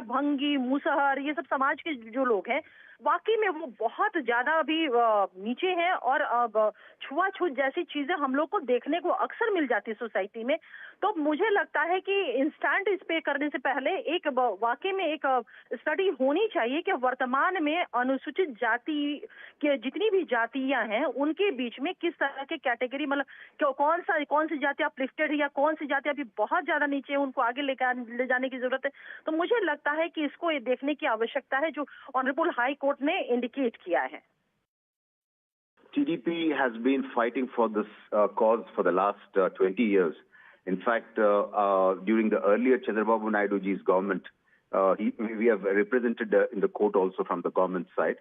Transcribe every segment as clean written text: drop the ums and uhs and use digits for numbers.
भंगी, मुसहर, ये सब समाज के जो लोग हैं, वाकई में वो बहुत ज्यादा अभी नीचे हैं और छुआछूत जैसी चीजें हम लोग को देखने को अक्सर मिल जाती है सोसाइटी में। तो मुझे लगता है कि इंस्टेंट इस पे करने से पहले एक वाकई में एक स्टडी होनी चाहिए कि वर्तमान में अनुसूचित जाति के जितनी भी जातियां हैं उनके बीच में किस तरह के कैटेगरी, मतलब कौन सी जाति अपलिफ्टेड है या कौन सी जाति अभी बहुत ज्यादा नीचे है, उनको आगे ले जाने की जरूरत है। तो मुझे लगता है कि इसको ये देखने की आवश्यकता है जो ऑनरेबल हाई कोर्ट ने इंडिकेट किया है। TDP has been fighting for this cause for the last 20 years. In fact, during the earlier Chandrababu Naidu ji's government, we have represented in the court also from the government side.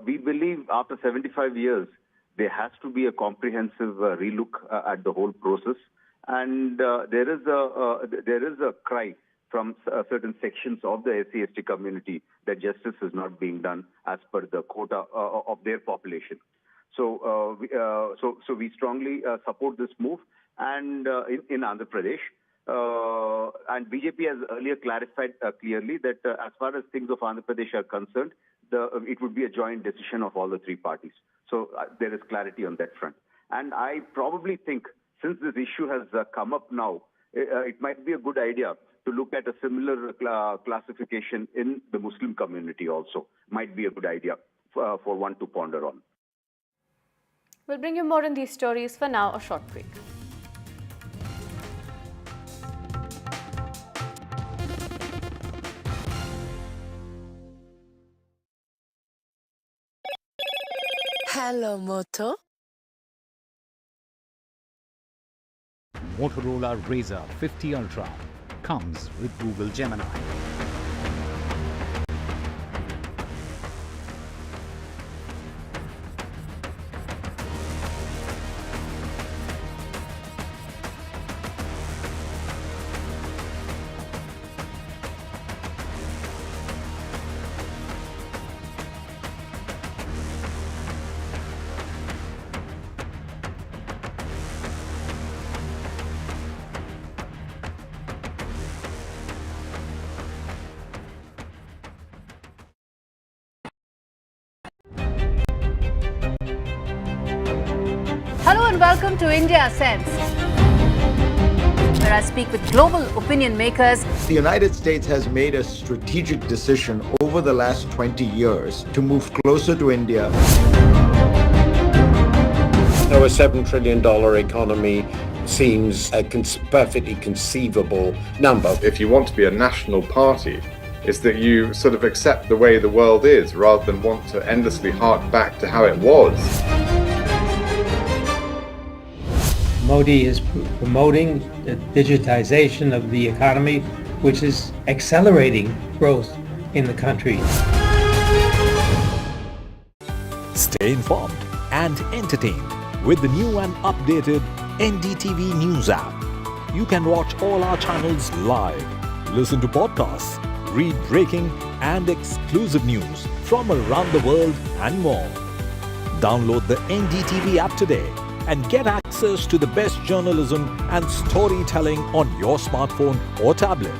We believe after 75 years, there has to be a comprehensive relook at the whole process. And there is a cry from certain sections of the SC/ST community that justice is not being done as per the quota of their population. So we strongly support this move, and in Andhra Pradesh, and BJP has earlier clarified clearly that as far as things of Andhra Pradesh are concerned, it would be a joint decision of all the three parties. So there is clarity on that front. And I probably think since this issue has come up now, it might be a good idea to look at a similar classification in the Muslim community also. Might be a good idea for one to ponder on. We'll bring you more in these stories. For now, a short break. Hello, Moto. Motorola Razr 50 Ultra comes with Google Gemini. Hello and welcome to India Sense, where I speak with global opinion makers. The United States has made a strategic decision over the last 20 years to move closer to India. Now, a $7 trillion economy seems a perfectly conceivable number. If you want to be a national party, it's that you sort of accept the way the world is rather than want to endlessly hark back to how it was. Modi is promoting the digitization of the economy, which is accelerating growth in the country. Stay informed and entertained with the new and updated NDTV News app. You can watch all our channels live, listen to podcasts, read breaking and exclusive news from around the world and more. Download the NDTV app today and get access to the best journalism and storytelling on your smartphone or tablet.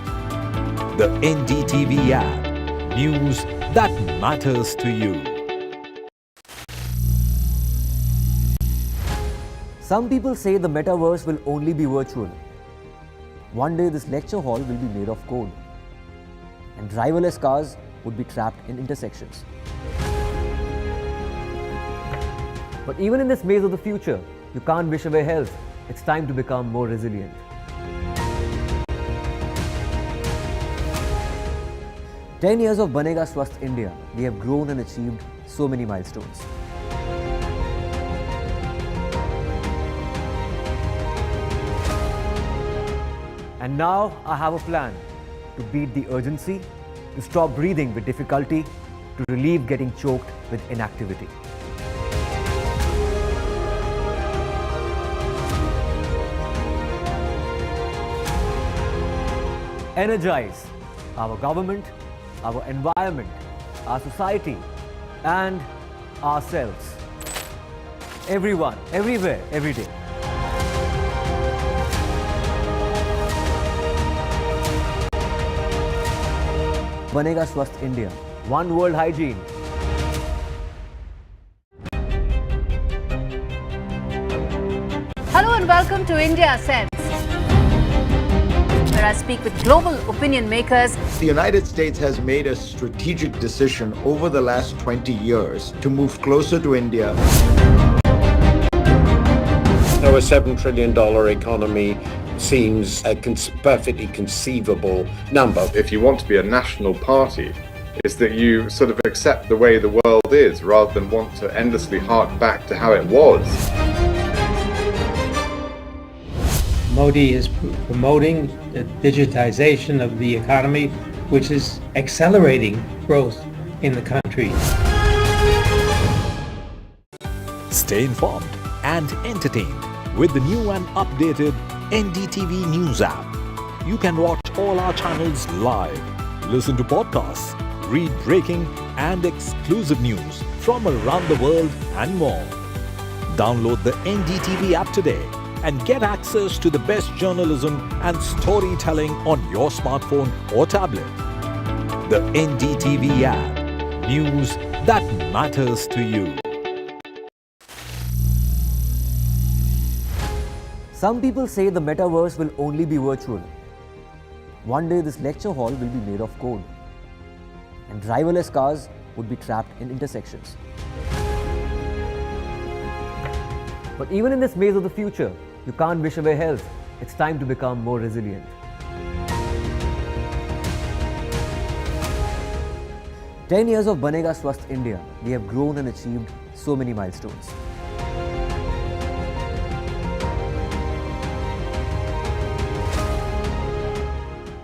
The NDTV app. News that matters to you. Some people say the metaverse will only be virtual. One day this lecture hall will be made of code, and driverless cars would be trapped in intersections. But even in this maze of the future, you can't wish away health. It's time to become more resilient. "10 years of Banega Swasth India, we have grown and achieved so many milestones. And now I have a plan to beat the urgency, to stop breathing with difficulty, to relieve getting choked with inactivity. Energize our government, our environment, our society, and ourselves. Everyone, everywhere, every day. बनेगा स्वस्थ India. One World Hygiene. Hello and welcome to India Sense, where I speak with global opinion makers. The United States has made a strategic decision over the last 20 years to move closer to India. Now, a $7 trillion economy seems a perfectly conceivable number. If you want to be a national party, it's that you sort of accept the way the world is rather than want to endlessly hark back to how it was. Modi is promoting the digitization of the economy, which is accelerating growth in the country. Stay informed and entertained with the new and updated NDTV News app. You can watch all our channels live, listen to podcasts, read breaking and exclusive news from around the world and more. Download the NDTV app today and get access to the best journalism and storytelling on your smartphone or tablet. The NDTV app. News that matters to you. Some people say the metaverse will only be virtual. One day this lecture hall will be made of code, and driverless cars would be trapped in intersections. But even in this maze of the future, you can't wish away health. It's time to become more resilient. "10 years of Banega Swasth India, we have grown and achieved so many milestones.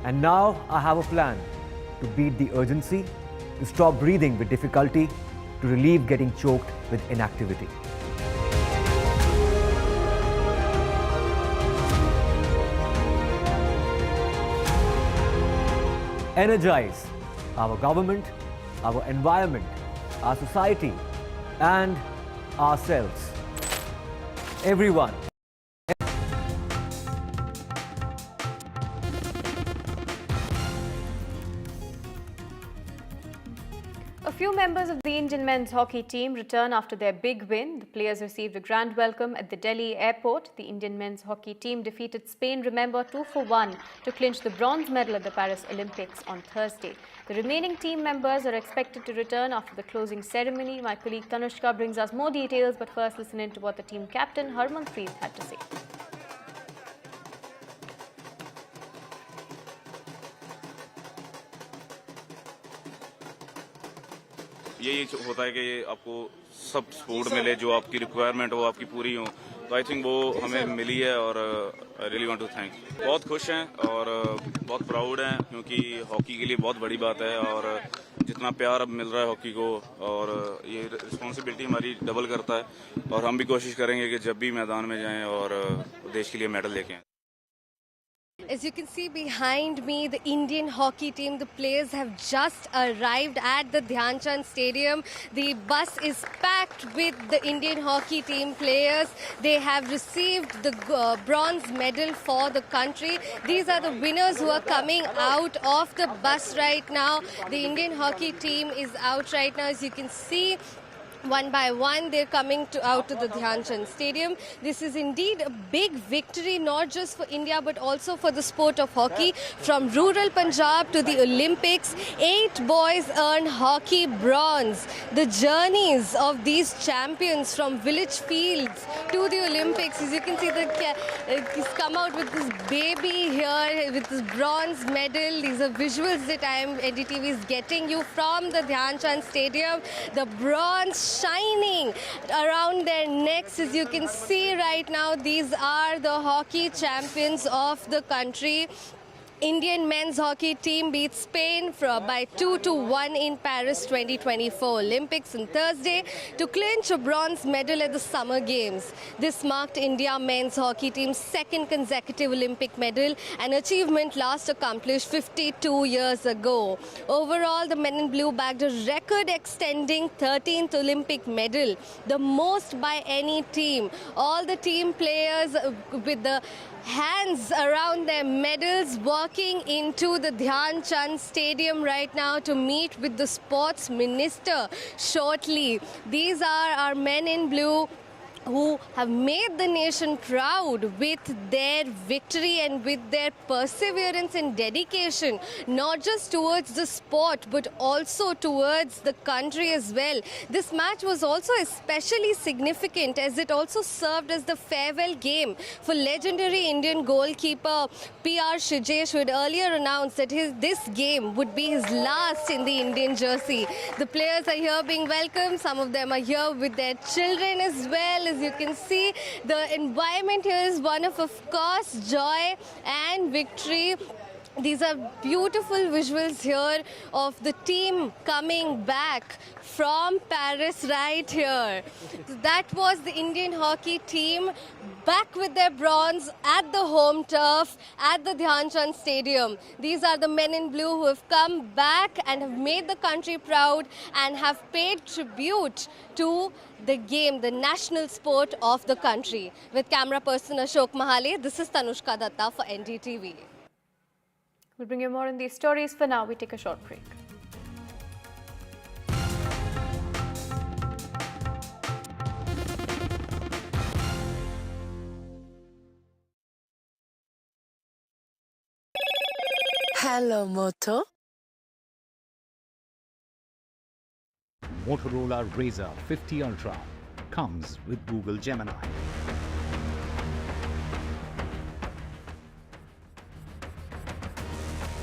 And now I have a plan to beat the urgency, to stop breathing with difficulty, to relieve getting choked with inactivity. Energize our government, our environment, our society, and ourselves. Everyone. A few members of the Indian men's hockey team return after their big win. The players received a grand welcome at the Delhi airport. The Indian men's hockey team defeated Spain, remember, 2-1 to clinch the bronze medal at the Paris Olympics on Thursday. The remaining team members are expected to return after the closing ceremony. My colleague Tanushka brings us more details, but first listen in to what the team captain Harmanpreet had to say. यही होता है कि आपको सब support मिले, जो आपकी requirement हो आपकी पूरी हो, तो आई थिंक वो हमें मिली है और I really want to thank. बहुत खुश हैं और बहुत प्राउड हैं क्योंकि हॉकी के लिए बहुत बड़ी बात है और जितना प्यार अब मिल रहा है हॉकी को और ये रिस्पॉन्सिबिलिटी हमारी डबल करता है और हम भी कोशिश करेंगे कि जब भी मैदान में जाएं और देश के लिए मेडल लेके आएं। As you can see behind me, the Indian hockey team, the players have just arrived at the Dhyan Chand Stadium. The bus is packed with the Indian hockey team players. They have received the bronze medal for the country. These are the winners who are coming out of the bus right now. The Indian hockey team is out right now, as you can see. One by one, they're coming out to the Dhyan Chand Stadium. This is indeed a big victory, not just for India, but also for the sport of hockey. From rural Punjab to the Olympics, 8 boys earned hockey bronze. The journeys of these champions from village fields to the Olympics, as you can see, he's come out with this baby here with this bronze medal. These are visuals that NDTV is getting you from the Dhyan Chand Stadium. The bronze shining around their necks, as you can see right now. These are the hockey champions of the country. Indian men's hockey team beat Spain by 2-1 in Paris 2024 Olympics on Thursday to clinch a bronze medal at the Summer Games. This marked India men's hockey team's second consecutive Olympic medal, an achievement last accomplished 52 years ago. Overall, the men in blue bagged a record-extending 13th Olympic medal, the most by any team. All the team players with the hands around their medals worked walking into the Dhyan Chand Stadium right now to meet with the sports minister shortly. These are our men in blue who have made the nation proud with their victory and with their perseverance and dedication, not just towards the sport but also towards the country as well. This match was also especially significant as it also served as the farewell game for legendary Indian goalkeeper P.R. Shijesh, who had earlier announced that this game would be his last in the Indian jersey. The players are here being welcomed. Some of them are here with their children as well. As you can see, the environment here is one of course, joy and victory. These are beautiful visuals here of the team coming back from Paris right here. That was the Indian hockey team back with their bronze at the home turf at the Dhyan Chand Stadium. These are the men in blue who have come back and have made the country proud and have paid tribute to the game, the national sport of the country. With camera person Ashok Mahale, this is Tanushka Datta for NDTV. We'll bring you more on these stories. For now, we take a short break. Hello, Moto. Motorola Razr 50 Ultra comes with Google Gemini.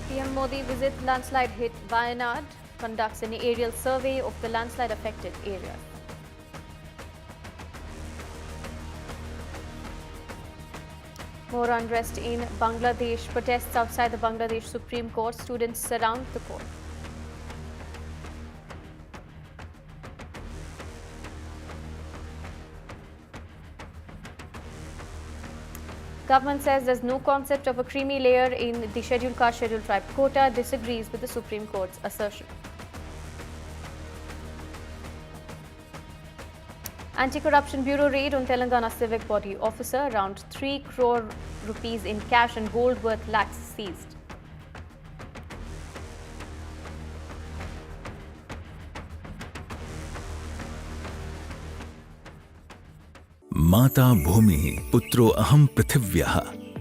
PM Modi visits landslide hit Wayanad, conducts an aerial survey of the landslide affected areas. More unrest in Bangladesh. Protests outside the Bangladesh Supreme Court. Students surround the court. Government says there's no concept of a creamy layer in the scheduled caste, scheduled tribe quota. Disagrees with the Supreme Court's assertion. Anti-Corruption Bureau raid on Telangana civic body officer. Around 3 crore rupees in cash and gold worth lakhs seized. माता भूमि पुत्रो अहम पृथिव्यः,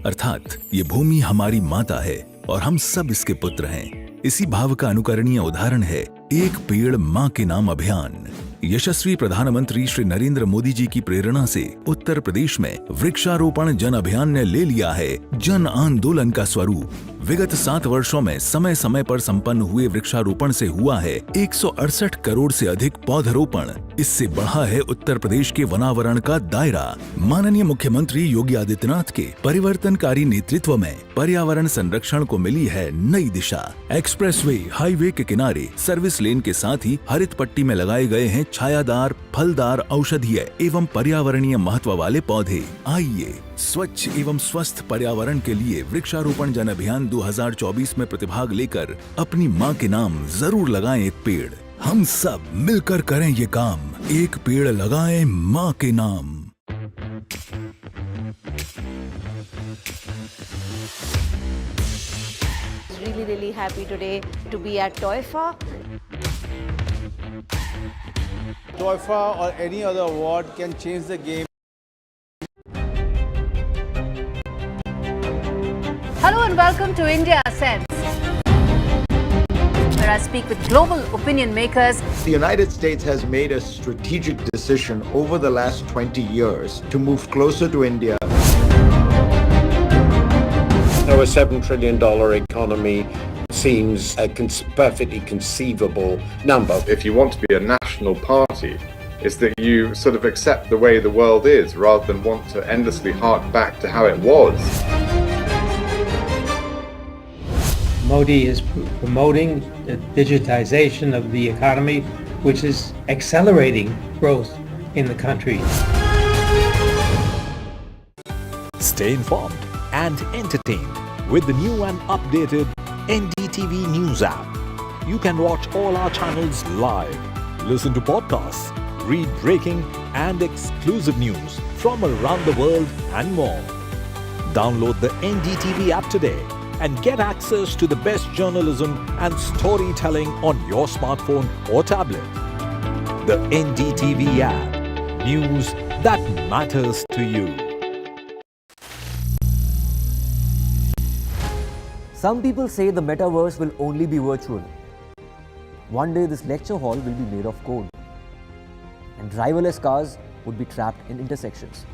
अर्थात ये भूमि हमारी माता है और हम सब इसके पुत्र हैं। इसी भाव का अनुकरणीय उदाहरण है एक पेड़ मां के नाम अभियान। यशस्वी प्रधानमंत्री श्री नरेंद्र मोदी जी की प्रेरणा से उत्तर प्रदेश में वृक्षारोपण जन अभियान ने ले लिया है जन आंदोलन का स्वरूप। विगत 7 वर्षों में समय समय पर संपन्न हुए वृक्षारोपण से हुआ है 168 करोड़ से अधिक पौधरोपण। इससे बढ़ा है उत्तर प्रदेश के वनावरण का दायरा। माननीय मुख्यमंत्री योगी आदित्यनाथ के परिवर्तनकारी नेतृत्व में पर्यावरण संरक्षण को मिली है नई दिशा। एक्सप्रेसवे, हाईवे के किनारे सर्विस लेन के साथ ही हरित पट्टी में लगाए गए हैं छायादार, फलदार, औषधीय एवं पर्यावरणीय महत्व वाले पौधे। आइए स्वच्छ एवं स्वस्थ पर्यावरण के लिए वृक्षारोपण जन अभियान 2024 में प्रतिभाग लेकर अपनी मां के नाम जरूर लगाएं एक पेड़। हम सब मिलकर करें ये काम, एक पेड़ लगाएं मां के नाम। Really happy today to be at TOIFA. TOIFA or any other award can change the game. Hello and welcome to India Sense, where I speak with global opinion makers. The United States has made a strategic decision over the last 20 years to move closer to India. Now, a $7 trillion economy seems a perfectly conceivable number. If you want to be a national party, it's that you sort of accept the way the world is rather than want to endlessly hark back to how it was. Modi is promoting the digitization of the economy, which is accelerating growth in the country. Stay informed and entertained with the new and updated NDTV News app. You can watch all our channels live, listen to podcasts, read breaking and exclusive news from around the world and more. Download the NDTV app today and get access to the best journalism and storytelling on your smartphone or tablet. The NDTV app. News that matters to you. Some people say the metaverse will only be virtual. One day this lecture hall will be made of code, and driverless cars would be trapped in intersections.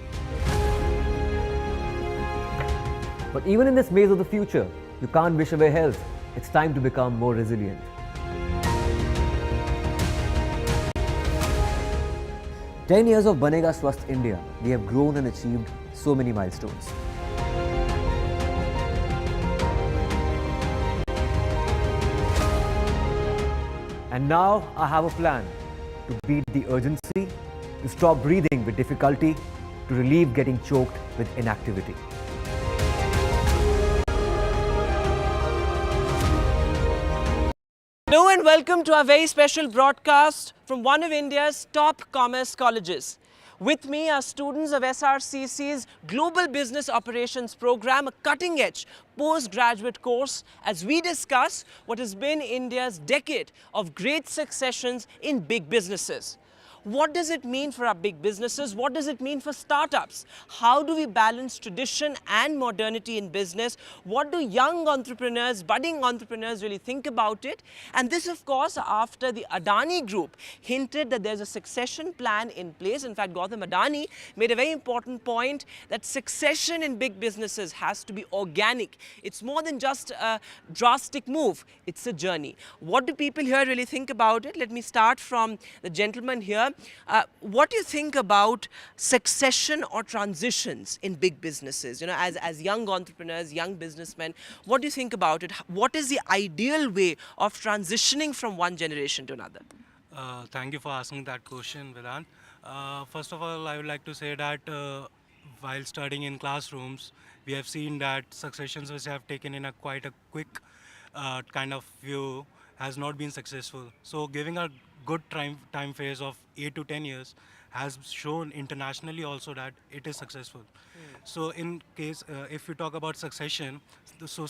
But even in this maze of the future, you can't wish away health. It's time to become more resilient. "10 years of Banega Swasth India, we have grown and achieved so many milestones. And now I have a plan to beat the urgency, to stop breathing with difficulty, to relieve getting choked with inactivity." Hello and welcome to our very special broadcast from one of India's top commerce colleges. With me are students of SRCC's Global Business Operations Program, a cutting-edge postgraduate course, as we discuss what has been India's decade of great successions in big businesses. What does it mean for our big businesses? What does it mean for startups? How do we balance tradition and modernity in business? What do young entrepreneurs, budding entrepreneurs really think about it? And this, of course, after the Adani Group hinted that there's a succession plan in place. In fact, Gautam Adani made a very important point that succession in big businesses has to be organic. It's more than just a drastic move. It's a journey. What do people here really think about it? Let me start from the gentleman here. What do you think about succession or transitions in big businesses? You know, as young entrepreneurs, young businessmen, what do you think about it? What is the ideal way of transitioning from one generation to another? Thank you for asking that question, Vedant. First of all, I would like to say that while studying in classrooms, we have seen that successions which have taken in quite a quick kind of view has not been successful. So giving a good time phase of 8 to 10 years has shown internationally also that it is successful. So in case, if we talk about succession, so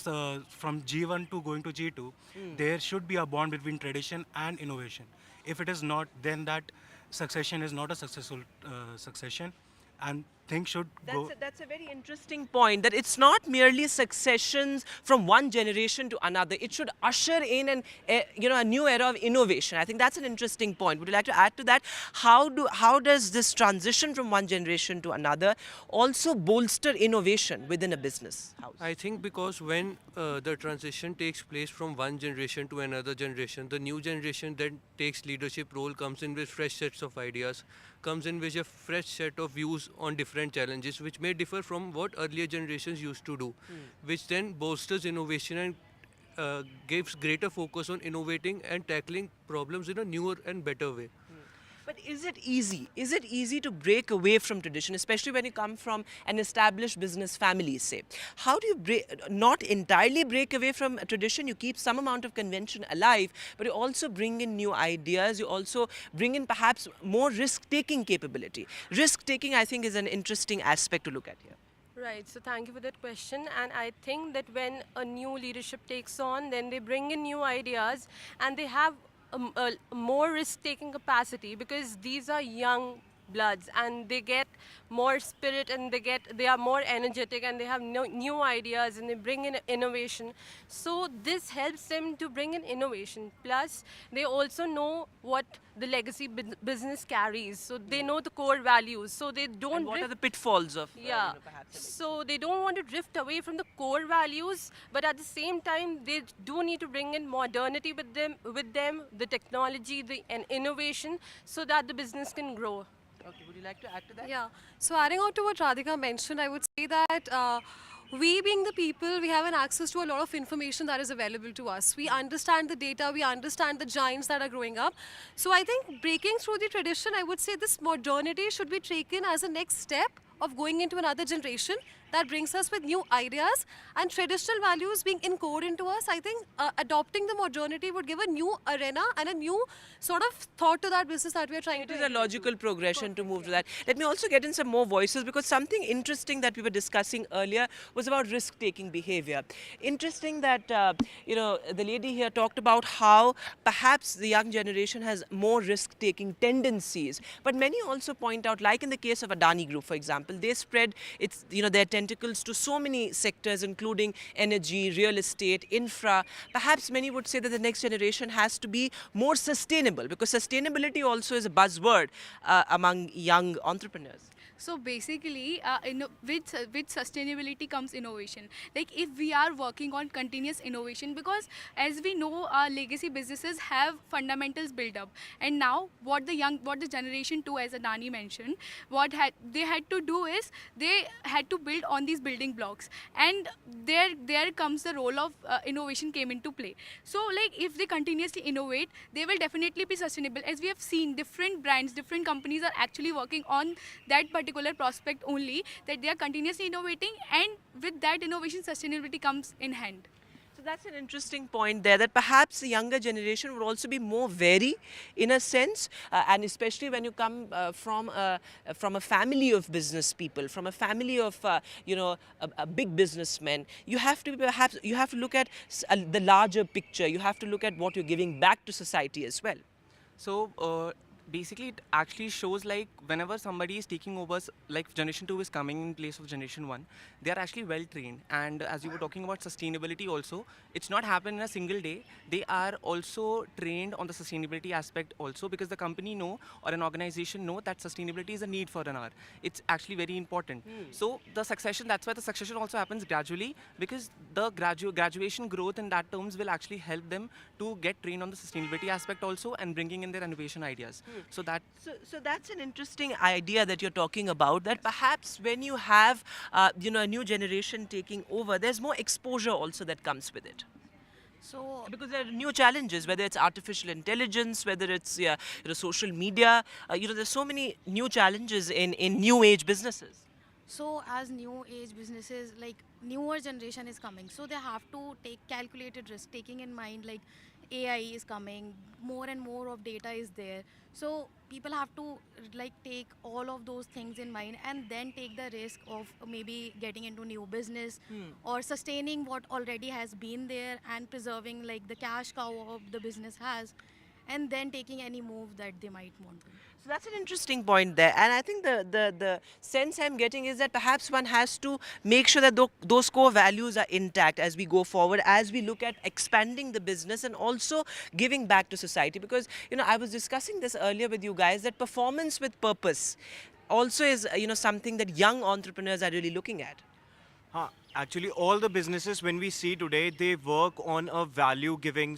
from G1 to going to G2, there should be a bond between tradition and innovation. If it is not, then that succession is not a successful succession, and things should go. That's a very interesting point, that it's not merely successions from one generation to another. It should usher in a new era of innovation. I think that's an interesting point. Would you like to add to that? How does this transition from one generation to another also bolster innovation within a business house? I think because when the transition takes place from one generation to another generation, the new generation that takes leadership role comes in with fresh sets of ideas, comes in with a fresh set of views on different challenges which may differ from what earlier generations used to do, which then bolsters innovation and gives greater focus on innovating and tackling problems in a newer and better way. But is it easy? Is it easy to break away from tradition, especially when you come from an established business family, say? How do you not entirely break away from a tradition? You keep some amount of convention alive, but you also bring in new ideas. You also bring in perhaps more risk-taking capability. Risk-taking, I think, is an interesting aspect to look at here. Right, so thank you for that question. And I think that when a new leadership takes on, then they bring in new ideas and they have a more risk-taking capacity, because these are young bloods and they get more spirit and they are more energetic and they have new ideas and they bring in innovation. So this helps them to bring in innovation. Plus, they also know what the legacy business carries. So they know the core values. So they don't. And what are the pitfalls of? So they don't want to drift away from the core values, but at the same time, they do need to bring in modernity with them, the technology, and innovation, so that the business can grow. Okay, would you like to add to that? Yeah, so adding on to what Radhika mentioned, I would say that we being the people, we have an access to a lot of information that is available to us. We understand the data, we understand the giants that are growing up. So I think breaking through the tradition, I would say this modernity should be taken as a next step of going into another generation that brings us with new ideas and traditional values being encoded into us. I think adopting the modernity would give a new arena and a new sort of thought to that business that we are trying to. It is a logical progression to move to that. Let me also get in some more voices, because something interesting that we were discussing earlier was about risk-taking behavior. Interesting that, the lady here talked about how perhaps the young generation has more risk-taking tendencies. But many also point out, like in the case of Adani Group, for example, they spread their tentacles to so many sectors, including energy, real estate, infra. Perhaps many would say that the next generation has to be more sustainable, because sustainability also is a buzzword among young entrepreneurs. So basically, with sustainability comes innovation. Like if we are working on continuous innovation, because as we know, our legacy businesses have fundamentals built up, and now what the generation 2, as Adani mentioned, they had to do is they had to build on these building blocks, and there comes the role of innovation came into play. So like if they continuously innovate, they will definitely be sustainable. As we have seen, different brands, different companies are actually working on that particular prospect only, that they are continuously innovating, and with that innovation, sustainability comes in hand. So that's an interesting point there, that perhaps the younger generation would also be more wary in a sense, and especially when you come from a family of business people, from a family of a big businessmen. You have to look at the larger picture. You have to look at what you're giving back to society as well. So basically it actually shows like whenever somebody is taking over, like generation 2 is coming in place of generation 1, they are actually well trained. And as you were talking about sustainability also, it's not happened in a single day. They are also trained on the sustainability aspect also, because the company know, or an organization know, that sustainability is a need for an hour. It's actually very important. So the succession, that's why the succession also happens gradually, because the graduation growth in that terms will actually help them to get trained on the sustainability aspect also, and bringing in their innovation ideas. So that's an interesting idea that you're talking about, that perhaps when you have a new generation taking over, there's more exposure also that comes with it. So because there are new challenges, whether it's artificial intelligence, whether it's social media, there's so many new challenges in new age businesses. So as new age businesses, like newer generation is coming, so they have to take calculated risk, taking in mind like AI is coming, more and more of data is there. So people have to like take all of those things in mind, and then take the risk of maybe getting into new business or sustaining what already has been there, and preserving like the cash cow of the business has, and then taking any move that they might want to. So that's an interesting point there, and I think the sense I'm getting is that perhaps one has to make sure that those core values are intact as we go forward, as we look at expanding the business and also giving back to society. Because I was discussing this earlier with you guys, that performance with purpose also is something that young entrepreneurs are really looking at. Actually, all the businesses when we see today, they work on a value-giving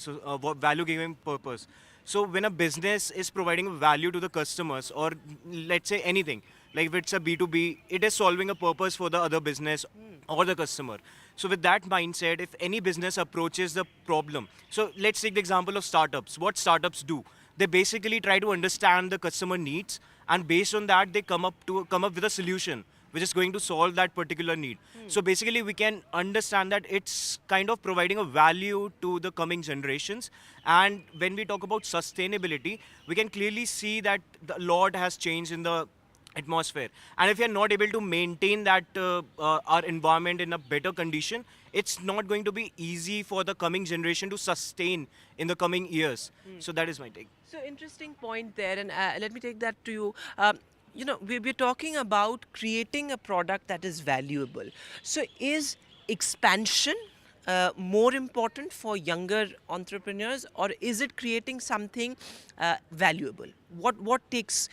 purpose. So when a business is providing value to the customers, or let's say anything, like if it's a B2B, it is solving a purpose for the other business or the customer. So with that mindset, if any business approaches the problem, so let's take the example of startups. What startups do? They basically try to understand the customer needs, and based on that, they come up with a solution which is going to solve that particular need. So basically we can understand that it's kind of providing a value to the coming generations. And when we talk about sustainability, we can clearly see that a lot has changed in the atmosphere. And if we are not able to maintain that our environment in a better condition, it's not going to be easy for the coming generation to sustain in the coming years. So that is my take. So interesting point there, and let me take that to you. We're talking about creating a product that is valuable. So is expansion more important for younger entrepreneurs, or is it creating something valuable? What takes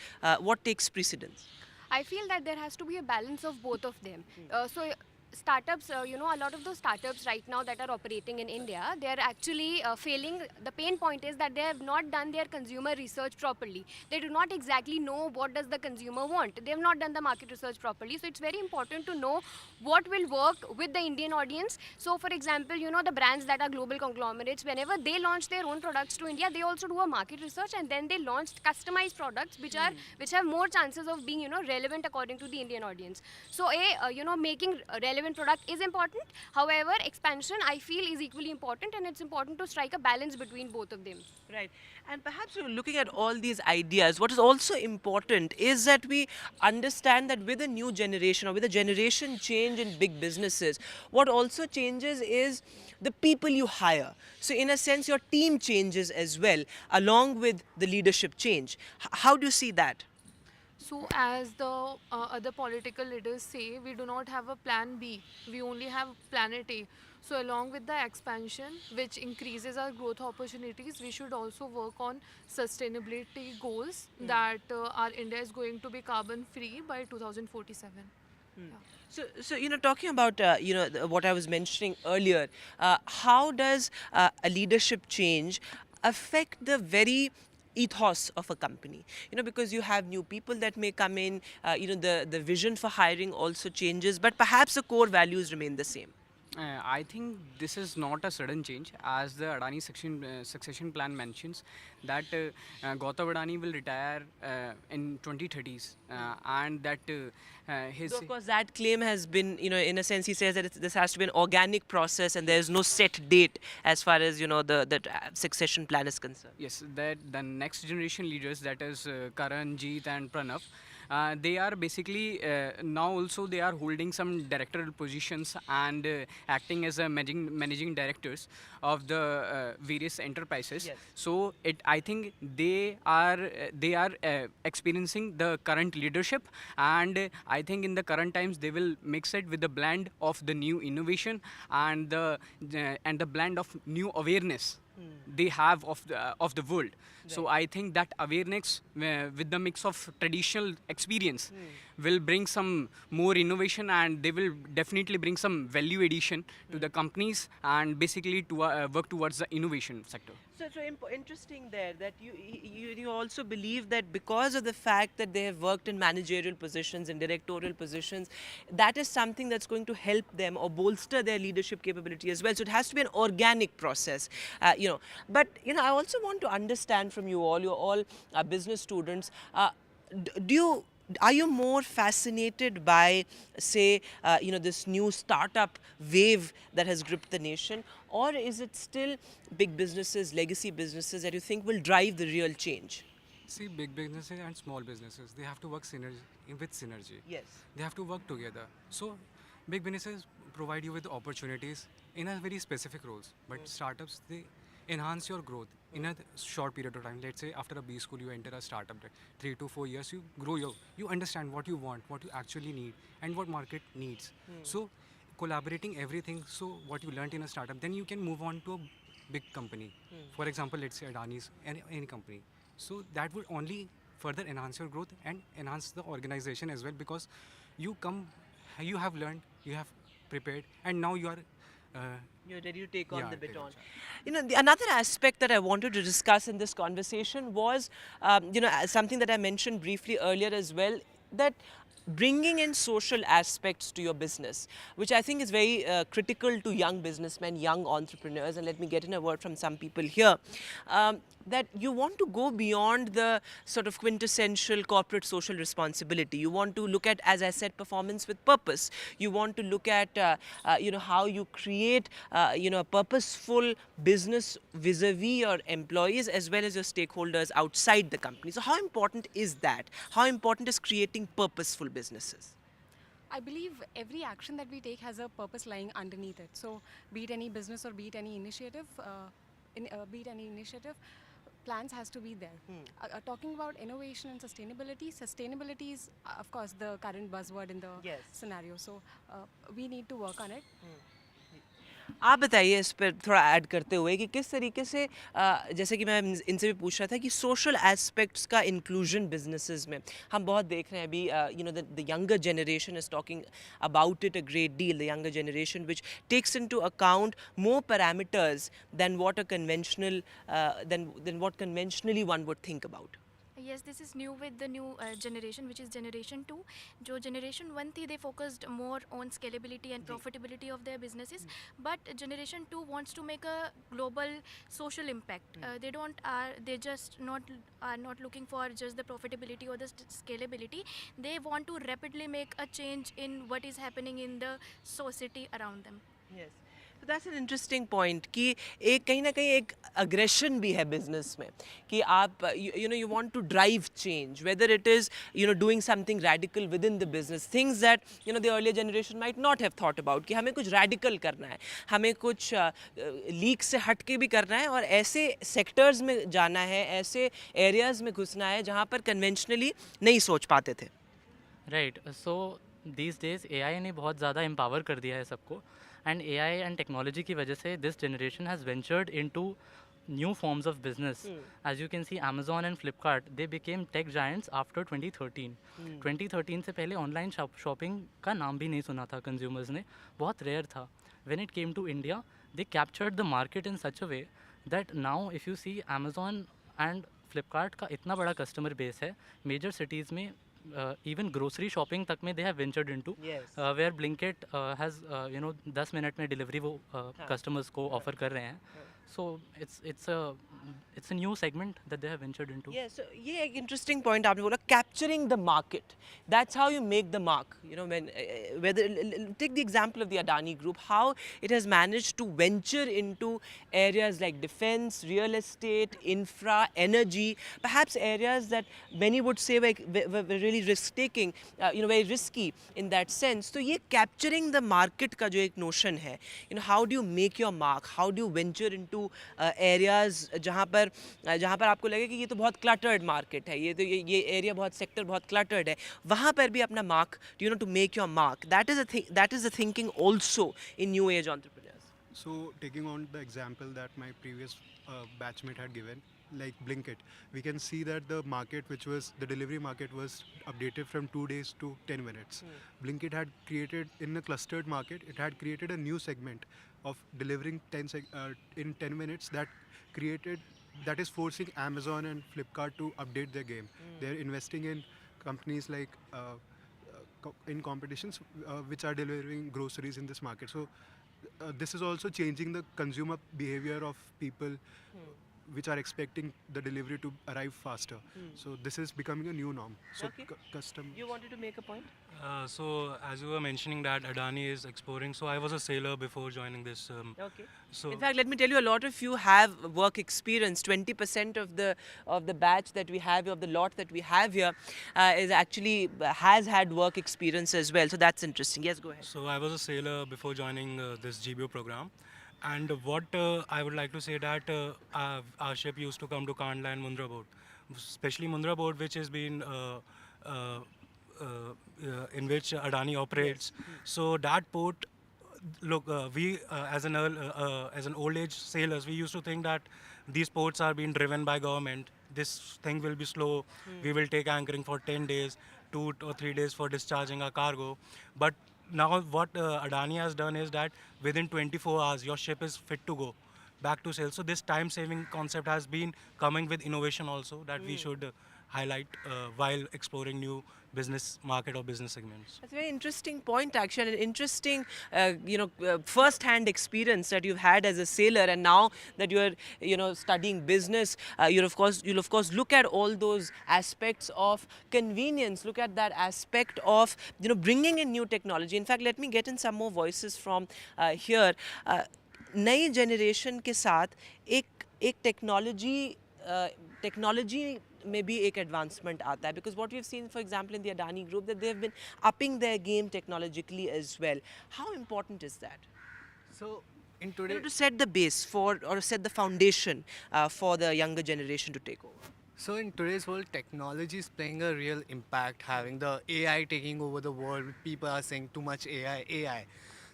precedence? I feel that there has to be a balance of both of them. So startups, a lot of those startups right now that are operating in India, they are actually failing. The pain point is that they have not done their consumer research properly. They do not exactly know what does the consumer want. They have not done the market research properly. So it's very important to know what will work with the Indian audience. So for example, the brands that are global conglomerates, whenever they launch their own products to India, they also do a market research, and then they launch customized products which have more chances of being relevant according to the Indian audience. So making relevant relevant product is important. However, expansion I feel is equally important, and it's important to strike a balance between both of them. Right. And perhaps looking at all these ideas, what is also important is that we understand that with a new generation or with a generation change in big businesses, what also changes is the people you hire. So in a sense, your team changes as well, along with the leadership change. How do you see that? So as the other political leaders say, we do not have a plan B, we only have planet A. So along with the expansion, which increases our growth opportunities, we should also work on sustainability goals that our India is going to be carbon free by 2047. So talking about what I was mentioning earlier, how does a leadership change affect the very ethos of a company? Because you have new people that may come in, the vision for hiring also changes, but perhaps the core values remain the same. I think this is not a sudden change, as the Adani succession plan mentions that Gautam Adani will retire in 2030s, and that his. So of course, that claim has been, in a sense, he says that this has to be an organic process, and there is no set date as far as the succession plan is concerned. Yes, that the next generation leaders, that is Karan, Jeet, and Pranav. They are basically now also they are holding some directorial positions and acting as a managing directors of the various enterprises. Yes. So I think they are experiencing the current leadership, and I think in the current times they will mix it with the blend of the new innovation and the blend of new awareness they have of the world. So I think that awareness with the mix of traditional experience will bring some more innovation, and they will definitely bring some value addition to the companies, and basically to work towards the innovation sector. So interesting there that you also believe that because of the fact that they have worked in managerial positions and directorial positions, that is something that's going to help them or bolster their leadership capability as well. So it has to be an organic process, But I also want to understand from you all, you're all business students. Are you more fascinated by, say, this new startup wave that has gripped the nation, or is it still big businesses, legacy businesses that you think will drive the real change? See, big businesses and small businesses, they have to work with synergy. Yes. They have to work together. So, big businesses provide you with opportunities in a very specific roles, but startups, they enhance your growth in a short period of time. Let's say after a B school, you enter a startup, 3 to 4 years, you grow, you understand what you want, what you actually need, and what market needs. So collaborating everything, so what you learned in a startup, then you can move on to a big company. For example, let's say Adani's, any company. So that would only further enhance your growth and enhance the organization as well, because you have learned, you have prepared, and now you are you're ready to take on the baton. Another aspect that I wanted to discuss in this conversation was, something that I mentioned briefly earlier as well, that bringing in social aspects to your business, which I think is very critical to young businessmen, young entrepreneurs, and let me get in a word from some people here, that you want to go beyond the sort of quintessential corporate social responsibility. You want to look at, as I said, performance with purpose. You want to look at, how you create, a purposeful business vis-a-vis your employees as well as your stakeholders outside the company. So how important is that? How important is creating purposeful businesses? I believe every action that we take has a purpose lying underneath it. So be it any business or be it any initiative, plans has to be there. Talking about innovation and sustainability, sustainability is of course the current buzzword in the scenario. So we need to work on it. आप बताइए इस पर थोड़ा add करते हुए कि किस तरीके से, जैसे कि मैं इनसे भी पूछ रहा था कि सोशल एस्पेक्ट्स का इंक्लूजन बिजनेसेस में हम बहुत देख रहे हैं अभी, the younger generation is talking about it a great deal, the younger generation which takes into account more parameters than what conventionally one would think about. Yes, this is new with the new generation, which is generation 2. जो generation 1 थी, they focused more on scalability and profitability of their businesses, but generation 2 wants to make a global social impact. They just not are not looking for just the profitability or the scalability. They want to rapidly make a change in what is happening in the society around them. Yes. So that's an interesting point कि एक कहीं ना कहीं एक aggression भी है business में कि आप you want to drive change, whether it is doing something radical within the business, things that the earlier generation might not have thought about कि हमें कुछ radical करना है, हमें कुछ leak से हट के भी करना है और ऐसे sectors में जाना है, ऐसे areas में घुसना है जहाँ पर conventionally नहीं सोच पाते थे. Right so these days AI ने बहुत ज़्यादा एम्पावर कर दिया है सबको एंड एआई एंड टेक्नोलॉजी की वजह से this generation has ventured into new forms of business. As you can see, Amazon and Flipkart, they became tech giants after 2013. 2013 से पहले ऑनलाइन शॉपिंग का नाम भी नहीं सुना था कंज्यूमर्स ने, बहुत रेयर था. When it came to India, they captured the market in such a way that now if you see Amazon and Flipkart का इतना बड़ा कस्टमर बेस है, मेजर सिटीज़ में even grocery shopping तक में they have ventured into, where Blinkit has 10 minute में delivery वो customers को ऑफर कर रहे हैं. So it's a new segment that they have ventured into. Yeah, so ये एक interesting point आपने बोला, capturing the market. That's how you make the mark. When take the example of the Adani Group, how it has managed to venture into areas like defense, real estate, infra, energy, perhaps areas that many would say were really risk-taking, very risky in that sense. So ये capturing the market का जो एक notion है, how do you make your mark? How do you venture into areas जहाँ पर आपको लगे कि ये तो बहुत cluttered market है, ये area बहुत sector बहुत cluttered है, वहाँ पर भी अपना mark, to make your mark. That is the thinking also in new age entrepreneurs. So taking on the example that my previous batchmate had given, like Blinkit, we can see that the market, the delivery market was updated from 2 days to 10 minutes. Blinkit had created, in a clustered market, it had created a new segment of delivering in 10 minutes that is forcing Amazon and Flipkart to update their game. They're investing in companies like in competitions which are delivering groceries in this market. So this is also changing the consumer behavior of people which are expecting the delivery to arrive faster. So this is becoming a new norm. So custom. You wanted to make a point? So as you were mentioning that Adani is exploring, so I was a sailor before joining this. Okay. So in fact, let me tell you, a lot of you have work experience. 20% of the batch that we have, of the lot that we have here, is actually has had work experience as well. So that's interesting. Yes, go ahead. So I was a sailor before joining this GBO program. And what I would like to say that our ship used to come to Kandla and Mundra Port, especially Mundra Port, which has been in which Adani operates. So that port, look, we as an old age sailors, we used to think that these ports are being driven by government. This thing will be slow. We will take anchoring for 10 days, 2 or 3 days for discharging our cargo. But now what Adani has done is that within 24 hours your ship is fit to go back to sail. So this time saving concept has been coming with innovation also that we should highlight while exploring new business market or business segments. That's a very interesting point, actually, an interesting first-hand experience that you've had as a sailor, and now that you're studying business, you'll of course look at all those aspects of convenience, look at that aspect of bringing in new technology. In fact, let me get in some more voices from here. नई generation के साथ एक technology में भी एक advancement आता है, because what we've seen, for example, in the Adani Group, that they've been upping their game technologically as well. How important is that? So in today, to set the base for, or set the foundation for the younger generation to take over. So in today's world, technology is playing a real impact, having the AI taking over the world. People are saying too much AI.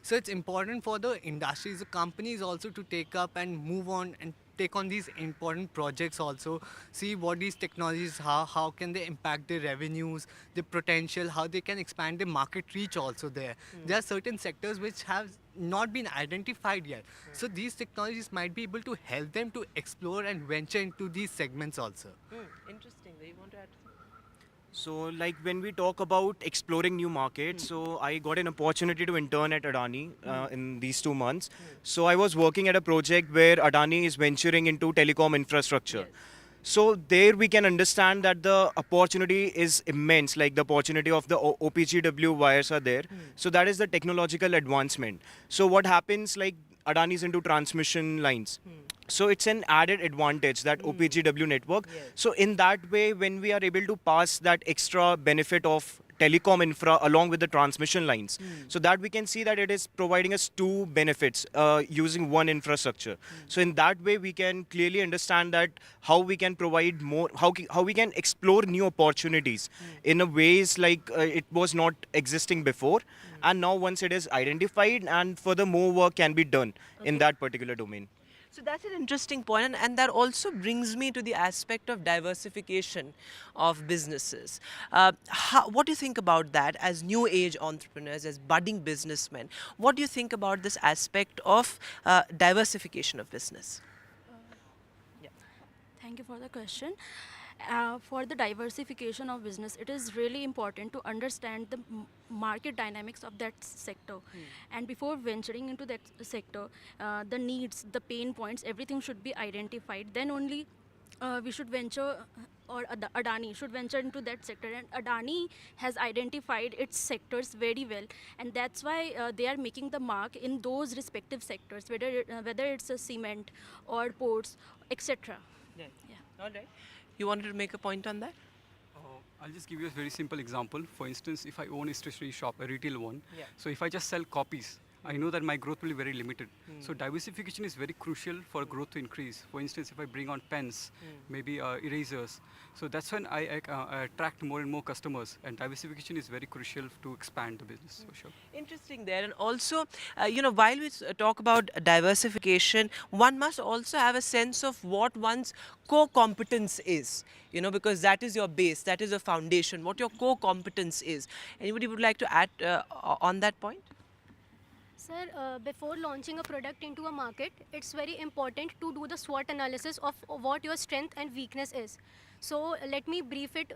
So it's important for the industries, the companies also to take up and move on and take on these important projects also, see what these technologies, how can they impact their revenues, the potential, how they can expand their market reach also there. There are certain sectors which have not been identified yet. So these technologies might be able to help them to explore and venture into these segments also. Interesting. Do you want to add? So, like when we talk about exploring new markets, so I got an opportunity to intern at Adani in these 2 months. So, I was working at a project where Adani is venturing into telecom infrastructure. So, there we can understand that the opportunity is immense, like the opportunity of the OPGW wires are there. So, that is the technological advancement. So, what happens, like Adani is into transmission lines. So it's an added advantage, that OPGW network. So in that way, when we are able to pass that extra benefit of telecom infra along with the transmission lines, so that we can see that it is providing us two benefits using one infrastructure. So in that way, we can clearly understand that how we can provide more, how we can explore new opportunities in a ways like it was not existing before. And now once it is identified, and further more work can be done in that particular domain. So that's an interesting point, and that also brings me to the aspect of diversification of businesses. What do you think about that as new age entrepreneurs, as budding businessmen? What do you think about this aspect of diversification of business? Thank you for the question. For the diversification of business, it is really important to understand the market dynamics of that sector. And before venturing into that sector, the needs, the pain points, everything should be identified. Then only we should venture, or Adani should venture into that sector. And Adani has identified its sectors very well, and that's why they are making the mark in those respective sectors, whether it's a cement or ports, etc. Yeah. All right. You wanted to make a point on that? I'll just give you a very simple example. For instance, if I own a stationery shop, a retail one, Yeah. so if I just sell copies, I know that my growth will be very limited. So diversification is very crucial for growth to increase. For instance, if I bring on pens, maybe erasers, so that's when I attract more and more customers, and diversification is very crucial to expand the business, for sure. Interesting there. And also, while we talk about diversification, one must also have a sense of what one's core competence is, because that is your base, that is your foundation, what your core competence is. Anybody would like to add on that point? Sir, before launching a product into a market, it's very important to do the SWOT analysis of what your strength and weakness is. So let me brief it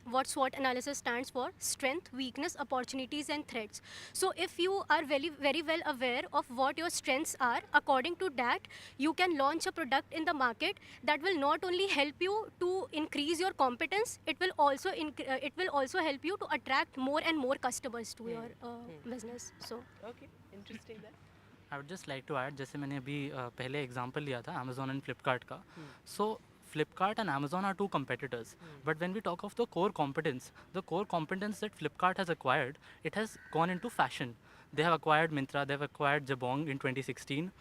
what SWOT analysis stands for: strength, weakness, opportunities and threats. So if you are very, very well aware of what your strengths are, according to that, you can launch a product in the market that will not only help you to increase your competence, it will also help you to attract more and more customers to your business. So okay, interesting that. I would just like to add, जैसे मैंने अभी पहले example लिया था Amazon and Flipkart का, so Flipkart and Amazon are two competitors. But when we talk of the core competence that Flipkart has acquired, it has gone into fashion. They have acquired Myntra, they have acquired Jabong in 2016,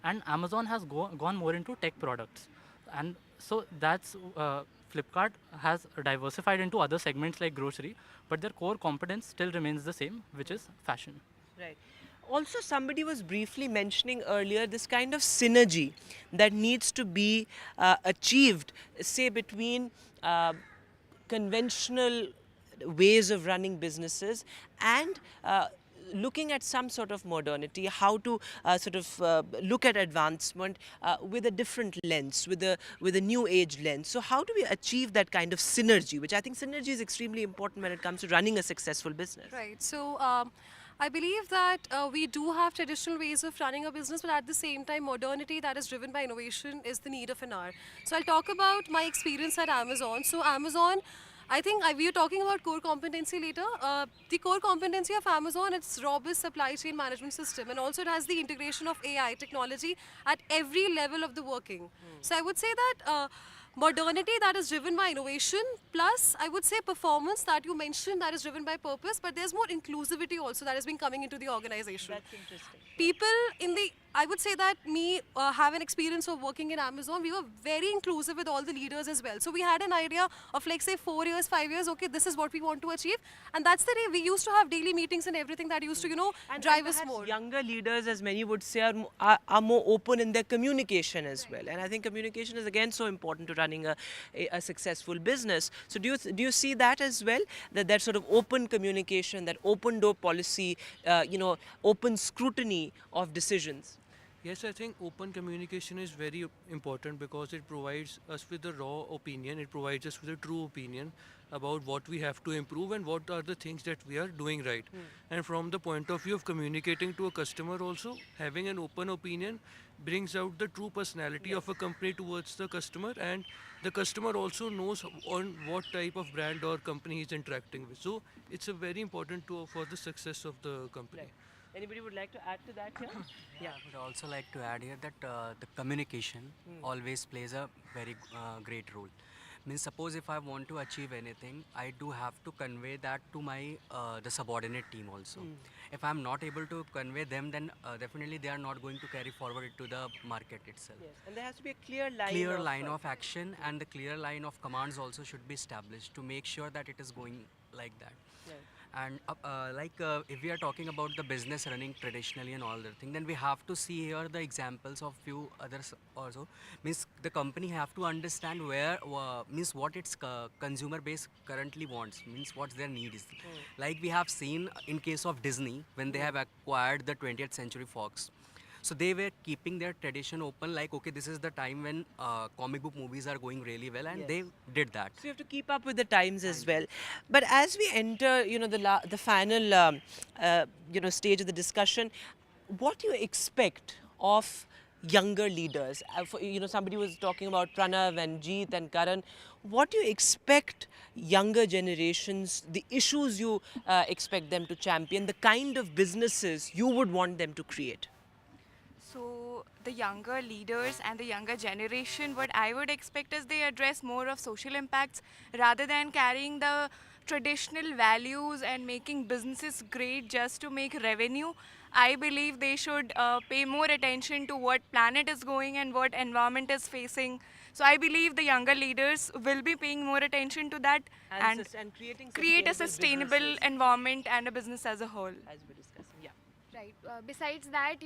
and Amazon has gone more into tech products. And so that's Flipkart has diversified into other segments like grocery, but their core competence still remains the same, which is fashion. Right. Also, somebody was briefly mentioning earlier this kind of synergy that needs to be achieved, say, between conventional ways of running businesses and looking at some sort of modernity, how to look at advancement with a different lens, with a new age lens. So how do we achieve that kind of synergy, which I think synergy is extremely important when it comes to running a successful business? Right. So I believe that we do have traditional ways of running a business, but at the same time, modernity that is driven by innovation is the need of an hour. So I'll talk about my experience at Amazon. So Amazon, I think we are talking about core competency later. The core competency of Amazon, it's robust supply chain management system, and also it has the integration of AI technology at every level of the working. So I would say that modernity that is driven by innovation, plus I would say performance that you mentioned that is driven by purpose, but there's more inclusivity also that has been coming into the organization. That's interesting. People in the I would say that me have an experience of working in Amazon. We were very inclusive with all the leaders as well. So we had an idea of like say 4 years, 5 years, okay, this is what we want to achieve. And that's the day we used to have daily meetings and everything that used to, drive us perhaps more. younger leaders, as many would say, are more open in their communication as well. And I think communication is again so important to running a successful business. So do you see that as well? That sort of open communication, that open door policy, open scrutiny of decisions. Yes, I think open communication is very important because it provides us with a raw opinion, it provides us with a true opinion about what we have to improve and what are the things that we are doing right. And from the point of view of communicating to a customer also, having an open opinion brings out the true personality of a company towards the customer, and the customer also knows on what type of brand or company he's interacting with. So it's a very important tool for the success of the company. Anybody would like to add to that here? Yeah, I would also like to add here that the communication always plays a very great role. Means suppose if I want to achieve anything, I do have to convey that to my the subordinate team also. If I'm not able to convey them, then definitely they are not going to carry forward it to the market itself. Yes, and there has to be a clear line of action, and the clear line of commands also should be established to make sure that it is going like that. And if we are talking about the business running traditionally and all that thing, then we have to see here the examples of few others also. Means the company have to understand where means what its consumer base currently wants, means what their need is. Like we have seen in case of Disney when they have acquired the 20th Century Fox. So they were keeping their tradition open, like, okay, this is the time when comic book movies are going really well, and they did that. So you have to keep up with the times as well. But as we enter, the final, stage of the discussion, what do you expect of younger leaders? Somebody was talking about Pranav and Jeet and Karan. What do you expect younger generations, the issues you expect them to champion, the kind of businesses you would want them to create? So the younger leaders and the younger generation, what I would expect is they address more of social impacts rather than carrying the traditional values and making businesses great just to make revenue. I believe they should pay more attention to what planet is going and what environment is facing. So I believe the younger leaders will be paying more attention to that and create a sustainable environment and a business as a whole. Right. Besides that,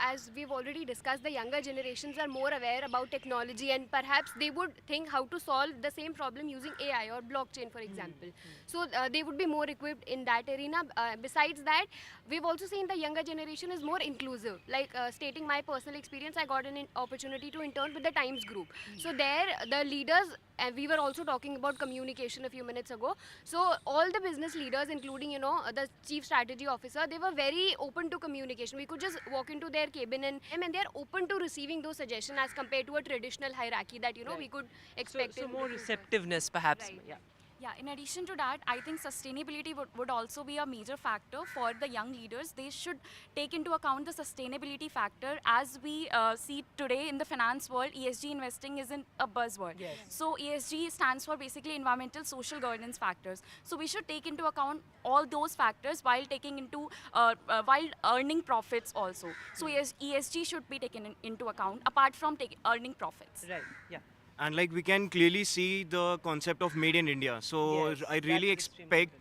as we've already discussed, the younger generations are more aware about technology, and perhaps they would think how to solve the same problem using AI or blockchain, for example. So they would be more equipped in that arena. Besides that, we've also seen the younger generation is more inclusive. Like stating my personal experience, I got an opportunity to intern with the Times Group. So there, the leaders, and we were also talking about communication a few minutes ago. So all the business leaders, including, the chief strategy officer, they were very open to communication. We could just walk into their cabin and they're open to receiving those suggestions as compared to a traditional hierarchy that, we could expect. So more receptiveness perhaps. Right. Yeah, in addition to that, I think sustainability would also be a major factor for the young leaders. They should take into account the sustainability factor. As we see today in the finance world, ESG investing isn't a buzzword. Yes. So ESG stands for basically environmental social governance factors. So we should take into account all those factors while taking into while earning profits also. So ESG should be taken into account apart from earning profits. Right. Yeah. And like we can clearly see the concept of made in India. So Yes, I really expect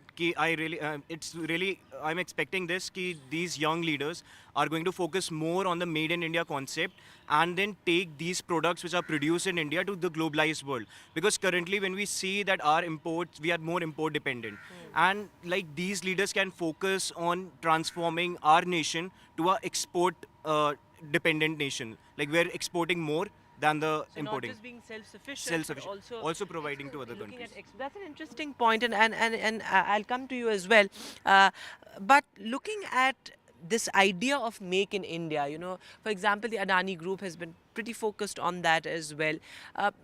I'm expecting this these young leaders are going to focus more on the made in India concept and then take these products which are produced in India to the globalized world. Because currently when we see that our imports, we are more import dependent. And like these leaders can focus on transforming our nation to a export dependent nation. Like we're exporting more than the importing. Not just being self-sufficient, but also providing to other countries. That's an interesting point, and I'll come to you as well. But looking at this idea of make in India, for example, the Adani Group has been pretty focused on that as well.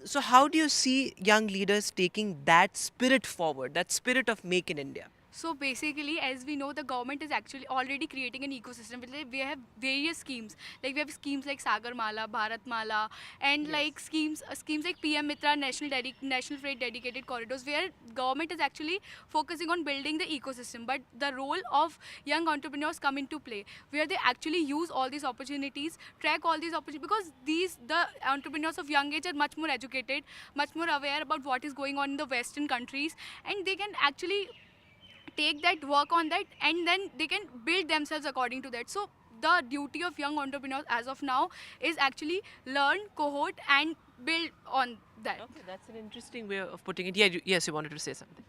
So how do you see young leaders taking that spirit forward, that spirit of make in India? So basically, as we know, the government is actually already creating an ecosystem. We have various schemes. Like we have schemes like Sagar Mala, Bharat Mala, and like schemes like PM Mitra, National Freight Dedicated Corridors, where government is actually focusing on building the ecosystem. But the role of young entrepreneurs come into play, where they actually use all these opportunities, track all these opportunities, because the entrepreneurs of young age are much more educated, much more aware about what is going on in the Western countries, and they can actually take that, work on that, and then they can build themselves according to that. So the duty of young entrepreneurs as of now is actually learn, cohort, and build on that. Okay, that's an interesting way of putting it. Yeah, yes, you wanted to say something.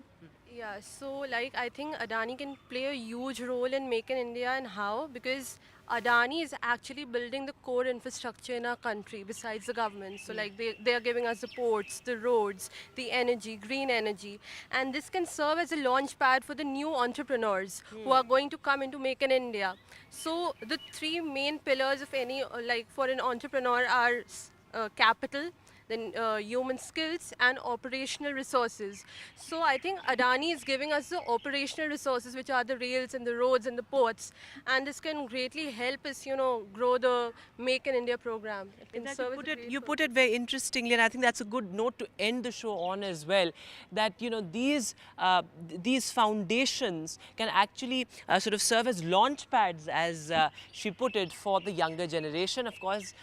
Yeah, so like I think Adani can play a huge role in Make in India, and how? Because Adani is actually building the core infrastructure in our country besides the government. So like they are giving us the ports, the roads, the energy, green energy. And this can serve as a launch pad for the new entrepreneurs who are going to come into Make in India. So the three main pillars of any, like for an entrepreneur are capital, then human skills and operational resources. So I think Adani is giving us the operational resources, which are the rails and the roads and the ports, and this can greatly help us, grow the Make in India program. It can serve as a great You put it very interestingly, and I think that's a good note to end the show on as well. That these foundations can actually sort of serve as launch pads, as she put it, for the younger generation. Of course,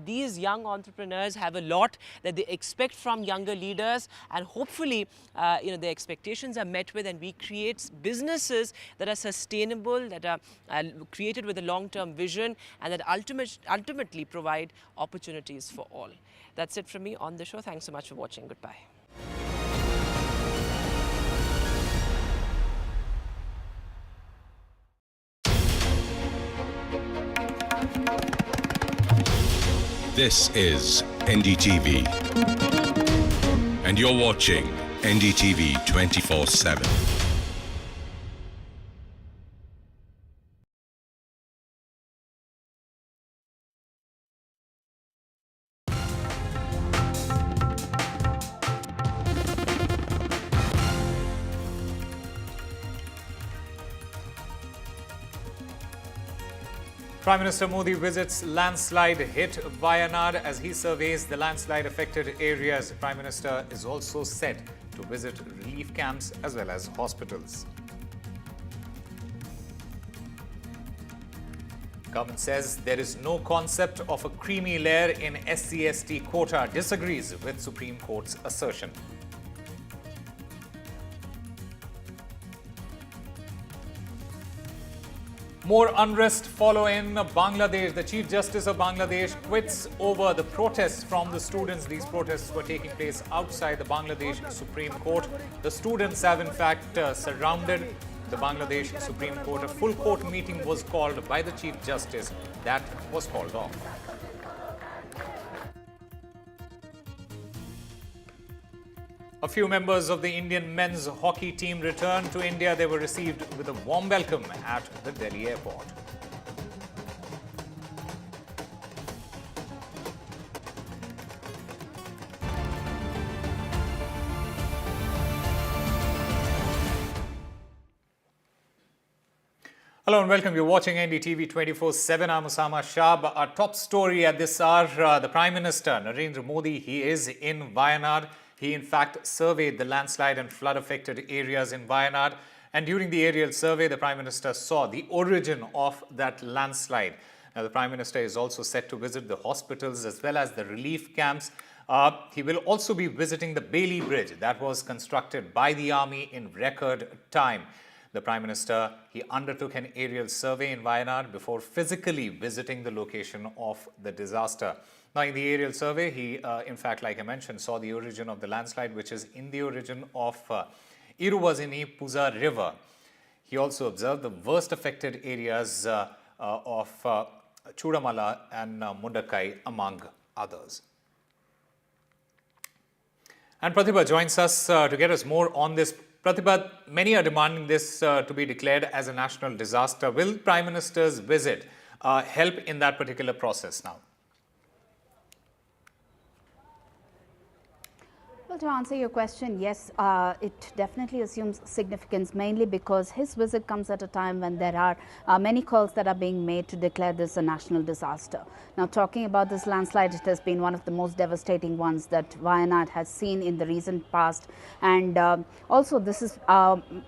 these young entrepreneurs have a lot that they expect from younger leaders, and hopefully their expectations are met with, and we create businesses that are sustainable, that are created with a long-term vision, and that ultimately provide opportunities for all. That's it from me on the show. Thanks so much for watching. Goodbye. This is NDTV, and you're watching NDTV 24/7. Prime Minister Modi visits landslide hit Wayanad as he surveys the landslide affected areas. Prime Minister is also set to visit relief camps as well as hospitals. Government says there is no concept of a creamy layer in SC/ST quota, disagrees with Supreme Court's assertion. More unrest follow in Bangladesh. The Chief Justice of Bangladesh quits over the protests from the students. These protests were taking place outside the Bangladesh Supreme Court. The students have in fact surrounded the Bangladesh Supreme Court. A full court meeting was called by the Chief Justice. That was called off. A few members of the Indian men's hockey team returned to India. They were received with a warm welcome at the Delhi airport. Hello and welcome. You're watching NDTV 24/7. I'm Osama Shah. Our top story at this hour, the Prime Minister, Narendra Modi, he is in Wayanad. He, in fact, surveyed the landslide and flood-affected areas in Wayanad. And during the aerial survey, the Prime Minister saw the origin of that landslide. Now, the Prime Minister is also set to visit the hospitals as well as the relief camps. He will also be visiting the Bailey Bridge that was constructed by the army in record time. The Prime Minister, he undertook an aerial survey in Wayanad before physically visiting the location of the disaster. Now, in the aerial survey, he, in fact, like I mentioned, saw the origin of the landslide, which is in the origin of Iruvazini Puza River. He also observed the worst affected areas of Chudamala and Mundakai, among others. And Pratibha joins us to get us more on this. Pratibha, many are demanding this to be declared as a national disaster. Will Prime Minister's visit help in that particular process now? Well, to answer your question, yes, it definitely assumes significance, mainly because his visit comes at a time when there are many calls that are being made to declare this a national disaster. Now, talking about this landslide, it has been one of the most devastating ones that Wayanad has seen in the recent past. And also, this is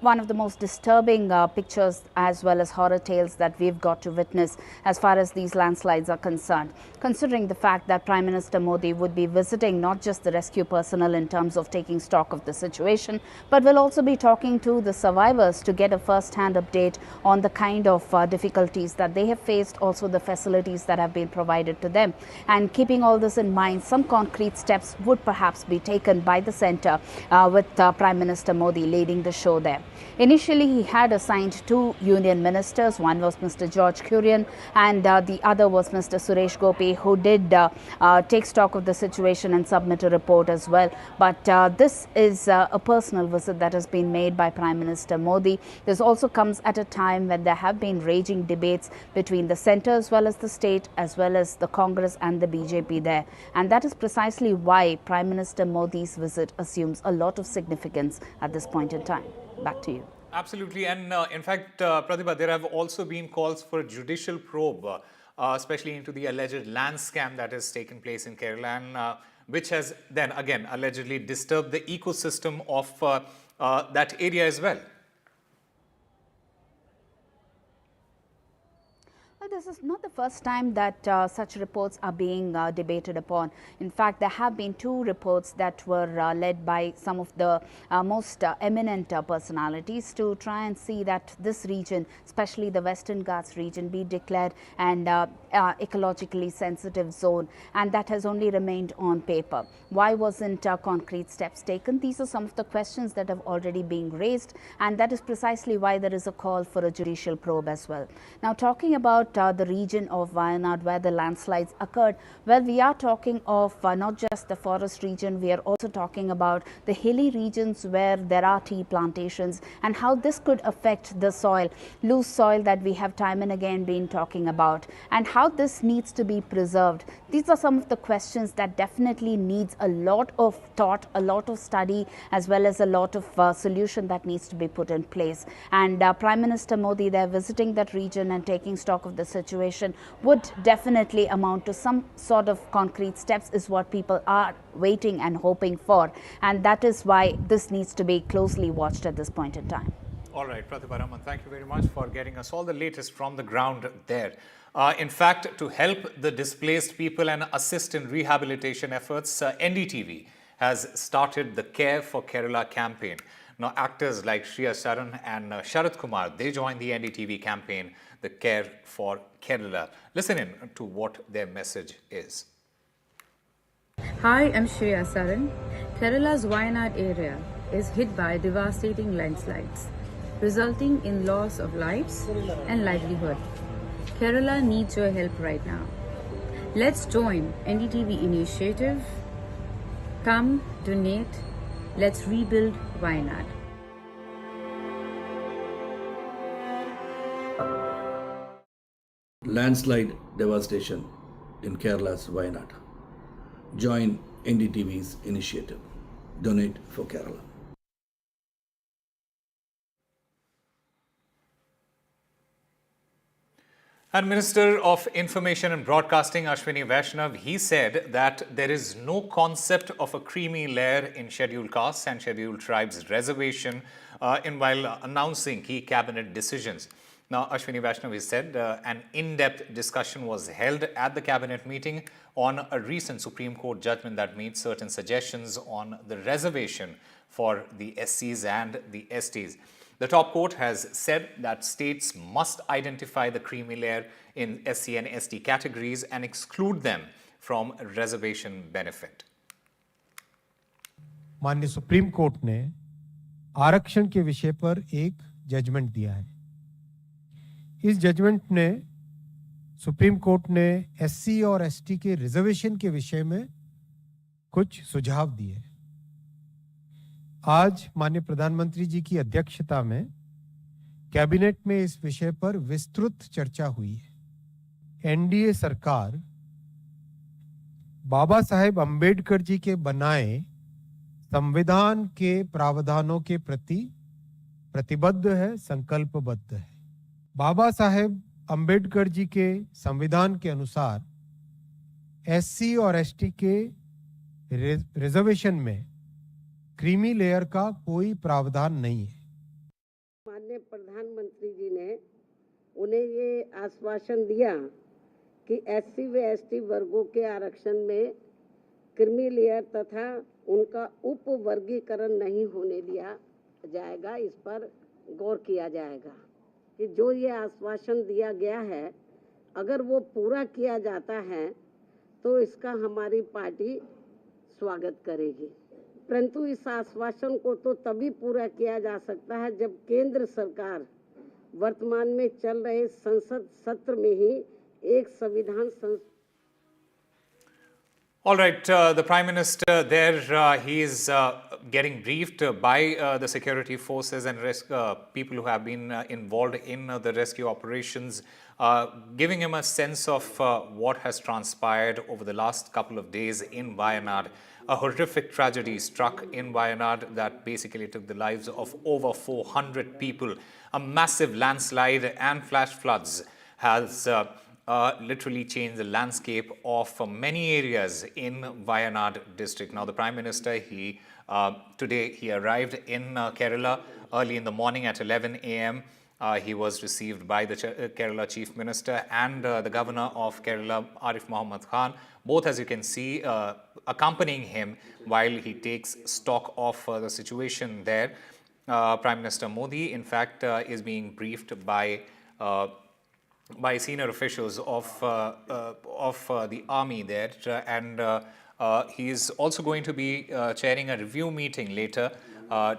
one of the most disturbing pictures as well as horror tales that we've got to witness as far as these landslides are concerned. Considering the fact that Prime Minister Modi would be visiting not just the rescue personnel in terms of taking stock of the situation, but will also be talking to the survivors to get a first-hand update on the kind of difficulties that they have faced, also the facilities that have been provided to them. And keeping all this in mind, some concrete steps would perhaps be taken by the centre with Prime Minister Modi leading the show there. Initially, he had assigned two union ministers. One was Mr. George Kurian and the other was Mr. Suresh Gopi, who did take stock of the situation and submit a report as well. But this is a personal visit that has been made by Prime Minister Modi. This also comes at a time when there have been raging debates between the centre as well as the state, as well as the Congress and the BJP there. And that is precisely why Prime Minister Modi's visit assumes a lot of significance at this point in time. Back to you. Absolutely. And in fact, Pratibha, there have also been calls for a judicial probe, especially into the alleged land scam that has taken place in Kerala, and which has then again allegedly disturbed the ecosystem of that area as well. Well, this is not the first time that such reports are being debated upon. In fact, there have been two reports that were led by some of the most eminent personalities to try and see that this region, especially the Western Ghats region, be declared an ecologically sensitive zone, and that has only remained on paper. Why wasn't concrete steps taken? These are some of the questions that have already been raised, and that is precisely why there is a call for a judicial probe as well. Now, talking about the region of Wayanad where the landslides occurred, well, we are talking of not just the forest region, we are also talking about the hilly regions where there are tea plantations and how this could affect the soil, loose soil that we have time and again been talking about, and how this needs to be preserved. These are some of the questions that definitely needs a lot of thought, a lot of study, as well as a lot of solution that needs to be put in place. And Prime Minister Modi there visiting that region and taking stock of the situation would definitely amount to some sort of concrete steps, is what people are waiting and hoping for. And that is why this needs to be closely watched at this point in time. All right, Pratibha Raman, thank you very much for getting us all the latest from the ground there. In fact, to help the displaced people and assist in rehabilitation efforts, NDTV has started the Care for Kerala campaign. Now, actors like Shriya Saran and Sharat Kumar, they joined the NDTV campaign, the Care for Kerala. Listen in to what their message is. Hi, I'm Shriya Saran. Kerala's Wayanad area is hit by devastating landslides, resulting in loss of lives and livelihood. Kerala needs your help right now. Let's join NDTV initiative. Come, donate. Let's rebuild Wayanad. Landslide devastation in Kerala's Wayanad. Join NDTV's initiative. Donate for Kerala. And Minister of Information and Broadcasting Ashwini Vaishnav, he said that there is no concept of a creamy layer in scheduled castes and scheduled tribes reservation while announcing key cabinet decisions. Now, Ashwini Vaishnav has said an in-depth discussion was held at the cabinet meeting on a recent Supreme Court judgment that made certain suggestions on the reservation for the SCs and the STs. The top court has said that states must identify the creamy layer in SC and ST categories and exclude them from reservation benefit. माननीय supreme court ने आरक्षण के विषय पर एक judgement दिया है। इस जजमेंट ने सुप्रीम कोर्ट ने एससी और एसटी के रिजर्वेशन के विषय में कुछ सुझाव दिए। आज माननीय प्रधानमंत्री जी की अध्यक्षता में कैबिनेट में इस विषय पर विस्तृत चर्चा हुई है। एनडीए सरकार बाबा साहेब अंबेडकर जी के बनाए संविधान के प्रावधानों के प्रति प्रतिबद्ध है, संकल्पबद्ध है। बाबा साहेब अंबेडकर जी के संविधान के अनुसार एससी और एसटी के रिजर्वेशन में क्रीमी लेयर का कोई प्रावधान नहीं है। माननीय प्रधानमंत्री जी ने उन्हें ये आश्वासन दिया कि एससी व एसटी वर्गों के आरक्षण में क्रीमी लेयर तथा उनका उप वर्गीकरण नहीं होने दिया जाएगा। इस पर गौर किया जाएगा कि जो ये आश्वासन दिया गया है अगर वो पूरा किया जाता है तो इसका हमारी पार्टी स्वागत करेगी। परंतु इस आश्वासन को तो तभी पूरा किया जा सकता है जब केंद्र सरकार वर्तमान में चल रहे संसद सत्र में ही एक संविधान All right, the Prime Minister there, he is getting briefed by the security forces and people who have been involved in the rescue operations, giving him a sense of what has transpired over the last couple of days in Wayanad. A horrific tragedy struck in Wayanad that basically took the lives of over 400 people. A massive landslide and flash floods has literally changed the landscape of many areas in Wayanad district. Now, the Prime Minister, today he arrived in Kerala early in the morning at 11 a.m. He was received by the Kerala Chief Minister and the Governor of Kerala, Arif Mohammed Khan, both, as you can see, accompanying him while he takes stock of the situation there. Prime Minister Modi, in fact, is being briefed by senior officials of the army there, and he is also going to be chairing a review meeting later,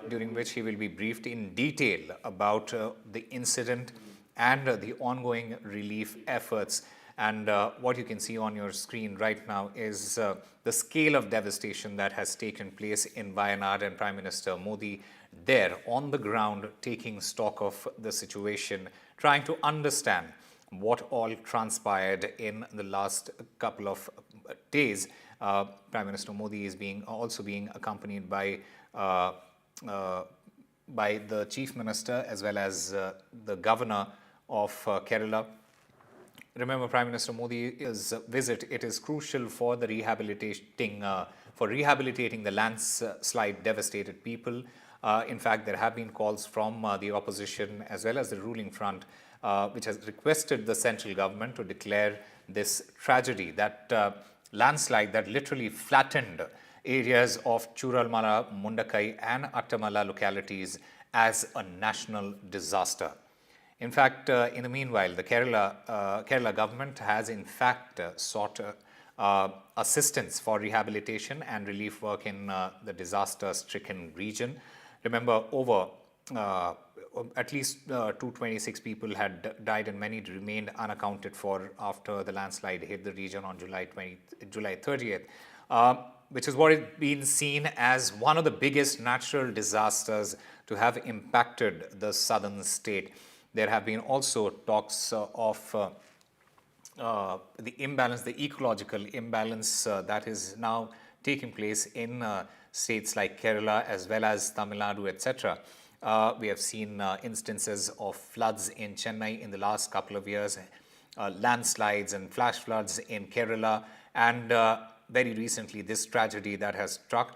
during which he will be briefed in detail about the incident and the ongoing relief efforts. And what you can see on your screen right now is the scale of devastation that has taken place in Wayanad, and Prime Minister Modi there on the ground taking stock of the situation, trying to understand what all transpired in the last couple of days. Prime Minister Modi is also being accompanied by the Chief Minister as well as the Governor of Kerala. Remember, Prime Minister Modi's visit, it is crucial for the rehabilitating the landslide devastated people. In fact, there have been calls from the opposition as well as the ruling front, which has requested the central government to declare this tragedy, that landslide that literally flattened areas of Churalmala, Mundakai and Attamala localities, as a national disaster. In fact, in the meanwhile, the Kerala government has in fact sought assistance for rehabilitation and relief work in the disaster-stricken region. Remember, over at least 226 people had died and many remained unaccounted for after the landslide hit the region on July 30th, which is what is being seen as one of the biggest natural disasters to have impacted the southern state. There have been also talks of the imbalance, the ecological imbalance that is now taking place in states like Kerala as well as Tamil Nadu, etc. We have seen instances of floods in Chennai in the last couple of years, landslides and flash floods in Kerala, and very recently this tragedy that has struck,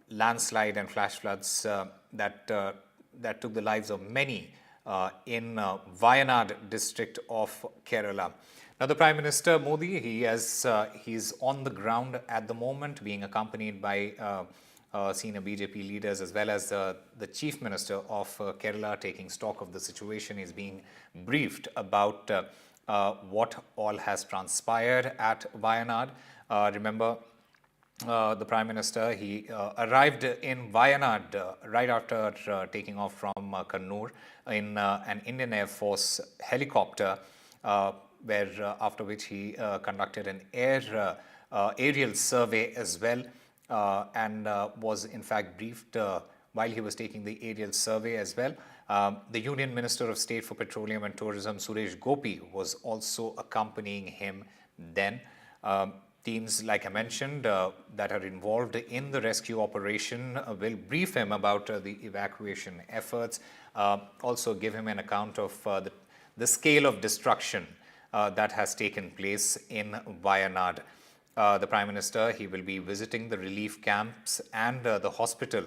landslide and flash floods that took the lives of many in Wayanad district of Kerala. Now, the Prime Minister Modi, he's on the ground at the moment, being accompanied by senior BJP leaders as well as the Chief Minister of Kerala, taking stock of the situation. He's being briefed about what all has transpired at Wayanad. Remember, the Prime Minister, he arrived in Wayanad right after taking off from Kannur in an Indian Air Force helicopter, where after which he conducted an aerial survey as well, and was in fact briefed while he was taking the aerial survey as well. The Union Minister of State for Petroleum and Tourism, Suresh Gopi, was also accompanying him then. Teams, like I mentioned, that are involved in the rescue operation will brief him about the evacuation efforts, also give him an account of the scale of destruction that has taken place in Wayanad. The Prime Minister, he will be visiting the relief camps and the hospital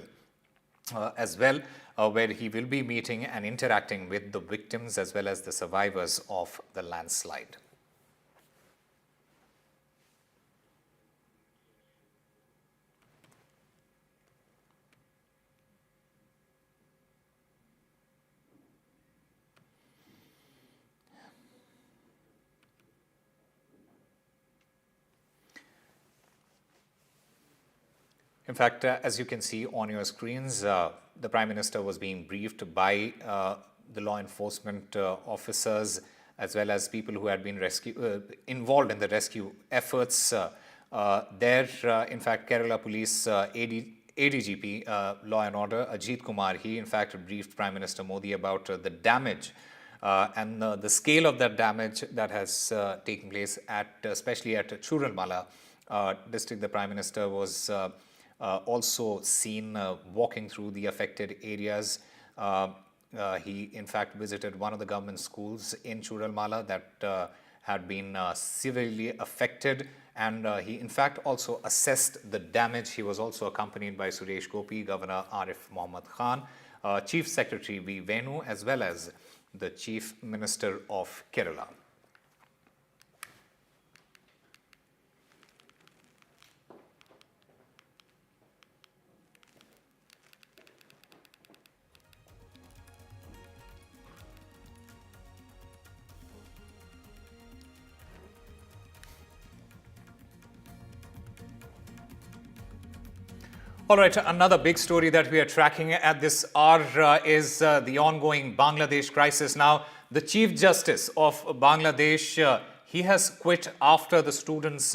as well, where he will be meeting and interacting with the victims as well as the survivors of the landslide. In fact, as you can see on your screens, the Prime Minister was being briefed by the law enforcement officers as well as people who had been involved in the rescue efforts. In fact, Kerala Police ADGP, Law and Order, Ajit Kumar, he in fact briefed Prime Minister Modi about the damage and the scale of that damage that has taken place especially at Churalmala district. The Prime Minister was also seen walking through the affected areas. He in fact visited one of the government schools in Churalmala that had been severely affected, and he in fact also assessed the damage. He was also accompanied by Suresh Gopi, Governor Arif Mohammad Khan, Chief Secretary V. Venu, as well as the Chief Minister of Kerala. All right, another big story that we are tracking at this hour is the ongoing Bangladesh crisis. Now, the Chief Justice of Bangladesh, he has quit after the students'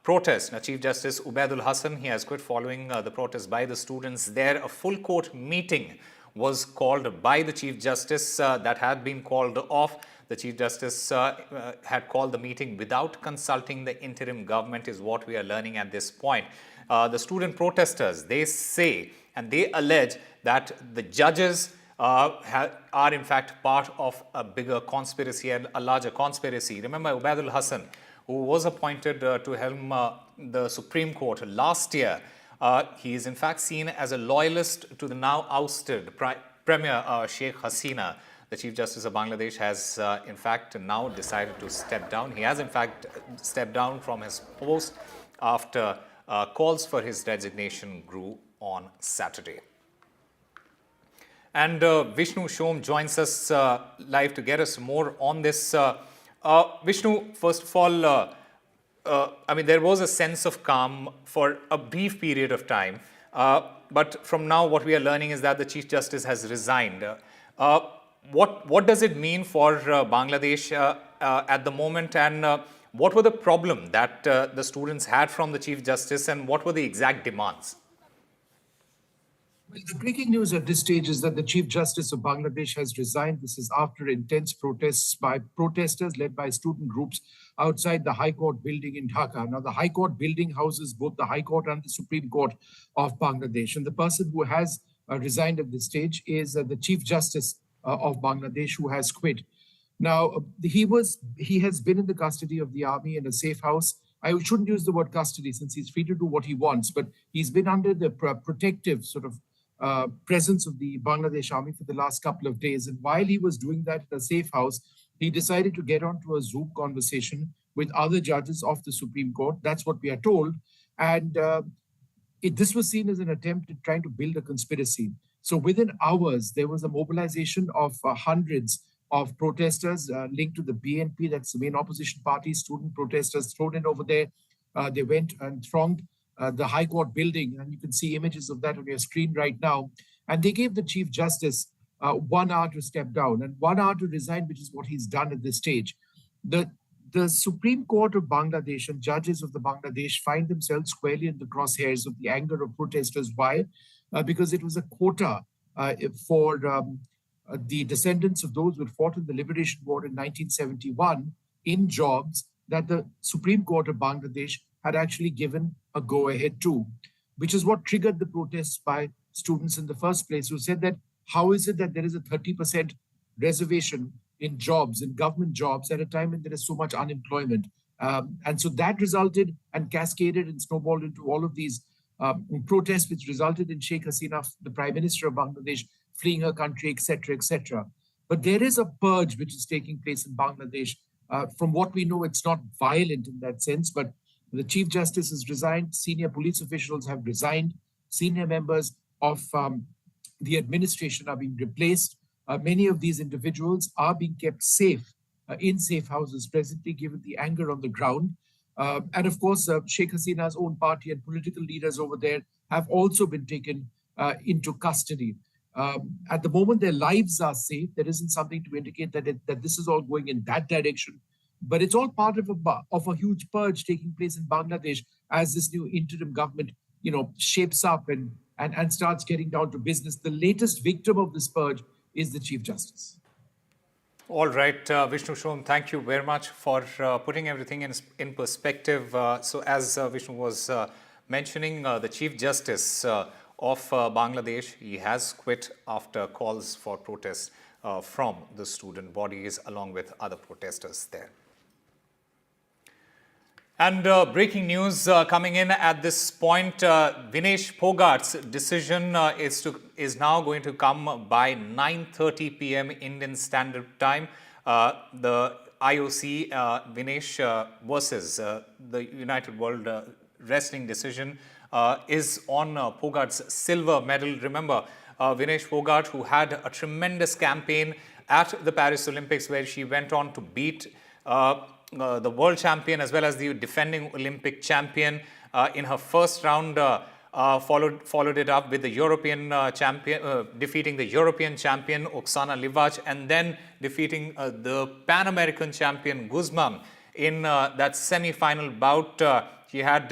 protest. Now, Chief Justice Ubaidul Hassan, he has quit following the protest by the students there. A full court meeting was called by the Chief Justice that had been called off. The Chief Justice had called the meeting without consulting the interim government, is what we are learning at this point. The student protesters, they say and they allege that the judges are in fact part of a bigger conspiracy and a larger conspiracy. Remember Ubaidul Hassan, who was appointed to helm the Supreme Court last year. He is in fact seen as a loyalist to the now ousted Premier Sheikh Hasina. The Chief Justice of Bangladesh has in fact now decided to step down. He has in fact stepped down from his post after calls for his resignation grew on Saturday. And Vishnu Shom joins us live to get us more on this. Vishnu, first of all, I mean, there was a sense of calm for a brief period of time. But from now, what we are learning is that the Chief Justice has resigned. What does it mean for Bangladesh at the moment, and what were the problem that the students had from the Chief Justice, and what were the exact demands? Well, the breaking news at this stage is that the Chief Justice of Bangladesh has resigned. This is after intense protests by protesters led by student groups outside the High Court building in Dhaka. Now, the High Court building houses both the High Court and the Supreme Court of Bangladesh. And the person who has resigned at this stage is the Chief Justice of Bangladesh, who has quit. Now, he has been in the custody of the army in a safe house. I shouldn't use the word custody since he's free to do what he wants, but he's been under the protective sort of presence of the Bangladesh army for the last couple of days. And while he was doing that in a safe house, he decided to get onto a Zoom conversation with other judges of the Supreme Court. That's what we are told. And this was seen as an attempt at trying to build a conspiracy. So within hours, there was a mobilization of hundreds of protesters linked to the BNP, that's the main opposition party, student protesters thrown in over there. They went and thronged the High Court building, and you can see images of that on your screen right now. And they gave the Chief Justice 1 hour to step down and 1 hour to resign, which is what he's done at this stage. The Supreme Court of Bangladesh and judges of the Bangladesh find themselves squarely in the crosshairs of the anger of protesters. Why? Because it was a quota for the descendants of those who had fought in the Liberation War in 1971 in jobs that the Supreme Court of Bangladesh had actually given a go-ahead to, which is what triggered the protests by students in the first place, who said that how is it that there is a 30% reservation in jobs, in government jobs, at a time when there is so much unemployment. And so that resulted and cascaded and snowballed into all of these protests, which resulted in Sheikh Hasina, the Prime Minister of Bangladesh, fleeing her country, etc., etc. But there is a purge which is taking place in Bangladesh. From what we know, it's not violent in that sense, but the Chief Justice has resigned, senior police officials have resigned, senior members of the administration are being replaced. Many of these individuals are being kept safe in safe houses presently, given the anger on the ground. And of course, Sheikh Hasina's own party and political leaders over there have also been taken into custody. At the moment, their lives are safe. There isn't something to indicate that this is all going in that direction. But it's all part of a huge purge taking place in Bangladesh as this new interim government, shapes up and starts getting down to business. The latest victim of this purge is the Chief Justice. All right, Vishnu Shom, thank you very much for putting everything in perspective. So as Vishnu was mentioning, the Chief Justice of Bangladesh, he has quit after calls for protests from the student bodies along with other protesters there. And breaking news coming in at this point, Vinesh Phogat's decision is now going to come by 9:30 p.m. Indian Standard Time. The IOC Vinesh versus the United World Wrestling decision is on Phogat's silver medal. Remember, Vinesh Phogat, who had a tremendous campaign at the Paris Olympics, where she went on to beat the world champion as well as the defending Olympic champion in her first round, followed it up with the European champion, defeating the European champion Oksana Livac, and then defeating the Pan American champion Guzman in that semi-final bout. She had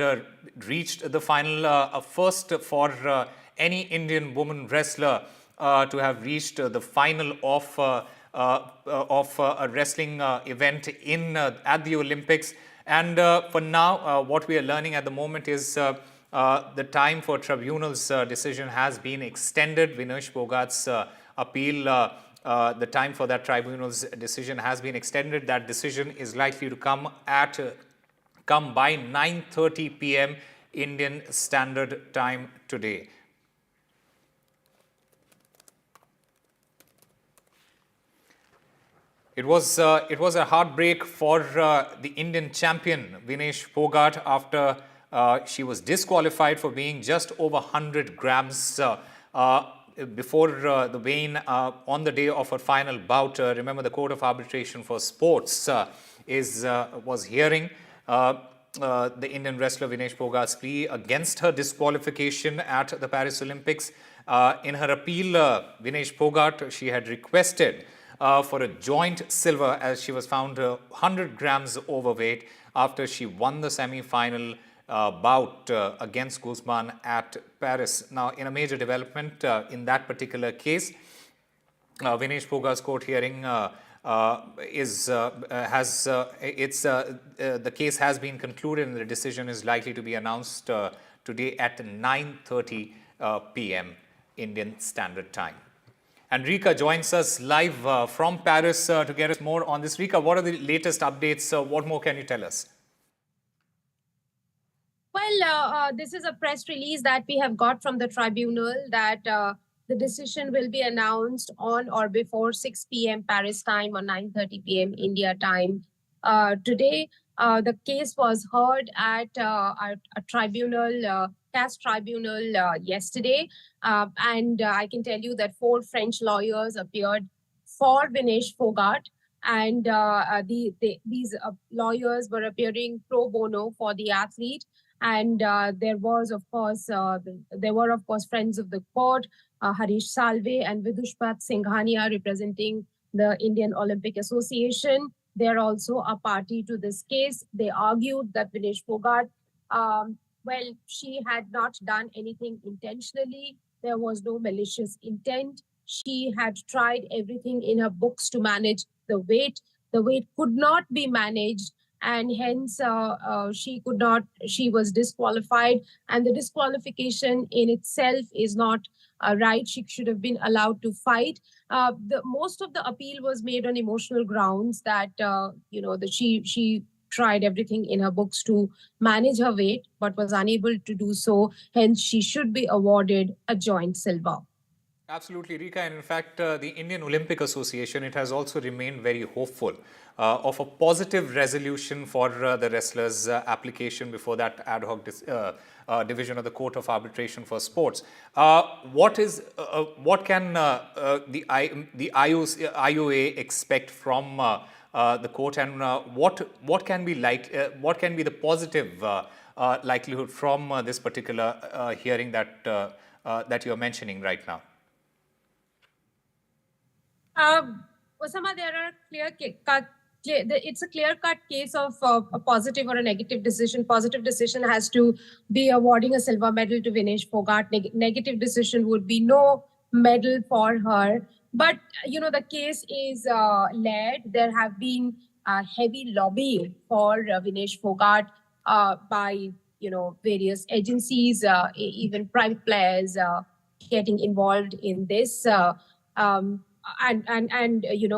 reached the final, a first for any Indian woman wrestler to have reached the final of a wrestling event at the Olympics. And for now, what we are learning at the moment is the time for tribunal's decision has been extended. Vinesh Phogat's appeal, the time for that tribunal's decision has been extended. That decision is likely to come by 9:30 p.m. Indian Standard Time today. It was a heartbreak for the Indian champion Vinesh Phogat after she was disqualified for weighing just over 100 grams before the weigh-in on the day of her final bout. Remember, the Court of Arbitration for Sports was hearing the Indian wrestler Vinesh Phogat's plea against her disqualification at the Paris Olympics. In her appeal, Vinesh Phogat, she had requested for a joint silver, as she was found 100 grams overweight after she won the semi-final bout against Guzman at Paris. Now, in a major development in that particular case, Vinesh Phogat's court hearing the case has been concluded, and the decision is likely to be announced today at 9:30 p.m. Indian Standard Time. And Rika joins us live from Paris to get us more on this. Rika, what are the latest updates? What more can you tell us? Well, this is a press release that we have got from the tribunal that the decision will be announced on or before 6 p.m. Paris time or 9:30 p.m. India time. Today, the case was heard at a tribunal, CAS tribunal yesterday. And I can tell you that 4 French lawyers appeared for Vinesh Phogat. And these lawyers were appearing pro bono for the athlete. And there were, of course, friends of the court, Harish Salve and Vidushpat Singhania, representing the Indian Olympic Association. They're also a party to this case. They argued that Vinesh Phogat, she had not done anything intentionally. There was no malicious intent. She had tried everything in her books to manage the weight. The weight could not be managed. and hence she was disqualified, and the disqualification in itself is not right. She should have been allowed to fight. The most of the appeal was made on emotional grounds that she tried everything in her books to manage her weight but was unable to do so. Hence, she should be awarded a joint silver. Absolutely, Rika. And in fact, the Indian Olympic Association, it has also remained very hopeful of a positive resolution for the wrestlers' application before that ad hoc division of the Court of Arbitration for Sports. What can the IOA expect from the court, and what can be the positive likelihood from this particular hearing that you are mentioning right now? Osama, there are it's a clear-cut case of a positive or a negative decision. Positive decision has to be awarding a silver medal to Vinesh Fogart. Negative decision would be no medal for her. But, the case is led. There have been heavy lobbying for Vinesh Fogart by, various agencies, even private players getting involved in this. And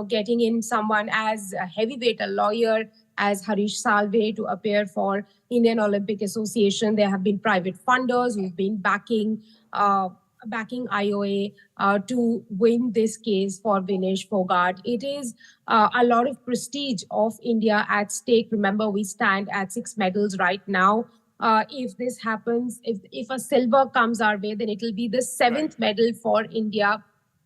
getting in someone as a heavyweight, a lawyer as Harish Salve to appear for Indian Olympic Association. There have been private funders who've been backing IOA to win this case for Vinesh Fogart. It is a lot of prestige of India at stake. Remember, we stand at 6 medals right now. If this happens, if a silver comes our way, then it will be the 7th medal for India.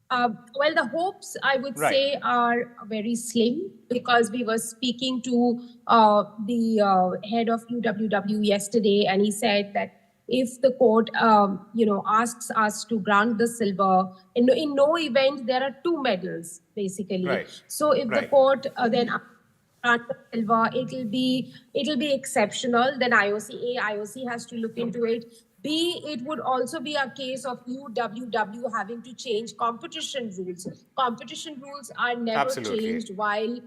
Well, the hopes, I would say, are very slim, because we were speaking to the head of UWW yesterday, and he said that if the court, asks us to grant the silver, in no event there are 2 medals, basically. So if the court then grant the silver, it'll be exceptional. Then IOC has to look into it. B, it would also be a case of UWW having to change competition rules. Competition rules are never changed while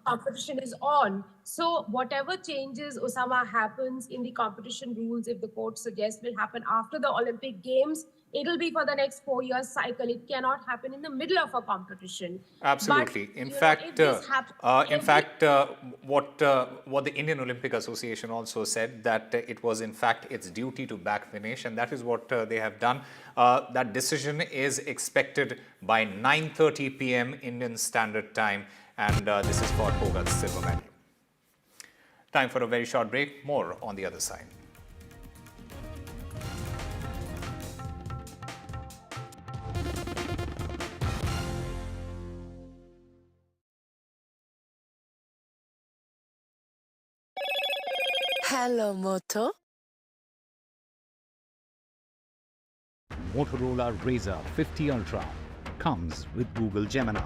competition is on. So whatever changes, Osama, happens in the competition rules, if the court suggests, will happen after the Olympic Games. It'll be for the next 4 years cycle. It cannot happen in the middle of a competition. Absolutely. But, In fact, what the Indian Olympic Association also said, that it was in fact its duty to back Vinesh, and that is what they have done. That decision is expected by 9:30 p.m. Indian Standard Time, and this is for Fogart's silver medal. Time for a very short break. More on the other side. Hello, Moto. Motorola Razr 50 Ultra comes with Google Gemini.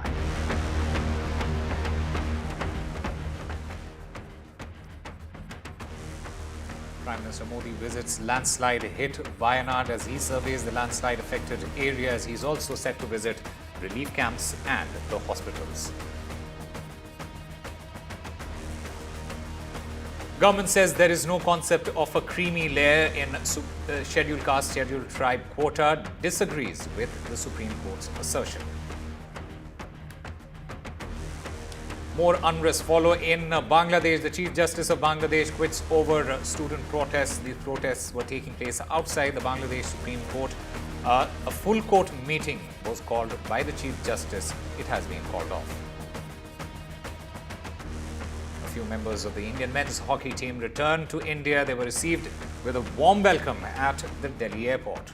Prime Minister Modi visits landslide hit Wayanad as he surveys the landslide affected areas. He's also set to visit relief camps and the hospitals. Government says there is no concept of a creamy layer in scheduled caste, scheduled tribe quota, disagrees with the Supreme Court's assertion. More unrest follow in Bangladesh. The Chief Justice of Bangladesh quits over student protests. These protests were taking place outside the Bangladesh Supreme Court. A full court meeting was called by the Chief Justice. It has been called off. A few members of the Indian men's hockey team returned to India. They were received with a warm welcome at the Delhi airport.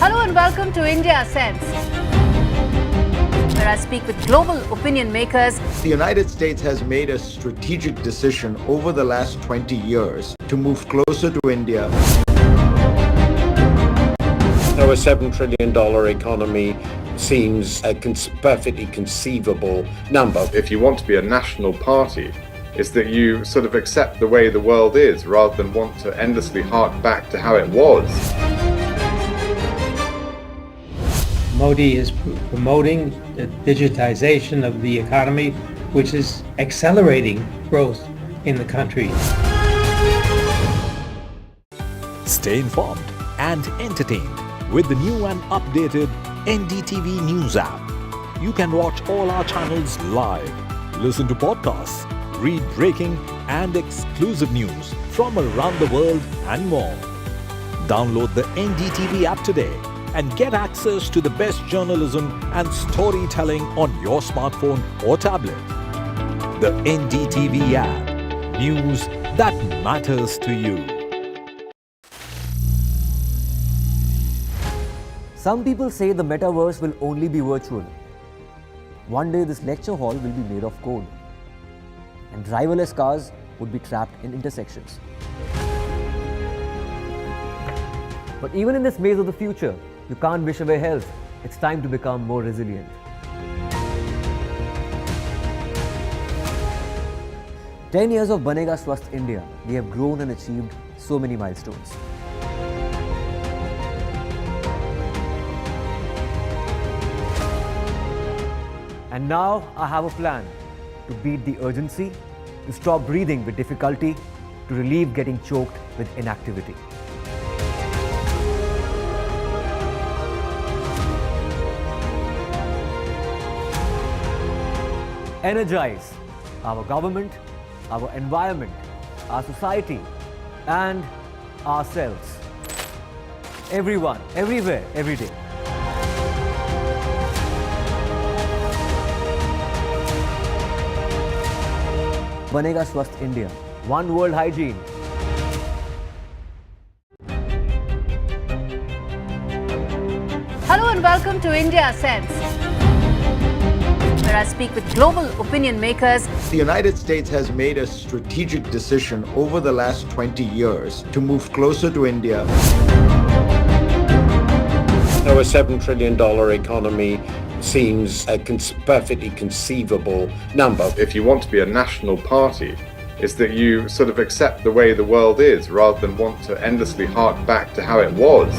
Hello and welcome to India Sense, where I speak with global opinion makers. The United States has made a strategic decision over the last 20 years to move closer to India. Now, a $7 trillion economy seems a perfectly conceivable number. If you want to be a national party is that you sort of accept the way the world is rather than want to endlessly hark back to how it was. Modi is promoting the digitization of the economy, which is accelerating growth in the country. Stay informed and entertained with the new and updated NDTV News app. You can watch all our channels live, listen to podcasts, read breaking and exclusive news from around the world and more. Download the NDTV app today and get access to the best journalism and storytelling on your smartphone or tablet. The NDTV app. News that matters to you. Some people say the metaverse will only be virtual. One day this lecture hall will be made of code, and driverless cars would be trapped in intersections. But even in this maze of the future, you can't wish away health. It's time to become more resilient. "10 years of Banega Swasth India, we have grown and achieved so many milestones. And now I have a plan to beat the urgency, to stop breathing with difficulty, to relieve getting choked with inactivity. Energize our government, our environment, our society, and ourselves. Everyone, everywhere, every day. Banega Swasth India. One world hygiene. Hello and welcome to India Sense, where I speak with global opinion makers. The United States has made a strategic decision over the last 20 years to move closer to India. Now, a $7 trillion economy seems a perfectly conceivable number. If you want to be a national party, is that you sort of accept the way the world is rather than want to endlessly hark back to how it was.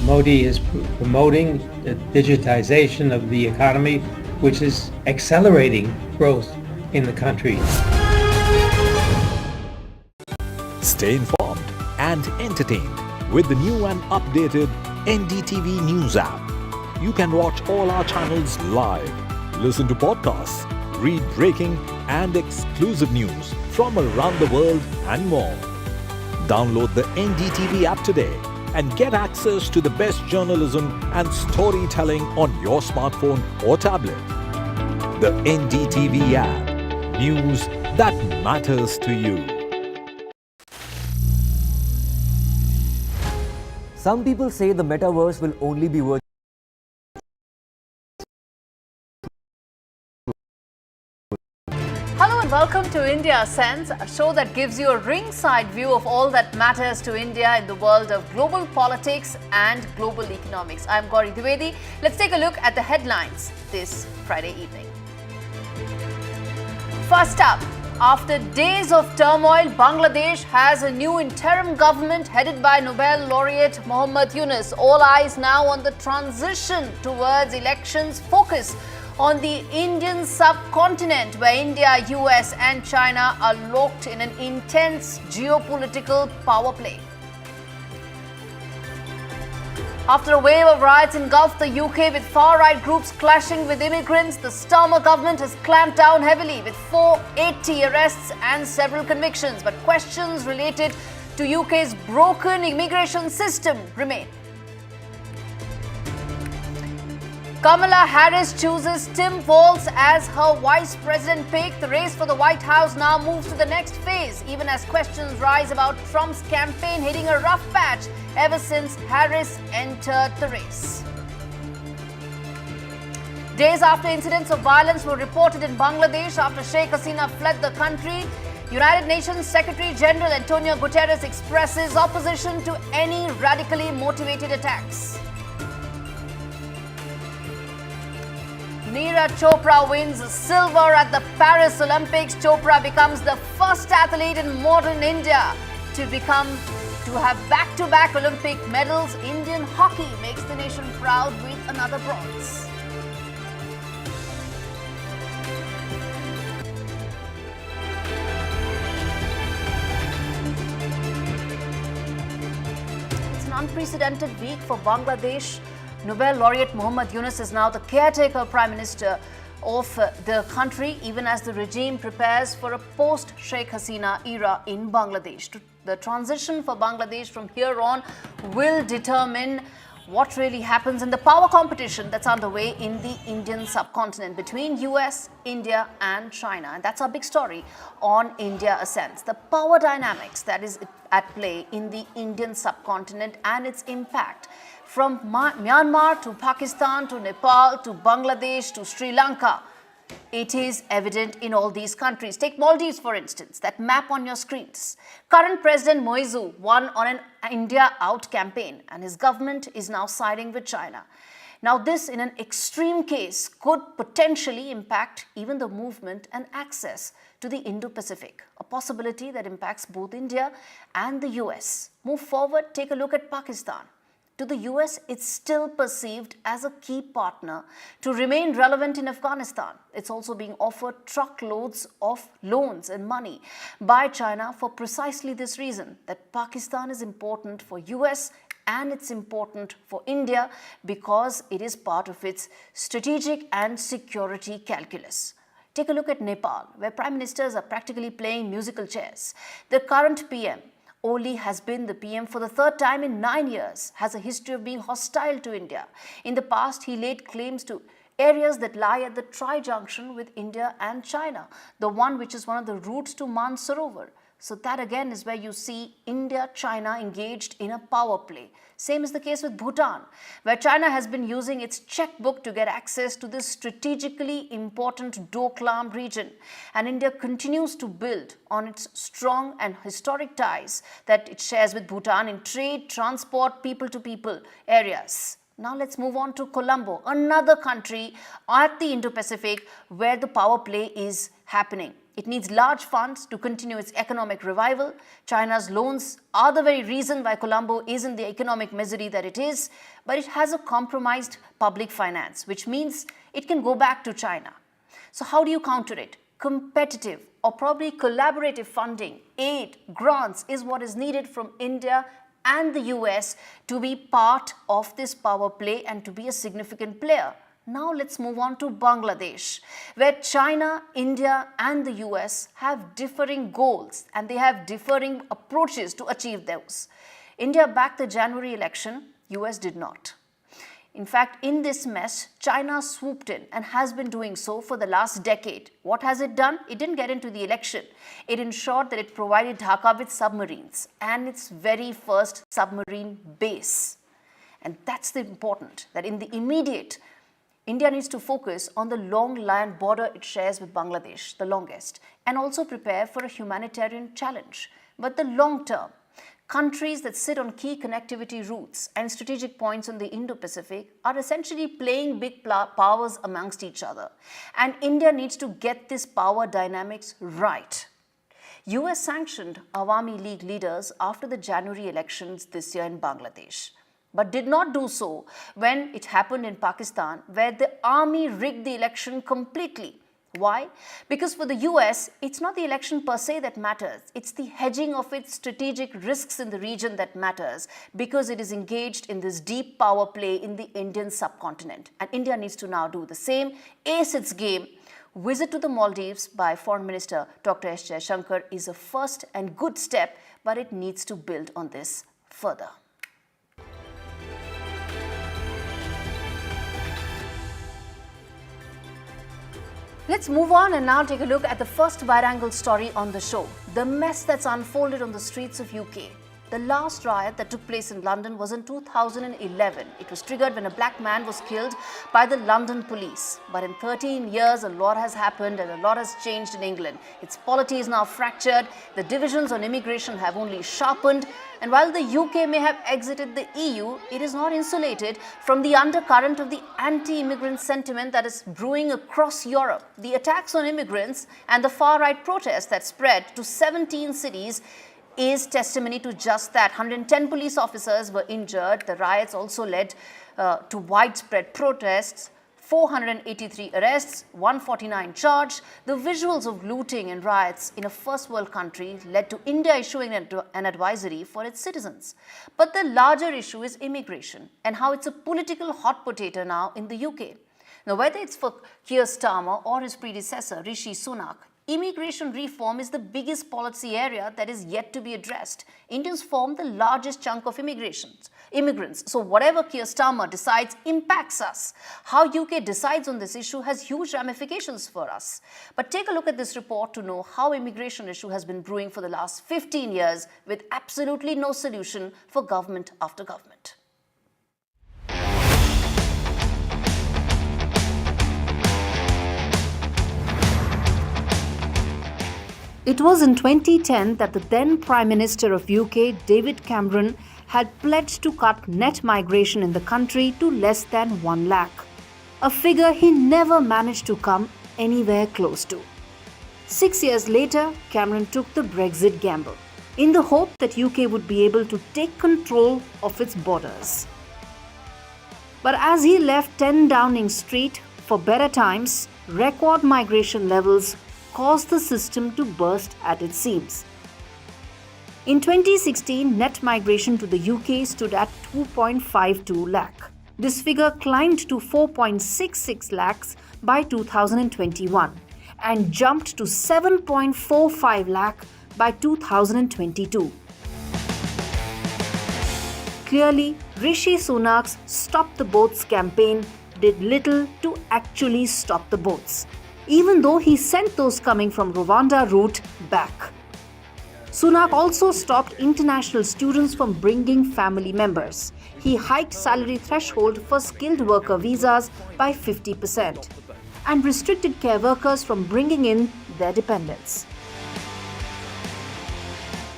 Modi is promoting the digitization of the economy, which is accelerating growth in the country. Stay informed and entertained with the new and updated NDTV News app. You can watch all our channels live, listen to podcasts, read breaking and exclusive news from around the world and more. Download the NDTV app today and get access to the best journalism and storytelling on your smartphone or tablet. The NDTV app. News that matters to you. Some people say the metaverse will only be virtual. Hello and welcome to India Sense, a show that gives you a ringside view of all that matters to India in the world of global politics and global economics. I'm Gauri Dwivedi. Let's take a look at the headlines this Friday evening. First up, after days of turmoil, Bangladesh has a new interim government headed by Nobel laureate Muhammad Yunus. All eyes now on the transition towards elections focus on the Indian subcontinent, where India, US and China are locked in an intense geopolitical power play. After a wave of riots engulfed the UK with far-right groups clashing with immigrants, the Starmer government has clamped down heavily with 480 arrests and several convictions. But questions related to UK's broken immigration system remain. Kamala Harris chooses Tim Walz as her vice president pick. The race for the White House now moves to the next phase, even as questions rise about Trump's campaign hitting a rough patch ever since Harris entered the race. Days after incidents of violence were reported in Bangladesh after Sheikh Hasina fled the country, United Nations Secretary General Antonio Guterres expresses opposition to any radically motivated attacks. Neeraj Chopra wins silver at the Paris Olympics. Chopra becomes the first athlete in modern India to have back-to-back Olympic medals. Indian hockey makes the nation proud with another bronze. It's an unprecedented week for Bangladesh. Nobel laureate Muhammad Yunus is now the caretaker Prime Minister of the country, even as the regime prepares for a post-Sheikh Hasina era in Bangladesh. The transition for Bangladesh from here on will determine what really happens in the power competition that's underway in the Indian subcontinent between US, India and China. And that's our big story on India Ascends. The power dynamics that is at play in the Indian subcontinent and its impact from Myanmar to Pakistan to Nepal to Bangladesh to Sri Lanka. It is evident in all these countries. Take Maldives, for instance, that map on your screens. Current President Moizu won on an India Out campaign, and his government is now siding with China. Now, this, in an extreme case, could potentially impact even the movement and access to the Indo-Pacific, a possibility that impacts both India and the US. Move forward, take a look at Pakistan. To the US, it's still perceived as a key partner to remain relevant in Afghanistan. It's also being offered truckloads of loans and money by China for precisely this reason, that Pakistan is important for US and it's important for India because it is part of its strategic and security calculus. Take a look at Nepal, where prime ministers are practically playing musical chairs. The current PM, Oli, has been the PM for the third time in 9 years, has a history of being hostile to India. In the past, he laid claims to areas that lie at the tri-junction with India and China, the one which is one of the routes to Mansarovar. So that again is where you see India-China engaged in a power play. Same is the case with Bhutan, where China has been using its checkbook to get access to this strategically important Doklam region. And India continues to build on its strong and historic ties that it shares with Bhutan in trade, transport, people-to-people areas. Now let's move on to Colombo, another country at the Indo-Pacific where the power play is happening. It needs large funds to continue its economic revival. China's loans are the very reason why Colombo is in the economic misery that it is, but it has a compromised public finance, which means it can go back to China. So how do you counter it? Competitive or probably collaborative funding, aid, grants is what is needed from India and the US to be part of this power play and to be a significant player. Now let's move on to Bangladesh, where China, India and the US have differing goals and they have differing approaches to achieve those. India backed the January election, US did not. In fact, in this mess, China swooped in and has been doing so for the last decade. What has it done? It didn't get into the election. It ensured that it provided Dhaka with submarines and its very first submarine base. And that's the important, that in the immediate, India needs to focus on the long land border it shares with Bangladesh, the longest, and also prepare for a humanitarian challenge. But the long term, countries that sit on key connectivity routes and strategic points on the Indo-Pacific are essentially playing big powers amongst each other. And India needs to get this power dynamics right. US sanctioned Awami League leaders after the January elections this year in Bangladesh, but did not do so when it happened in Pakistan, where the army rigged the election completely. Why? Because for the US, it's not the election per se that matters. It's the hedging of its strategic risks in the region that matters, because it is engaged in this deep power play in the Indian subcontinent. And India needs to now do the same, ace its game. Visit to the Maldives by Foreign Minister Dr. S. Jaishankar is a first and good step, but it needs to build on this further. Let's move on and now take a look at the first wide-angle story on the show, the mess that's unfolded on the streets of UK. The last riot that took place in London was in 2011. It was triggered when a black man was killed by the London police. But in 13 years, a lot has happened and a lot has changed in England. Its polity is now fractured. The divisions on immigration have only sharpened. And while the UK may have exited the EU, it is not insulated from the undercurrent of the anti-immigrant sentiment that is brewing across Europe. The attacks on immigrants and the far-right protests that spread to 17 cities is testimony to just that. 110 police officers were injured. The riots also led to widespread protests, 483 arrests, 149 charged. The visuals of looting and riots in a first world country led to India issuing an advisory for its citizens. But the larger issue is immigration and how it's a political hot potato now in the UK. Now, whether it's for Keir Starmer or his predecessor, Rishi Sunak, immigration reform is the biggest policy area that is yet to be addressed. Indians form the largest chunk of immigrants. So whatever Keir Starmer decides impacts us. How UK decides on this issue has huge ramifications for us. But take a look at this report to know how immigration issue has been brewing for the last 15 years with absolutely no solution for government after government. It was in 2010 that the then Prime Minister of UK, David Cameron, had pledged to cut net migration in the country to less than 1 lakh, a figure he never managed to come anywhere close to. 6 years later, Cameron took the Brexit gamble, in the hope that UK would be able to take control of its borders. But as he left 10 Downing Street for better times, record migration levels caused the system to burst at its seams. In 2016, net migration to the UK stood at 2.52 lakh. This figure climbed to 4.66 lakhs by 2021 and jumped to 7.45 lakh by 2022. Clearly, Rishi Sunak's Stop the Boats campaign did little to actually stop the boats, even though he sent those coming from Rwanda route back. Sunak also stopped international students from bringing family members. He hiked salary threshold for skilled worker visas by 50% and restricted care workers from bringing in their dependents.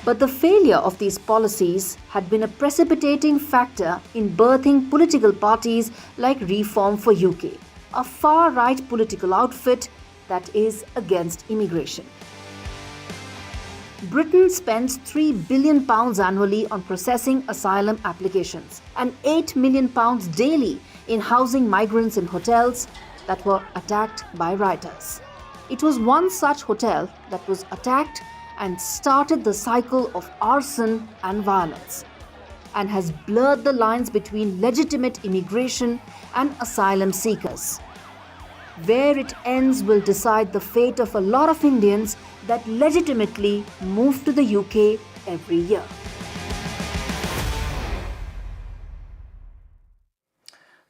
But the failure of these policies had been a precipitating factor in birthing political parties like Reform for UK, a far-right political outfit that is against immigration. Britain spends £3 billion annually on processing asylum applications and £8 million daily in housing migrants in hotels that were attacked by rioters. It was one such hotel that was attacked and started the cycle of arson and violence, and has blurred the lines between legitimate immigration and asylum seekers. Where it ends will decide the fate of a lot of Indians that legitimately move to the UK every year.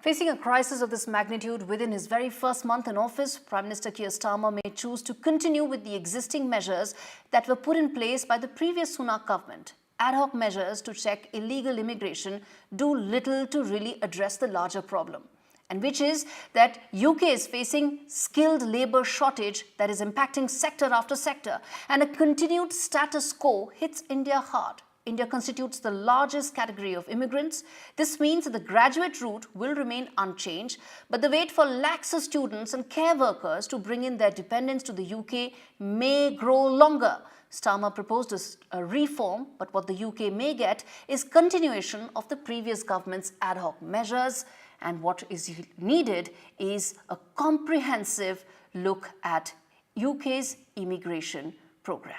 Facing a crisis of this magnitude within his very first month in office, Prime Minister Keir Starmer may choose to continue with the existing measures that were put in place by the previous Sunak government. Ad hoc measures to check illegal immigration do little to really address the larger problem, and which is that UK is facing skilled labour shortage that is impacting sector after sector, and a continued status quo hits India hard. India constitutes the largest category of immigrants. This means that the graduate route will remain unchanged, but the wait for lakhs of students and care workers to bring in their dependents to the UK may grow longer. Starmer proposed a reform, but what the UK may get is continuation of the previous government's ad hoc measures, and what is needed is a comprehensive look at UK's immigration programme.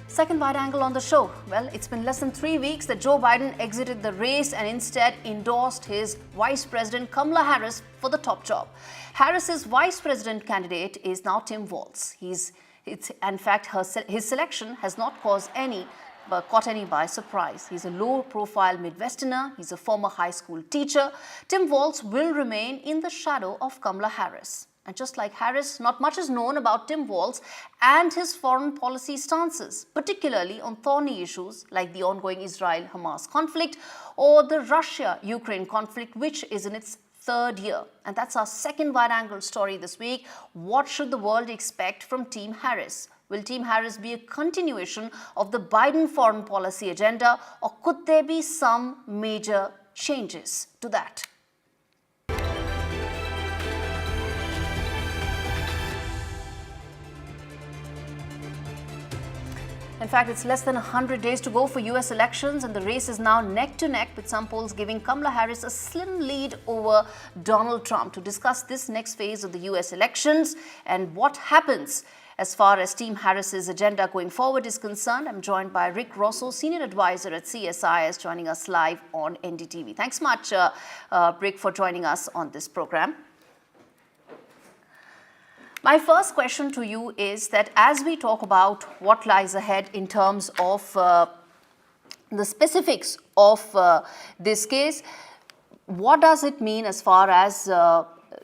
Second wide angle on the show. Well, it's been less than 3 weeks that Joe Biden exited the race and instead endorsed his Vice President Kamala Harris for the top job. Harris's Vice President candidate is now Tim Walz. In fact, his selection has not caught any by surprise. He's a low-profile Midwesterner. He's a former high school teacher. Tim Walz will remain in the shadow of Kamala Harris. And just like Harris, not much is known about Tim Walz and his foreign policy stances, particularly on thorny issues like the ongoing Israel-Hamas conflict or the Russia-Ukraine conflict, which is in its third year. And that's our second wide-angle story this week. What should the world expect from Team Harris? Will Team Harris be a continuation of the Biden foreign policy agenda, or could there be some major changes to that? In fact, it's less than 100 days to go for US elections, and the race is now neck to neck, with some polls giving Kamala Harris a slim lead over Donald Trump. To discuss this next phase of the US elections and what happens as far as Team Harris's agenda going forward is concerned, I'm joined by Rick Rosso, Senior Advisor at CSIS, joining us live on NDTV. Thanks much, Rick, for joining us on this program. My first question to you is that as we talk about what lies ahead in terms of the specifics of this case, what does it mean as far as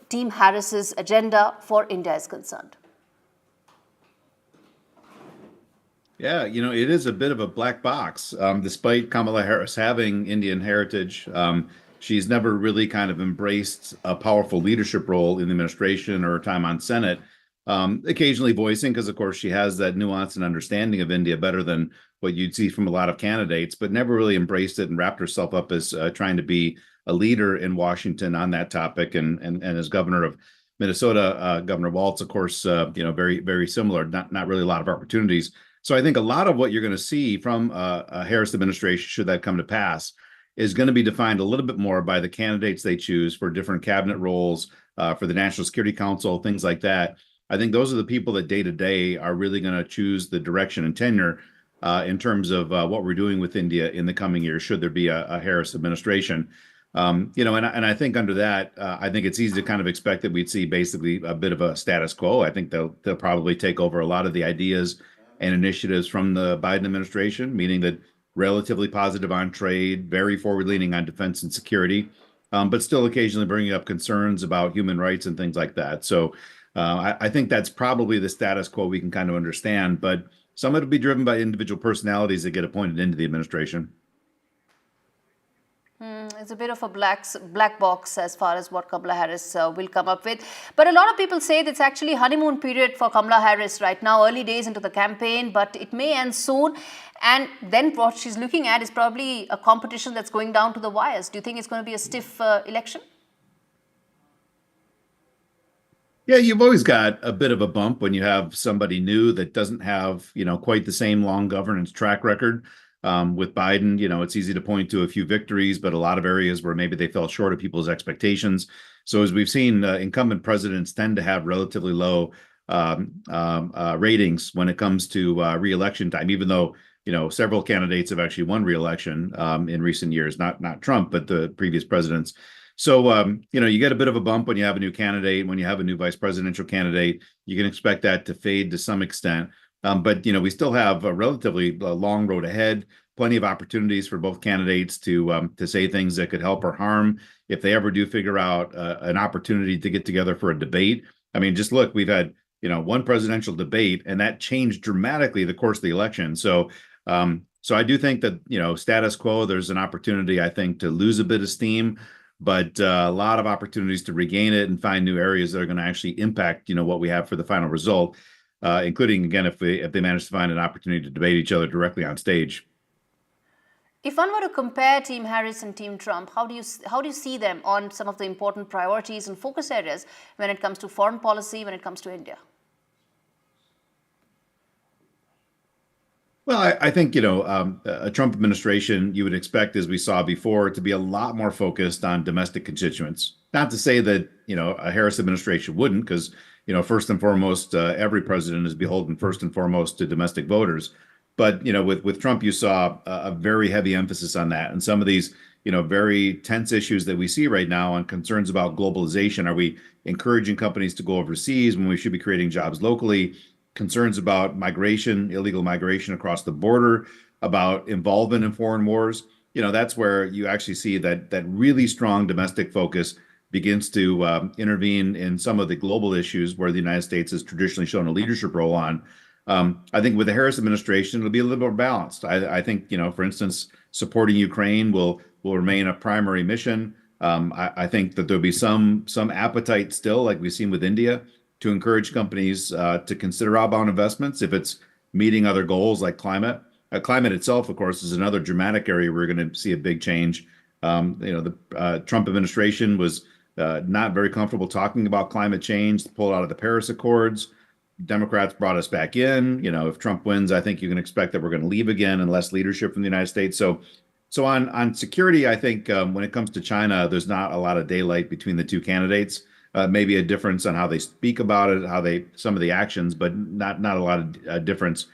Team Harris's agenda for India is concerned? Yeah, you know, it is a bit of a black box. Despite Kamala Harris having Indian heritage, she's never really kind of embraced a powerful leadership role in the administration or time on Senate, occasionally voicing, because of course she has that nuance and understanding of India better than what you'd see from a lot of candidates, but never really embraced it and wrapped herself up as trying to be a leader in Washington on that topic. And as governor of Minnesota, Governor Walz, of course, you know, very, very similar, not really a lot of opportunities. So I think a lot of what you're going to see from a Harris administration, should that come to pass, is going to be defined a little bit more by the candidates they choose for different cabinet roles, for the National Security Council, things like that. I think those are the people that day to day are really going to choose the direction and tenure in terms of what we're doing with India in the coming years, should there be a Harris administration. You know, and I think under that, I think it's easy to kind of expect that we'd see basically a bit of a status quo. I think they'll probably take over a lot of the ideas and initiatives from the Biden administration, meaning that relatively positive on trade, very forward-leaning on defense and security, but still occasionally bringing up concerns about human rights and things like that. So I think that's probably the status quo we can kind of understand, but some of it will be driven by individual personalities that get appointed into the administration. It's a bit of a black box as far as what Kamala Harris will come up with. But a lot of people say it's actually honeymoon period for Kamala Harris right now, early days into the campaign, but it may end soon. And then what she's looking at is probably a competition that's going down to the wires. Do you think it's going to be a stiff election? Yeah, you've always got a bit of a bump when you have somebody new that doesn't have, you know, quite the same long governance track record. With Biden, you know, it's easy to point to a few victories, but a lot of areas where maybe they fell short of people's expectations. So as we've seen, incumbent presidents tend to have relatively low ratings when it comes to re-election time, even though, you know, several candidates have actually won re-election in recent years, not Trump, but the previous presidents. So, you know, you get a bit of a bump when you have a new candidate, when you have a new vice presidential candidate. You can expect that to fade to some extent. But, you know, we still have a relatively long road ahead, plenty of opportunities for both candidates to say things that could help or harm if they ever do figure out an opportunity to get together for a debate. I mean, just look, we've had, you know, one presidential debate, and that changed dramatically the course of the election. So, so I do think that, you know, status quo, there's an opportunity, I think, to lose a bit of steam, but a lot of opportunities to regain it and find new areas that are going to actually impact, you know, what we have for the final result. Including, again, if they manage to find an opportunity to debate each other directly on stage. If one were to compare Team Harris and Team Trump, how do you see them on some of the important priorities and focus areas when it comes to foreign policy, when it comes to India? Well, I think, you know, a Trump administration, you would expect, as we saw before, to be a lot more focused on domestic constituents. Not to say that, you know, a Harris administration wouldn't, because, you know, first and foremost, every president is beholden first and foremost to domestic voters. But, you know, with Trump, you saw a very heavy emphasis on that. And some of these, you know, very tense issues that we see right now on concerns about globalization. Are we encouraging companies to go overseas when we should be creating jobs locally? Concerns about migration, illegal migration across the border, about involvement in foreign wars. You know, that's where you actually see that really strong domestic focus begins to intervene in some of the global issues where the United States has traditionally shown a leadership role on. I think with the Harris administration, it'll be a little more balanced. I think, for instance, supporting Ukraine will remain a primary mission. I think that there'll be some appetite still, like we've seen with India, to encourage companies to consider outbound investments if it's meeting other goals like climate. Climate itself, of course, is another dramatic area we're going to see a big change. The Trump administration was not very comfortable talking about climate change, pulled out of the Paris Accords. Democrats brought us back in. If Trump wins, I think you can expect that we're going to leave again and less leadership from the United States. So on security, I think when it comes to China, there's not a lot of daylight between the two candidates. Maybe a difference on how they speak about it, some of the actions, but not a lot of difference.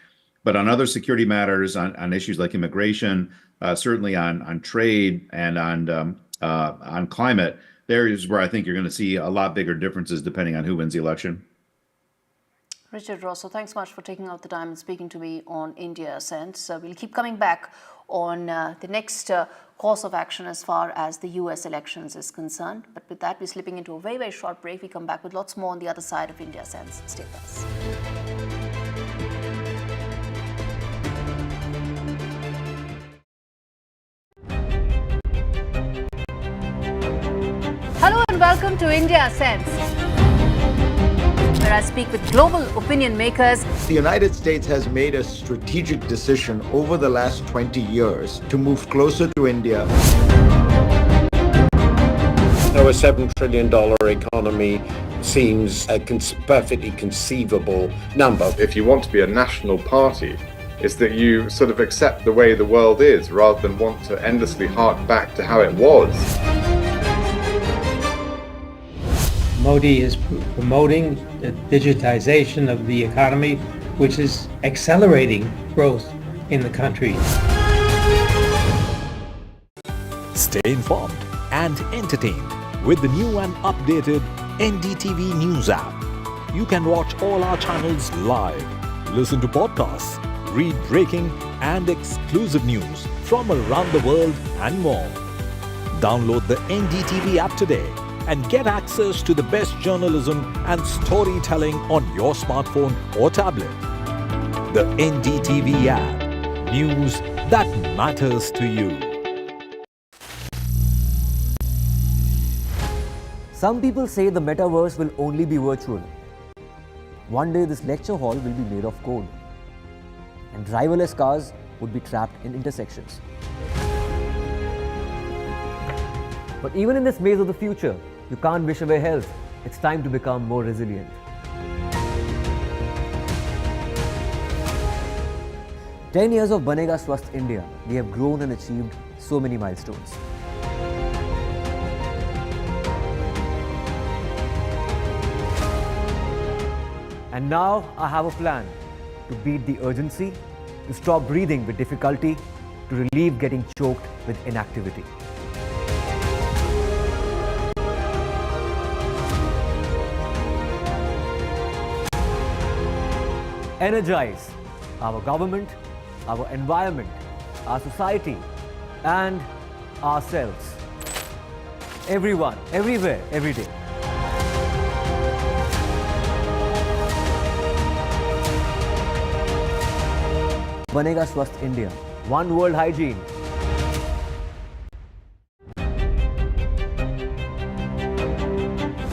But on other security matters, on issues like immigration, certainly on trade and on climate, there is where I think you're going to see a lot bigger differences depending on who wins the election. Richard Rosso, thanks so much for taking out the time and speaking to me on India Sense. We'll keep coming back on the next course of action as far as the US elections is concerned. But with that, we're slipping into a very, very short break. We come back with lots more on the other side of India Sense. Stay with us. Hello and welcome to India Sense, where I speak with global opinion makers. The United States has made a strategic decision over the last 20 years to move closer to India. Now, a $7 trillion economy seems a perfectly conceivable number. If you want to be a national party, it's that you sort of accept the way the world is rather than want to endlessly hark back to how it was. Modi is promoting the digitization of the economy, which is accelerating growth in the country. Stay informed and entertained with the new and updated NDTV News app. You can watch all our channels live, listen to podcasts, read breaking and exclusive news from around the world and more. Download the NDTV app today and get access to the best journalism and storytelling on your smartphone or tablet. The NDTV app. News that matters to you. Some people say the metaverse will only be virtual. One day this lecture hall will be made of code, and driverless cars would be trapped in intersections. But even in this maze of the future, you can't wish away health. It's time to become more resilient. "10 years of Banega Swasth India, we have grown and achieved so many milestones. And now I have a plan to beat the urgency, to stop breathing with difficulty, to relieve getting choked with inactivity. Energize our government, our environment, our society, and ourselves. Everyone, everywhere, every day. Banega Swasth India. One world hygiene.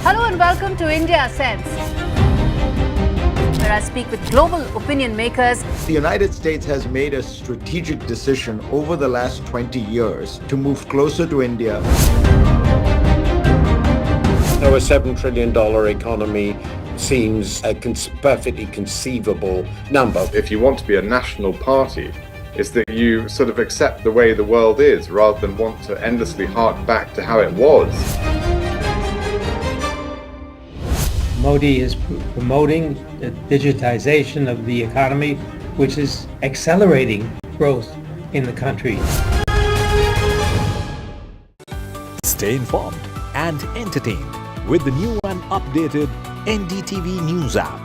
Hello and welcome to India Sense, where I speak with global opinion makers. The United States has made a strategic decision over the last 20 years to move closer to India. Now, a $7 trillion economy seems a perfectly conceivable number. If you want to be a national party, it's that you sort of accept the way the world is rather than want to endlessly hark back to how it was. Modi is promoting the digitization of the economy, which is accelerating growth in the country. Stay informed and entertained with the new and updated NDTV News app.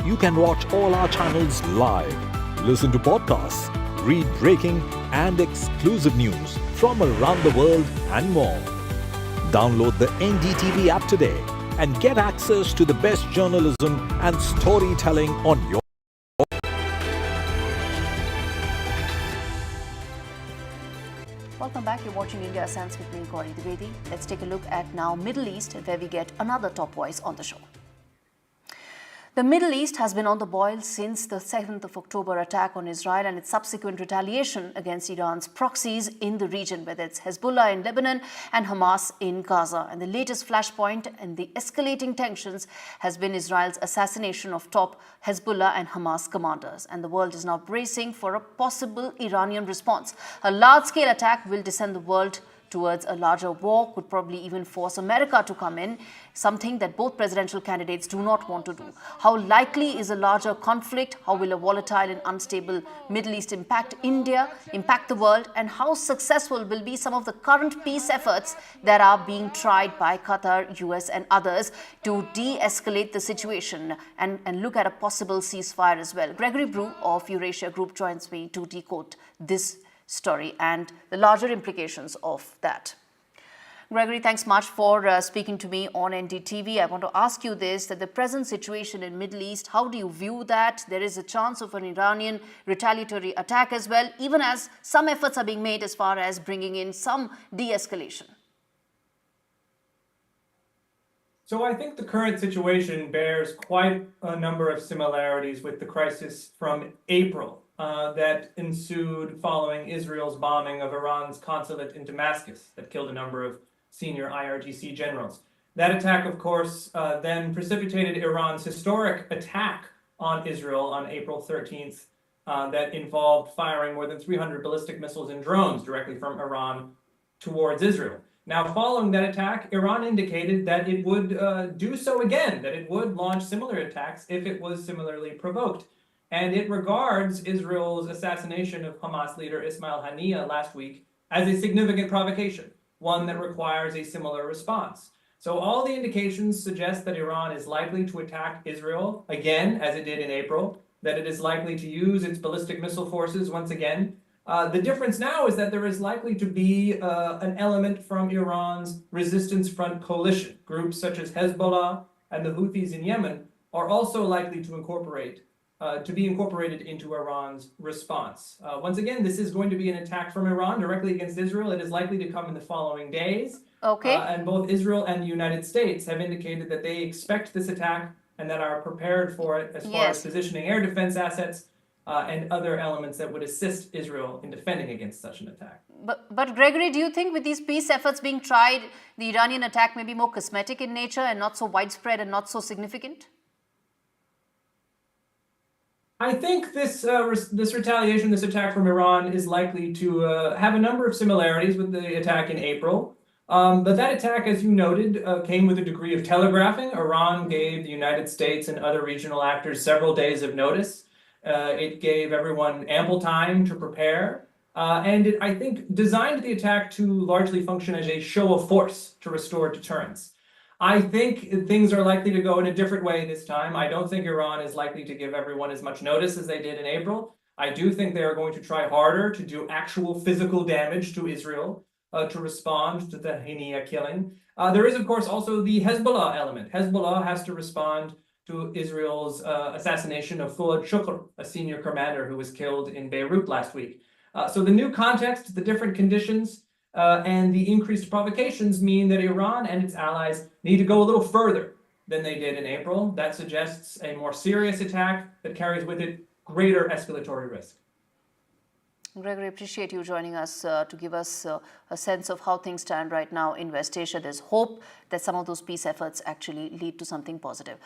You can watch all our channels live, listen to podcasts, read breaking and exclusive news from around the world and more. Download the NDTV app today and get access to the best journalism and storytelling on your. Welcome back. You're watching India Sense with me, Gauri Dwivedi. Let's take a look at now Middle East, where we get another top voice on the show. The Middle East has been on the boil since the 7th of October attack on Israel and its subsequent retaliation against Iran's proxies in the region, whether it's Hezbollah in Lebanon and Hamas in Gaza. And the latest flashpoint in the escalating tensions has been Israel's assassination of top Hezbollah and Hamas commanders. And the world is now bracing for a possible Iranian response. A large-scale attack will descend the world towards a larger war, could probably even force America to come in, something that both presidential candidates do not want to do. How likely is a larger conflict? How will a volatile and unstable Middle East impact India, impact the world? And how successful will be some of the current peace efforts that are being tried by Qatar, US and others to de-escalate the situation and look at a possible ceasefire as well? Gregory Brew of Eurasia Group joins me to decode this story and the larger implications of that. Gregory, thanks much for speaking to me on NDTV. I want to ask you this, that the present situation in Middle East, how do you view that? There is a chance of an Iranian retaliatory attack as well, even as some efforts are being made as far as bringing in some de-escalation. So I think the current situation bears quite a number of similarities with the crisis from April that ensued following Israel's bombing of Iran's consulate in Damascus that killed a number of senior IRGC generals. That attack, of course, then precipitated Iran's historic attack on Israel on April 13th that involved firing more than 300 ballistic missiles and drones directly from Iran towards Israel. Now, following that attack, Iran indicated that it would do so again, that it would launch similar attacks if it was similarly provoked. And it regards Israel's assassination of Hamas leader Ismail Haniyeh last week as a significant provocation, one that requires a similar response. So all the indications suggest that Iran is likely to attack Israel again, as it did in April, that it is likely to use its ballistic missile forces once again. The difference now is that there is likely to be an element from Iran's resistance front coalition. Groups such as Hezbollah and the Houthis in Yemen are also likely to be incorporated into Iran's response. Once again, this is going to be an attack from Iran directly against Israel. It is likely to come in the following days. Okay. And both Israel and the United States have indicated that they expect this attack and that are prepared for it as far as positioning air defense assets and other elements that would assist Israel in defending against such an attack. But Gregory, do you think with these peace efforts being tried, the Iranian attack may be more cosmetic in nature and not so widespread and not so significant? I think this retaliation, this attack from Iran is likely to have a number of similarities with the attack in April. But that attack, as you noted, came with a degree of telegraphing. Iran gave the United States and other regional actors several days of notice. It gave everyone ample time to prepare. And it, I think, designed the attack to largely function as a show of force to restore deterrence. I think things are likely to go in a different way this time. I don't think Iran is likely to give everyone as much notice as they did in April. I do think they are going to try harder to do actual physical damage to Israel to respond to the Haniyeh killing. There is, of course, also the Hezbollah element. Hezbollah has to respond to Israel's assassination of Fuad Shukr, a senior commander who was killed in Beirut last week. So the new context, the different conditions, and the increased provocations mean that Iran and its allies need to go a little further than they did in April. That suggests a more serious attack that carries with it greater escalatory risk. Gregory, appreciate you joining us to give us a sense of how things stand right now in West Asia. There's hope that some of those peace efforts actually lead to something positive.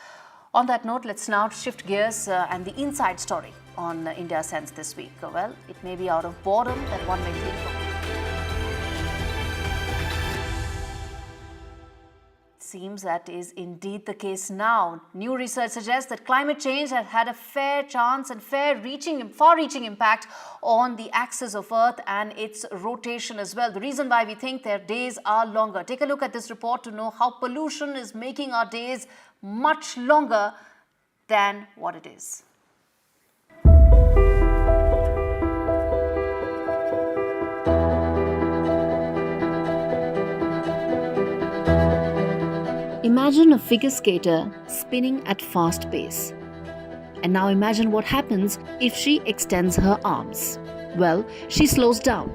On that note, let's now shift gears and the inside story on India Sense this week. Well, it may be out of boredom that one may think. Seems that is indeed the case now. New research suggests that climate change has had a fair chance and far-reaching impact on the axis of Earth and its rotation as well. The reason why we think their days are longer. Take a look at this report to know how pollution is making our days much longer than what it is. Imagine a figure skater spinning at fast pace. And now imagine what happens if she extends her arms. Well, she slows down.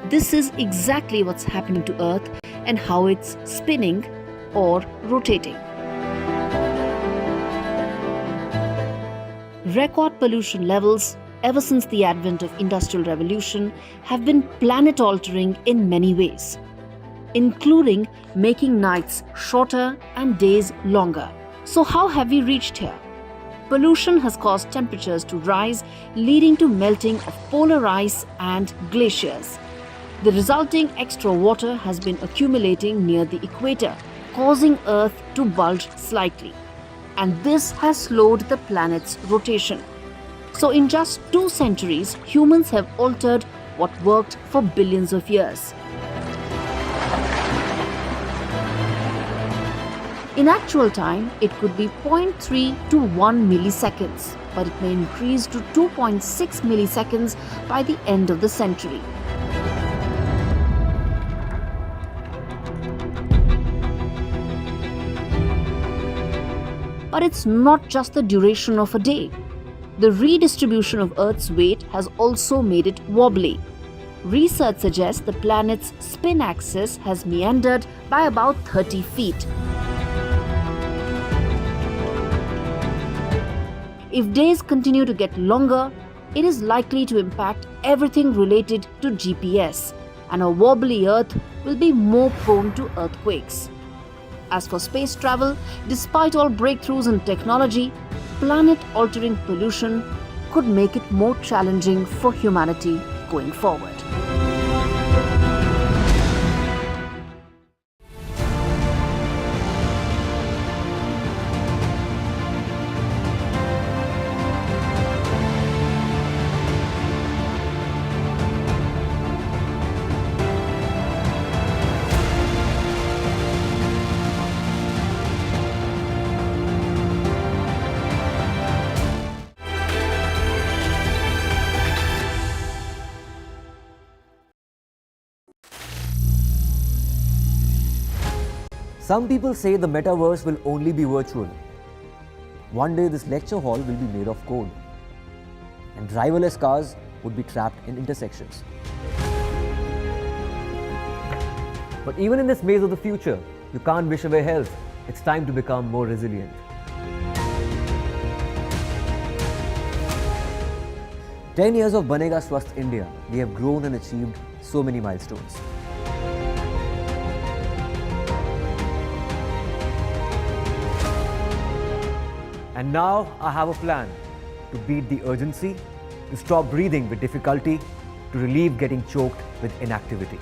This is exactly what's happening to Earth and how it's spinning or rotating. Record pollution levels ever since the advent of Industrial Revolution have been planet-altering in many ways, including making nights shorter and days longer. So how have we reached here? Pollution has caused temperatures to rise, leading to melting of polar ice and glaciers. The resulting extra water has been accumulating near the equator, causing Earth to bulge slightly. And this has slowed the planet's rotation. So in just 2 centuries, humans have altered what worked for billions of years. In actual time, it could be 0.3 to 1 milliseconds, but it may increase to 2.6 milliseconds by the end of the century. But it's not just the duration of a day. The redistribution of Earth's weight has also made it wobbly. Research suggests the planet's spin axis has meandered by about 30 feet. If days continue to get longer, it is likely to impact everything related to GPS, and a wobbly Earth will be more prone to earthquakes. As for space travel, despite all breakthroughs in technology, planet-altering pollution could make it more challenging for humanity going forward. Some people say the metaverse will only be virtual. One day this lecture hall will be made of code, and driverless cars would be trapped in intersections. But even in this maze of the future, you can't wish away health. It's time to become more resilient. "10 years of Banega Swasth India, we have grown and achieved so many milestones. And now I have a plan to beat the urgency, to stop breathing with difficulty, to relieve getting choked with inactivity.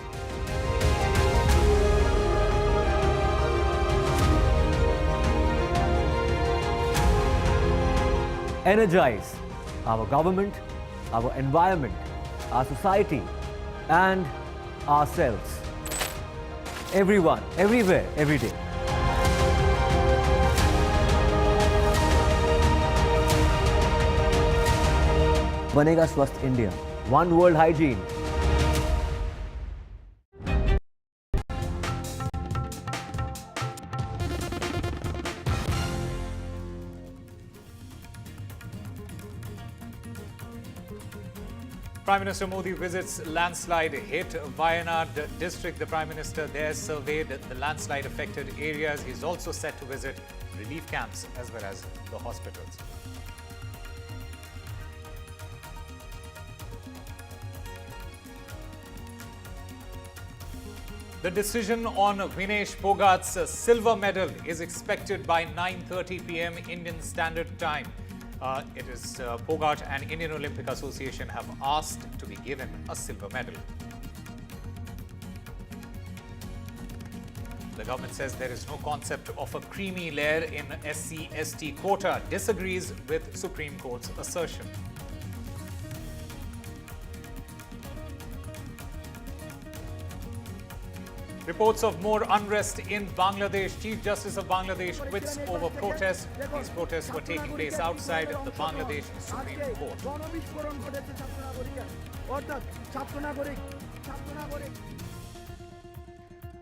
Energize our government, our environment, our society, and ourselves. Everyone, everywhere, every day. Banega Swasth India. One world hygiene. Prime Minister Modi visits landslide hit Wayanad district. The Prime Minister there surveyed the landslide affected areas. He's also set to visit relief camps as well as the hospitals. The decision on Vinesh Phogat's silver medal is expected by 9:30 p.m. Indian Standard Time. It is Phogat and Indian Olympic Association have asked to be given a silver medal. The government says there is no concept of a creamy layer in SC/ST quota, disagrees with Supreme Court's assertion. Reports of more unrest in Bangladesh. Chief Justice of Bangladesh quits over protests. These protests were taking place outside the Bangladesh Supreme Court.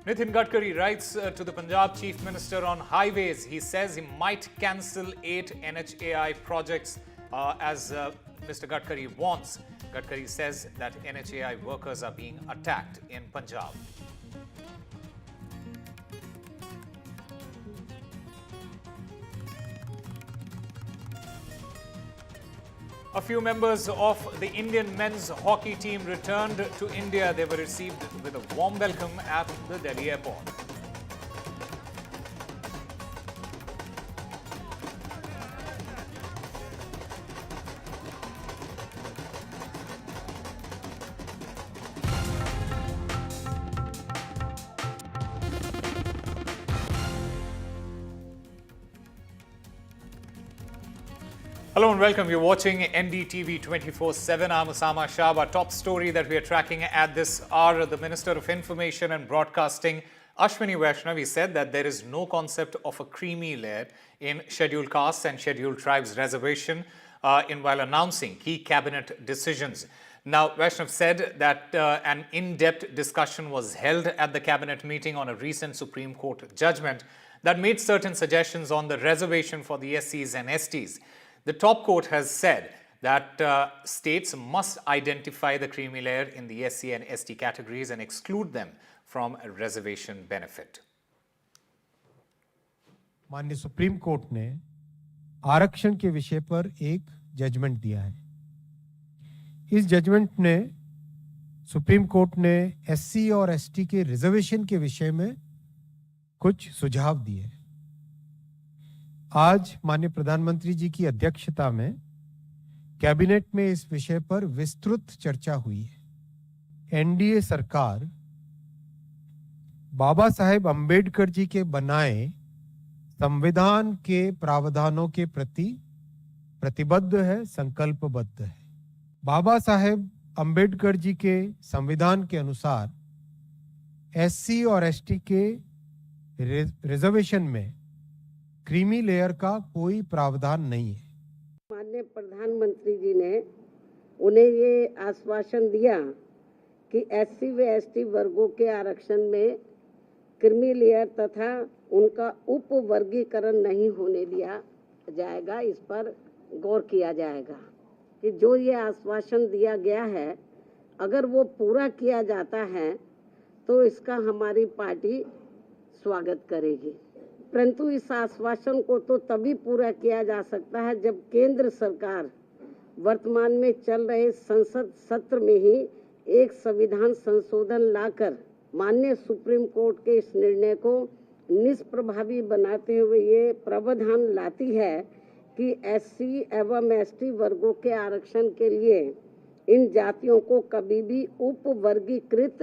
Nitin Gadkari writes to the Punjab Chief Minister on highways. He says he might cancel 8 NHAI projects as Mr. Gadkari wants. Gadkari says that NHAI workers are being attacked in Punjab. A few members of the Indian men's hockey team returned to India. They were received with a warm welcome at the Delhi airport. Hello and welcome. You're watching NDTV 24/7. I'm Osama Shah. Our top story that we are tracking at this hour, the Minister of Information and Broadcasting, Ashwini Vaishnavi, said that there is no concept of a creamy layer in scheduled castes and scheduled tribes reservation while announcing key cabinet decisions. Now, Vaishnav said that an in-depth discussion was held at the cabinet meeting on a recent Supreme Court judgment that made certain suggestions on the reservation for the SCs and STs. The top court has said that states must identify the creamy layer in the SC and ST categories and exclude them from a reservation benefit. माननीय supreme court ने आरक्षण के विषय पर एक judgement दिया है। इस जजमेंट ने सुप्रीम कोर्ट ने एससी और एसटी के रिजर्वेशन के विषय में कुछ सुझाव दिए। आज माननीय प्रधानमंत्री जी की अध्यक्षता में कैबिनेट में इस विषय पर विस्तृत चर्चा हुई है। एनडीए सरकार बाबा साहेब अंबेडकर जी के बनाए संविधान के प्रावधानों के प्रति प्रतिबद्ध है, संकल्पबद्ध है। बाबा साहेब अंबेडकर जी के संविधान के अनुसार एससी और एसटी के रिजर्वेशन में क्रीमी लेयर का कोई प्रावधान नहीं है। माननीय प्रधानमंत्री जी ने उन्हें ये आश्वासन दिया कि एससी व एसटी वर्गों के आरक्षण में क्रीमी लेयर तथा उनका उप वर्गीकरण नहीं होने दिया जाएगा। इस पर गौर किया जाएगा कि जो ये आश्वासन दिया गया है, अगर वो पूरा किया जाता है तो इसका हमारी पार्टी स्वागत करेगी। परंतु इस आश्वासन को तो तभी पूरा किया जा सकता है जब केंद्र सरकार वर्तमान में चल रहे संसद सत्र में ही एक संविधान संशोधन लाकर माननीय सुप्रीम कोर्ट के इस निर्णय को निष्प्रभावी बनाते हुए ये प्रावधान लाती है कि एससी एवं एसटी वर्गों के आरक्षण के लिए इन जातियों को कभी भी उप वर्गीकृत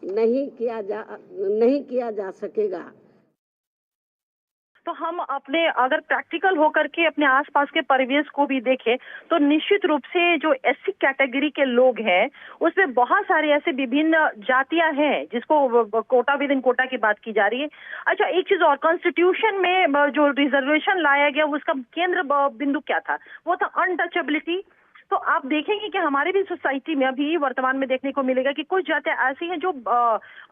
नहीं किया जा सकेगा। तो हम अपने अगर प्रैक्टिकल होकर के अपने आसपास के परिवेश को भी देखें तो निश्चित रूप से जो एससी कैटेगरी के लोग हैं उसमें बहुत सारे ऐसे विभिन्न जातियां हैं जिसको कोटा विद इन कोटा की बात की जा रही है। अच्छा, एक चीज और, कॉन्स्टिट्यूशन में जो रिजर्वेशन लाया गया उसका केंद्र बिंदु क्या था? वो था अनटचेबिलिटी। तो आप देखेंगे कि हमारे भी सोसाइटी में अभी वर्तमान में देखने को मिलेगा कि कुछ जातियां ऐसी हैं जो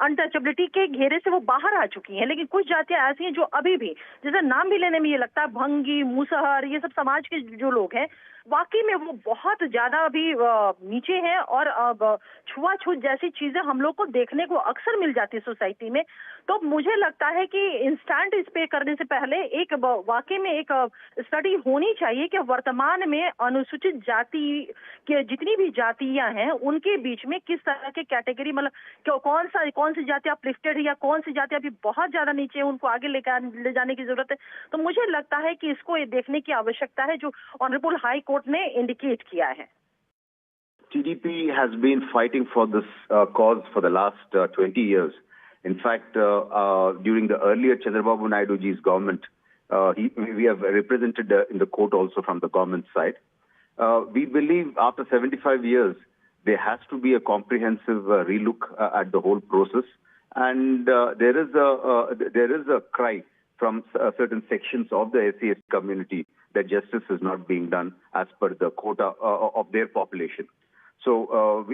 अनटचेबिलिटी के घेरे से वो बाहर आ चुकी हैं, लेकिन कुछ जातियां ऐसी हैं जो अभी भी, जैसे नाम भी लेने में ये लगता है, भंगी, मुसहर, ये सब समाज के जो लोग हैं वाकई में वो बहुत ज्यादा अभी नीचे हैं और छुआछूत जैसी चीजें हम लोग को देखने को अक्सर मिल जाती है सोसाइटी में। तो मुझे लगता है कि इंस्टेंट इस पे करने से पहले एक वाकई में एक स्टडी होनी चाहिए कि वर्तमान में अनुसूचित जाति के जितनी भी जातियां हैं उनके बीच में किस तरह के कैटेगरी, मतलब कौन सी जाति अपलिफ्टेड है या कौन सी जाति अभी बहुत ज्यादा नीचे है, उनको आगे ले जाने की जरूरत है। तो मुझे लगता है कि इसको ये देखने की आवश्यकता है जो ऑनरेबल हाई कोर्ट ने इंडिकेट किया है। TDP has been fighting for this cause for the last 20 years. In fact, during the earlier Chandrababu Naidu ji's government, we have represented in the court also from the government side. We believe after 75 years, there has to be a comprehensive relook at the whole process. And there is a cry from certain sections of the SC community that justice is not being done as per the quota of their population. So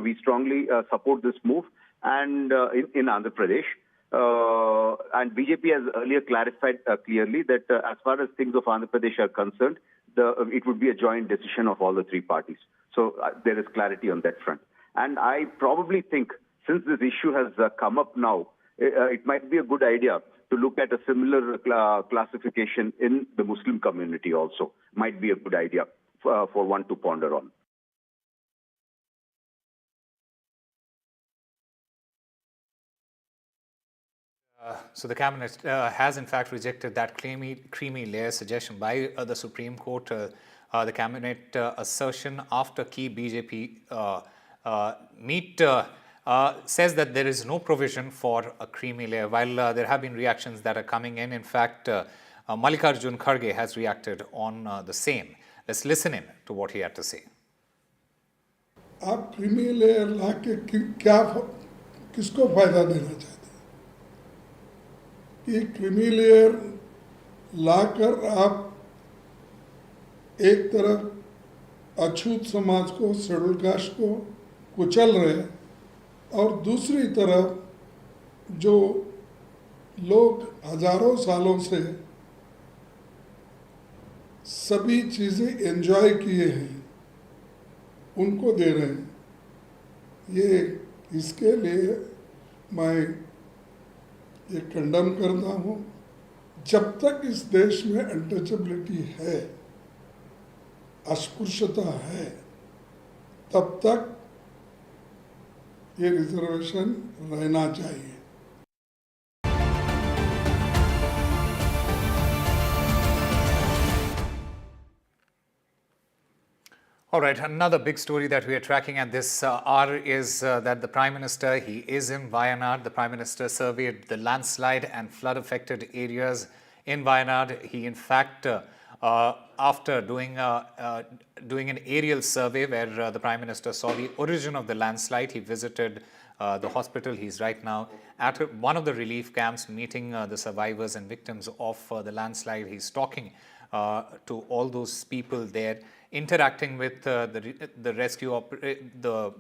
we strongly support this move and in Andhra Pradesh. And BJP has earlier clarified clearly that as far as things of Andhra Pradesh are concerned, it would be a joint decision of all the three parties. So there is clarity on that front. And I probably think, since this issue has come up now, it might be a good idea to look at a similar classification in the Muslim community also. Might be a good idea for one to ponder on. So the cabinet has in fact rejected that creamy layer suggestion by the Supreme Court. The cabinet assertion after key BJP meet says that there is no provision for a creamy layer. While there have been reactions that are coming in fact, Mallikarjun Kharge has reacted on the same. Let's listen in to what he had to say. आप creamy layer ला के क्या किसको फायदा देना चाहते हैं? ये creamy layer लाकर आप एक तरफ अछूत समाज को, शेड्यूल कास्ट को कुचल रहे हैं और दूसरी तरफ जो लोग हजारों सालों से सभी चीजें एंजॉय किए हैं उनको दे रहे हैं. ये इसके लिए मैं ये कंडम करता हूँ. जब तक इस देश में अनटचेबिलिटी है, अस्पृश्यता है, तब तक ये रिजर्वेशन रहना चाहिए. All right, another big story that we are tracking at this hour is that the Prime Minister, he is in Wayanad. The Prime Minister surveyed the landslide and flood-affected areas in Wayanad. He, in fact, after doing an aerial survey where the Prime Minister saw the origin of the landslide, he visited the hospital. He's right now at one of the relief camps meeting the survivors and victims of the landslide. He's talking to all those people there, interacting with the rescue the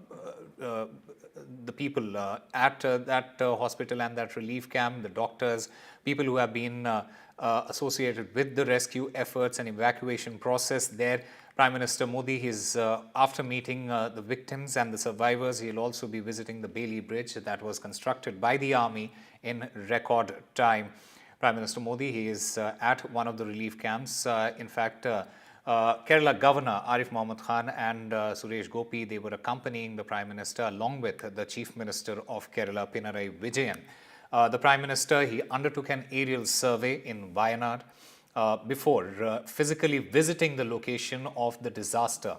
people at that hospital and that relief camp, the doctors, people who have been associated with the rescue efforts and evacuation process there. Prime Minister Modi, after meeting the victims and the survivors, he'll also be visiting the Bailey Bridge that was constructed by the army in record time. Prime Minister Modi, he is at one of the relief camps. In fact, Kerala Governor Arif Mohammed Khan and Suresh Gopi, they were accompanying the Prime Minister along with the Chief Minister of Kerala, Pinarayi Vijayan. The Prime Minister, he undertook an aerial survey in Wayanad before physically visiting the location of the disaster.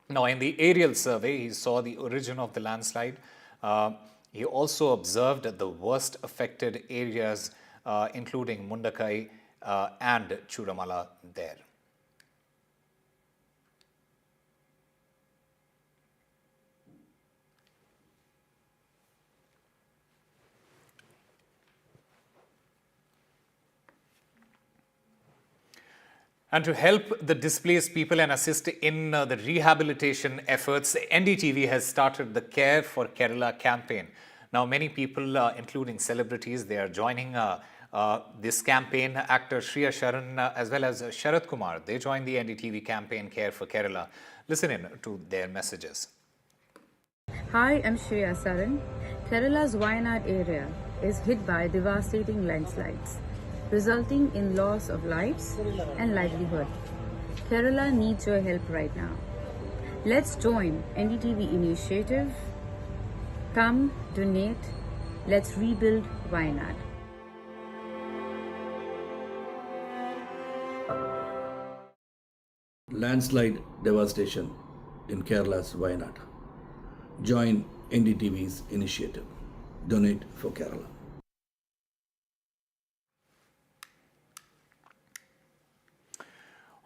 Now, in the aerial survey, he saw the origin of the landslide. He also observed the worst affected areas, including Mundakai and Chudamala there. And to help the displaced people and assist in the rehabilitation efforts, NDTV has started the Care for Kerala campaign. Now, many people, including celebrities, they are joining this campaign. Actor Shriya Sharan as well as Sharat Kumar, they joined the NDTV campaign Care for Kerala. Listen in to their messages. Hi, I'm Shriya Sharan. Kerala's Wayanad area is hit by devastating landslides, resulting in loss of lives and livelihood. Kerala needs your help right now. Let's join NDTV initiative. Come, donate. Let's rebuild Wayanad. Landslide devastation in Kerala's Wayanad. Join NDTV's initiative. Donate for Kerala.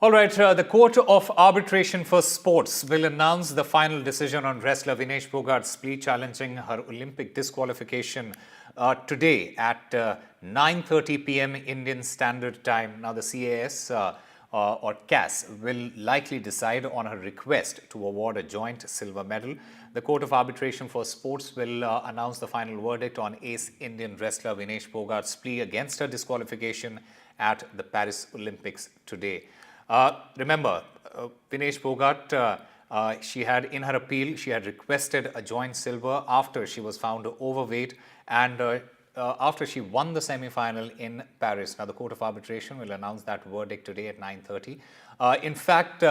All right, the Court of Arbitration for Sports will announce the final decision on wrestler Vinesh Phogart's plea challenging her Olympic disqualification today at 9:30 p.m. Indian Standard Time. Now, the CAS or CAS will likely decide on her request to award a joint silver medal. The Court of Arbitration for Sports will announce the final verdict on ace Indian wrestler Vinesh Phogat's plea against her disqualification at the Paris Olympics today. Remember, Vinesh Phogat, she had in her appeal, she had requested a joint silver after she was found overweight and after she won the semi-final in Paris. Now, the Court of Arbitration will announce that verdict today at 9:30. In fact,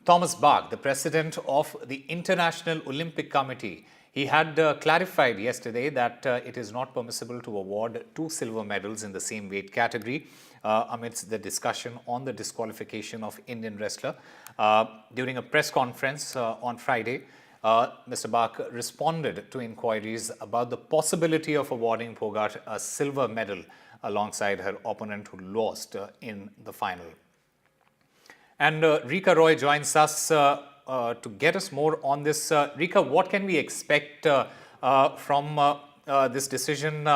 Thomas Bach, the president of the International Olympic Committee, he had clarified yesterday that it is not permissible to award 2 silver medals in the same weight category amidst the discussion on the disqualification of Indian wrestler. During a press conference on Friday, Mr. Bach responded to inquiries about the possibility of awarding Phogat a silver medal alongside her opponent who lost in the final. And Rika Roy joins us to get us more on this. Rika, what can we expect from this decision?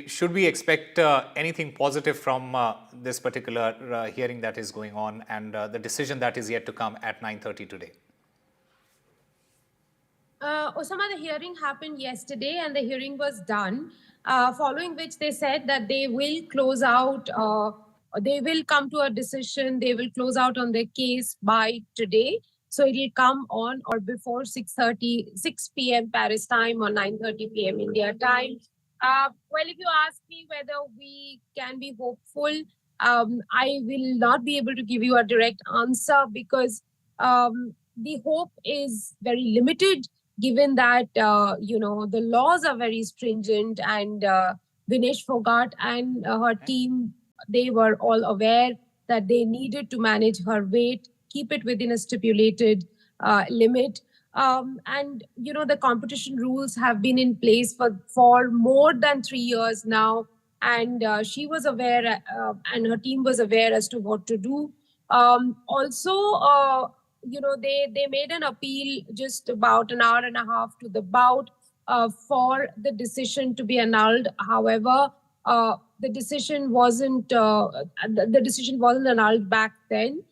Should we expect anything positive from this particular hearing that is going on and the decision that is yet to come at 9:30 today? Osama, the hearing happened yesterday and the hearing was done, following which they said that they will close out, they will come to a decision, they will close out on the case by today. So it will come on or before 6 p.m. Paris time or 9:30 p.m. India time. Well, if you ask me whether we can be hopeful, I will not be able to give you a direct answer because the hope is very limited, given that, the laws are very stringent and Vinesh Phogat and her team, they were all aware that they needed to manage her weight, keep it within a stipulated limit. And, the competition rules have been in place for more than 3 years now. And she was aware and her team was aware as to what to do. They made an appeal just about an hour and a half to the bout for the decision to be annulled. However, the decision wasn't annulled back then.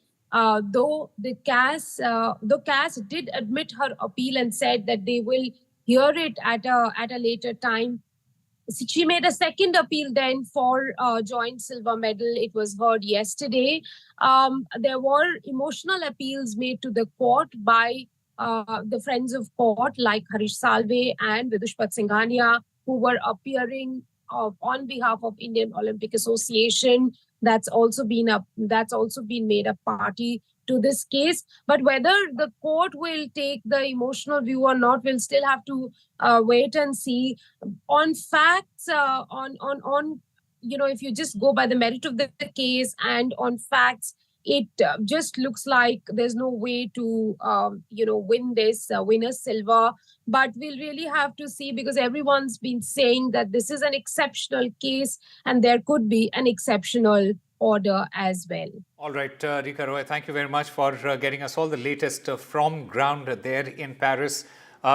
Though CAS did admit her appeal and said that they will hear it at a later time. She made a second appeal then for joint silver medal. It was heard yesterday. There were emotional appeals made to the court by the friends of court like Harish Salve and Vidushpat Singhania, who were appearing on behalf of Indian Olympic Association. That's also been made a party to this case. But whether the court will take the emotional view or not, we'll still have to wait and see. On facts, if you just go by the merit of the case and on facts, it just looks like there's no way to, win a silver. But we'll really have to see, because everyone's been saying that this is an exceptional case and there could be an exceptional order as well. All right, Rika Roy, thank you very much for getting us all the latest from ground there in Paris.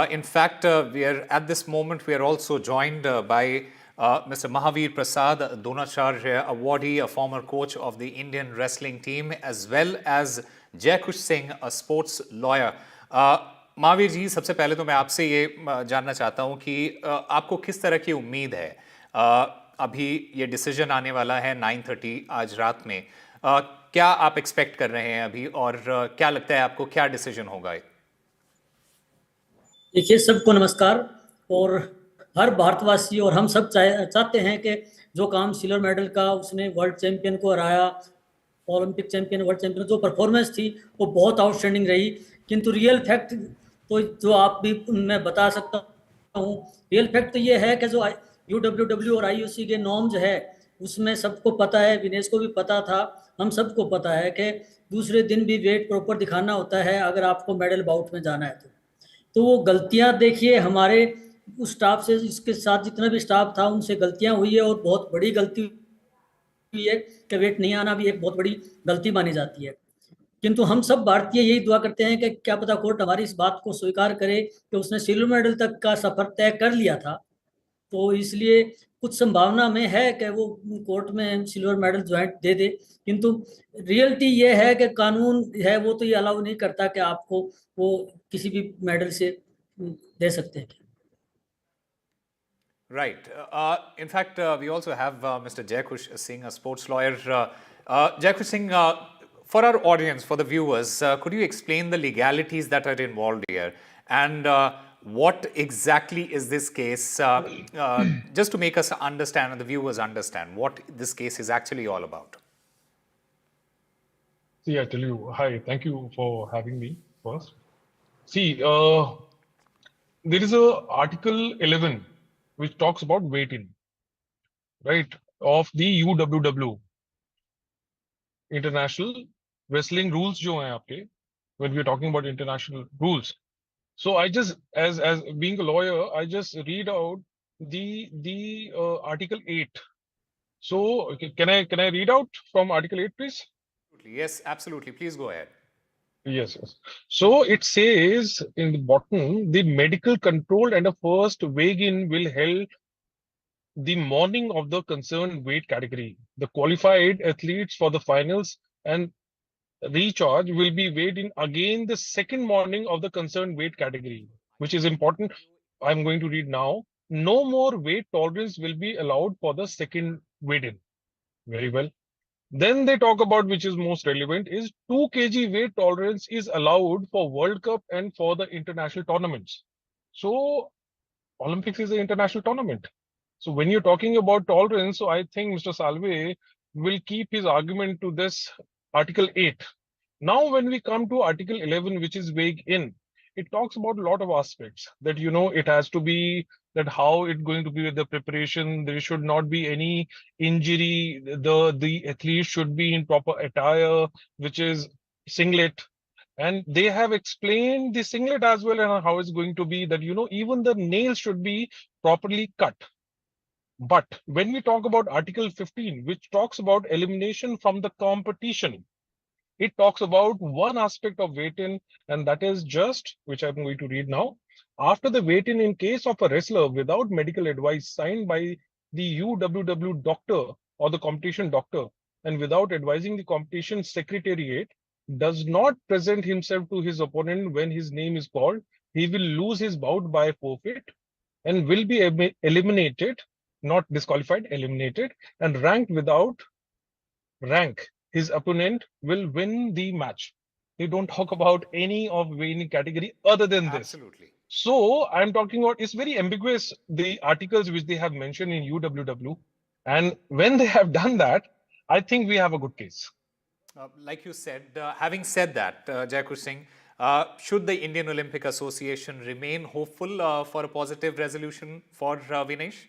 In fact, at this moment, we are also joined by Mr. Mahavir Prasad, Dronacharya awardee, a former coach of the Indian wrestling team, as well as Jaykush Singh, a sports lawyer. Mahavir ji, सबसे पहले तो मैं आपसे ये जानना चाहता हूँ कि आपको किस तरह की उम्मीद है? अभी ये डिसीजन आने वाला है 9:30 आज रात में. क्या आप एक्सपेक्ट कर रहे हैं अभी और क्या लगता है आपको क्या डिसीजन होगा? देखिए, सबको नमस्कार. और हर भारतवासी और हम सब चाहते हैं कि जो काम सिल्वर मेडल का उसने वर्ल्ड चैंपियन को हराया, ओलंपिक चैंपियन, वर्ल्ड चैंपियन, जो परफॉर्मेंस थी वो बहुत आउटस्टैंडिंग रही. किंतु रियल फैक्ट तो जो आप भी मैं बता सकता हूँ, रियल फैक्ट तो ये है कि जो UWW और IOC के नॉर्म्स है उसमें सबको पता है, विनेश को भी पता था, हम सबको पता है कि दूसरे दिन भी वेट प्रॉपर दिखाना होता है अगर आपको मेडल बाउट में जाना है. तो वो गलतियाँ देखिए हमारे उस स्टाफ से, इसके साथ जितना भी स्टाफ था उनसे गलतियाँ हुई है और बहुत बड़ी गलती हुई है कि वेट नहीं आना भी एक बहुत बड़ी गलती मानी जाती है. किंतु हम सब भारतीय यही दुआ करते हैं कि क्या पता कोर्ट हमारी इस बात को स्वीकार करे कि उसने सिल्वर मेडल तक का सफर तय कर लिया था. तो इसलिए कुछ संभावना में है कि वो कोर्ट में सिल्वर मेडल ज्वाइंट दे दे, किंतु रियलिटी ये है कि कानून है वो तो ये अलाउ नहीं करता कि आपको वो किसी भी मेडल से दे सकते हैं। Right. In fact, we also have Mr. Jaykush Singh, a sports lawyer. Jaykush Singh, for our audience, for the viewers, could you explain the legalities that are involved here? And what exactly is this case? Just to make us understand and the viewers understand what this case is actually all about. See, I tell you, hi, thank you for having me first. See, there is a Article 11 which talks about weight-in, right, of the UWW, International Wrestling Rules जो हैं आपके, when we are talking about international rules. So I just, as being a lawyer, I just read out the Article 8. So can I read out from Article 8, please? Yes, absolutely. Please go ahead. Yes. So it says in the bottom, the medical control and a first weigh-in will held the morning of the concerned weight category. The qualified athletes for the finals and recharge will be weighed in again the second morning of the concerned weight category, which is important. I'm going to read now. No more weight tolerance will be allowed for the second weigh-in. Very well. Then they talk about, which is most relevant, is 2 kg weight tolerance is allowed for World Cup and for the international tournaments. So Olympics is an international tournament. So when you're talking about tolerance, so I think Mr. Salve will keep his argument to this Article 8. Now, when we come to Article 11, which is weighed in, it talks about a lot of aspects that, you know, it has to be that how it's going to be with the preparation. There should not be any injury. The athlete should be in proper attire, which is singlet. And they have explained the singlet as well and how it's going to be that, you know, even the nails should be properly cut. But when we talk about Article 15, which talks about elimination from the competition, it talks about one aspect of weight-in, and that is just, which I'm going to read now. After the weight-in in case of a wrestler without medical advice signed by the UWW doctor or the competition doctor, and without advising the competition secretariat, does not present himself to his opponent when his name is called, he will lose his bout by forfeit and will be eliminated, not disqualified, eliminated, and ranked without rank. His opponent will win the match. They don't talk about any of winning category other than this. Absolutely. So I'm talking about, it's very ambiguous, the articles which they have mentioned in UWW. And when they have done that, I think we have a good case. Like you said, having said that, Jaykush Singh, should the Indian Olympic Association remain hopeful for a positive resolution for Vinesh?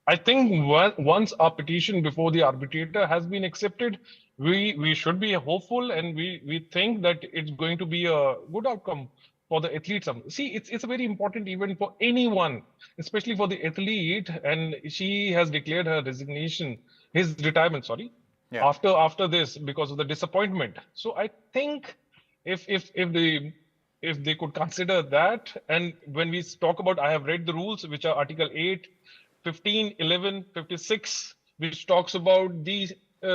I think once our petition before the arbitrator has been accepted, we should be hopeful, and we think that it's going to be a good outcome for the athletes. See, it's a very important event for anyone, especially for the athlete, and she has declared her his retirement, sorry, after this because of the disappointment. So I think if they could consider that, and when we talk about, I have read the rules, which are Article 8, 15, 11, 56, which talks about the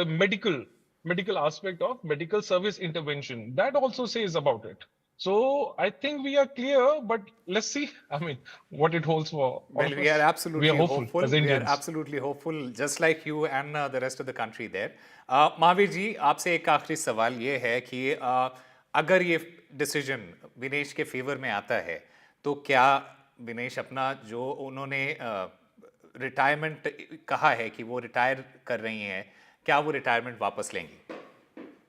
medical aspect of medical service intervention. That also says about it. So I think we are clear, but let's see, I mean, what it holds for all Well, of we us. are absolutely We are hopeful as We are Indians. absolutely hopeful, just like you and the rest of the country there. Mahavir ji, आपसे एक आखिरी सवाल ये है कि अगर ये decision Vinesh के फेवर में आता है, तो क्या विनेश अपना जो उन्होंने रिटायरमेंट कहा है कि वो रिटायर कर रही हैं, क्या वो रिटायरमेंट वापस लेंगी?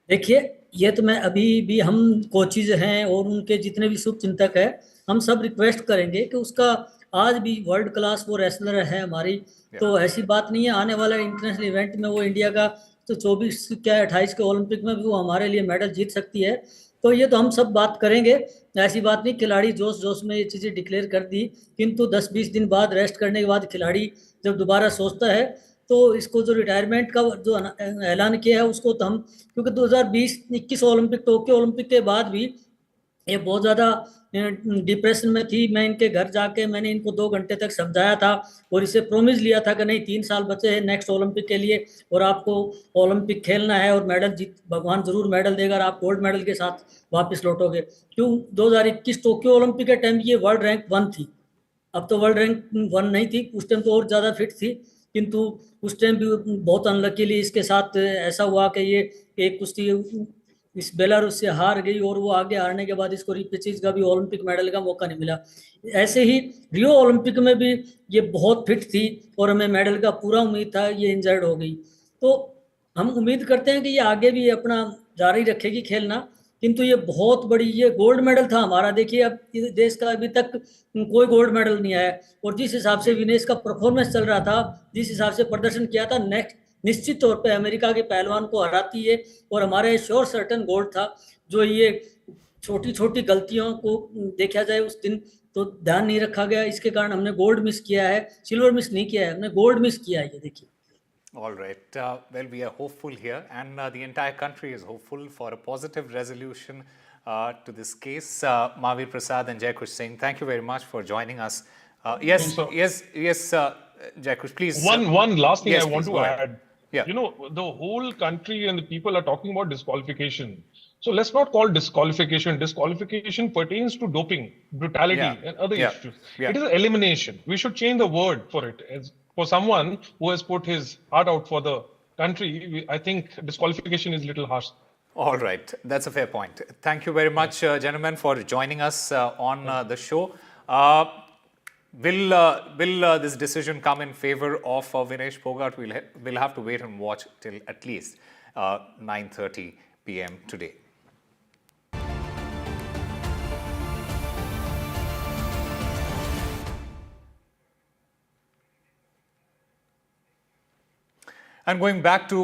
देखिए, ये तो मैं अभी भी, हम कोचिज हैं और उनके जितने भी शुभ चिंतक हैं, हम सब रिक्वेस्ट करेंगे कि उसका आज भी वर्ल्ड क्लास वो रेसलर है हमारी, तो ऐसी बात नहीं है, आने वाला इंटरनेशनल इवेंट में वो इंडिया का तो 24 क्या 28 के ओलंपिक में भी वो हमारे लिए मेडल जीत सकती है। तो ये तो हम सब बात करेंगे, ऐसी बात नहीं, खिलाड़ी जोश जोश में ये चीज़ें डिक्लेयर कर दी, किंतु 10-20 दिन बाद रेस्ट करने के बाद खिलाड़ी जब दोबारा सोचता है तो इसको जो रिटायरमेंट का जो ऐलान किया है उसको तो हम, क्योंकि 2020-21 ओलंपिक, टोक्यो ओलंपिक के बाद भी ये बहुत ज़्यादा डिप्रेशन में थी, मैं इनके घर जाके मैंने इनको 2 घंटे तक समझाया था और इसे प्रोमिस लिया था कि नहीं 3 साल बचे हैं नेक्स्ट ओलंपिक के लिए और आपको ओलंपिक खेलना है और मेडल जीत, भगवान जरूर मेडल देगा और आप गोल्ड मेडल के साथ वापस लौटोगे। क्यों 2021 टोक्यो ओलंपिक के टाइम ये वर्ल्ड रैंक 1 थी, अब तो वर्ल्ड रैंक 1 नहीं थी, उस टाइम तो और ज़्यादा फिट थी, किंतु उस टाइम भी बहुत अनलकीली इसके साथ ऐसा हुआ कि ये एक कुश्ती इस बेलारूस से हार गई और वो आगे हारने के बाद इसको रिपेचेज का भी ओलंपिक मेडल का मौका नहीं मिला। ऐसे ही रियो ओलंपिक में भी ये बहुत फिट थी और हमें मेडल का पूरा उम्मीद था, ये इंजर्ड हो गई। तो हम उम्मीद करते हैं कि ये आगे भी अपना जारी रखेगी खेलना, किंतु ये बहुत बड़ी, ये गोल्ड मेडल था हमारा, देखिए अब इस देश का अभी तक कोई गोल्ड मेडल नहीं आया और जिस हिसाब से विनेश का परफॉर्मेंस चल रहा था, जिस हिसाब से प्रदर्शन किया था, नेक्स्ट निश्चित तौर पे अमेरिका के पहलवान को हराती है और हमारे श्योर सर्टन गोल्ड था। जो ये छोटी छोटी गलतियों को देखा जाए उस दिन तो ध्यान नहीं रखा गया, इसके कारण हमने गोल्ड मिस किया है, सिल्वर मिस नहीं किया है, हमने गोल्ड मिस किया है। ये देखिए। All right. Well, we are hopeful here, and the entire country is hopeful for a positive resolution to this case. Mahavir Prasad and Jaykush Singh, thank you very much for joining us. Yes, Jaykush, please. One last thing yes, I want to add. Yeah. You know, the whole country and the people are talking about disqualification. So let's not call disqualification. Disqualification pertains to doping, brutality, and other issues. Yeah. It is an elimination. We should change the word for it. As for someone who has put his heart out for the country, I think disqualification is a little harsh. All right. That's a fair point. Thank you very much, gentlemen, for joining us on the show. Will this decision come in favor of Vinesh Phogat? We'll have to wait and watch till at least 9:30 p.m. today. And going back to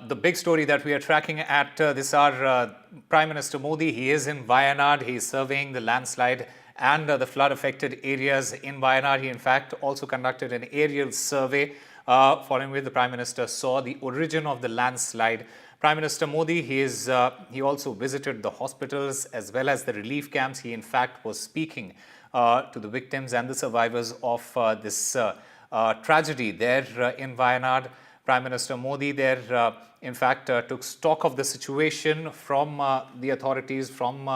the big story that we are tracking at this hour, Prime Minister Modi, he is in Wayanad. He is surveying the landslide and the flood-affected areas in Wayanad. He, in fact, also conducted an aerial survey, following which the Prime Minister saw the origin of the landslide. Prime Minister Modi, he also visited the hospitals as well as the relief camps. He, in fact, was speaking to the victims and the survivors of this tragedy there in Wayanad. Prime Minister Modi there, in fact, took stock of the situation from the authorities, from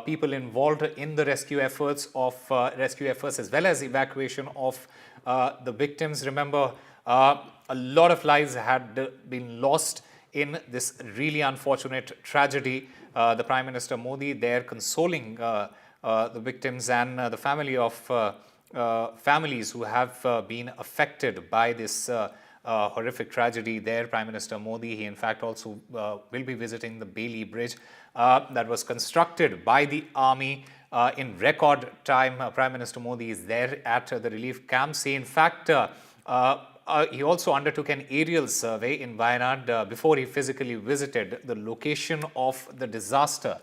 people involved in the rescue efforts as well as evacuation of the victims. Remember, a lot of lives had been lost in this really unfortunate tragedy. The Prime Minister Modi there consoling the victims and the family of families who have been affected by this horrific tragedy there. Prime Minister Modi, he in fact also will be visiting the Bailey Bridge that was constructed by the army in record time. Prime Minister Modi is there at the relief camps. He in fact he also undertook an aerial survey in Wayanad before he physically visited the location of the disaster.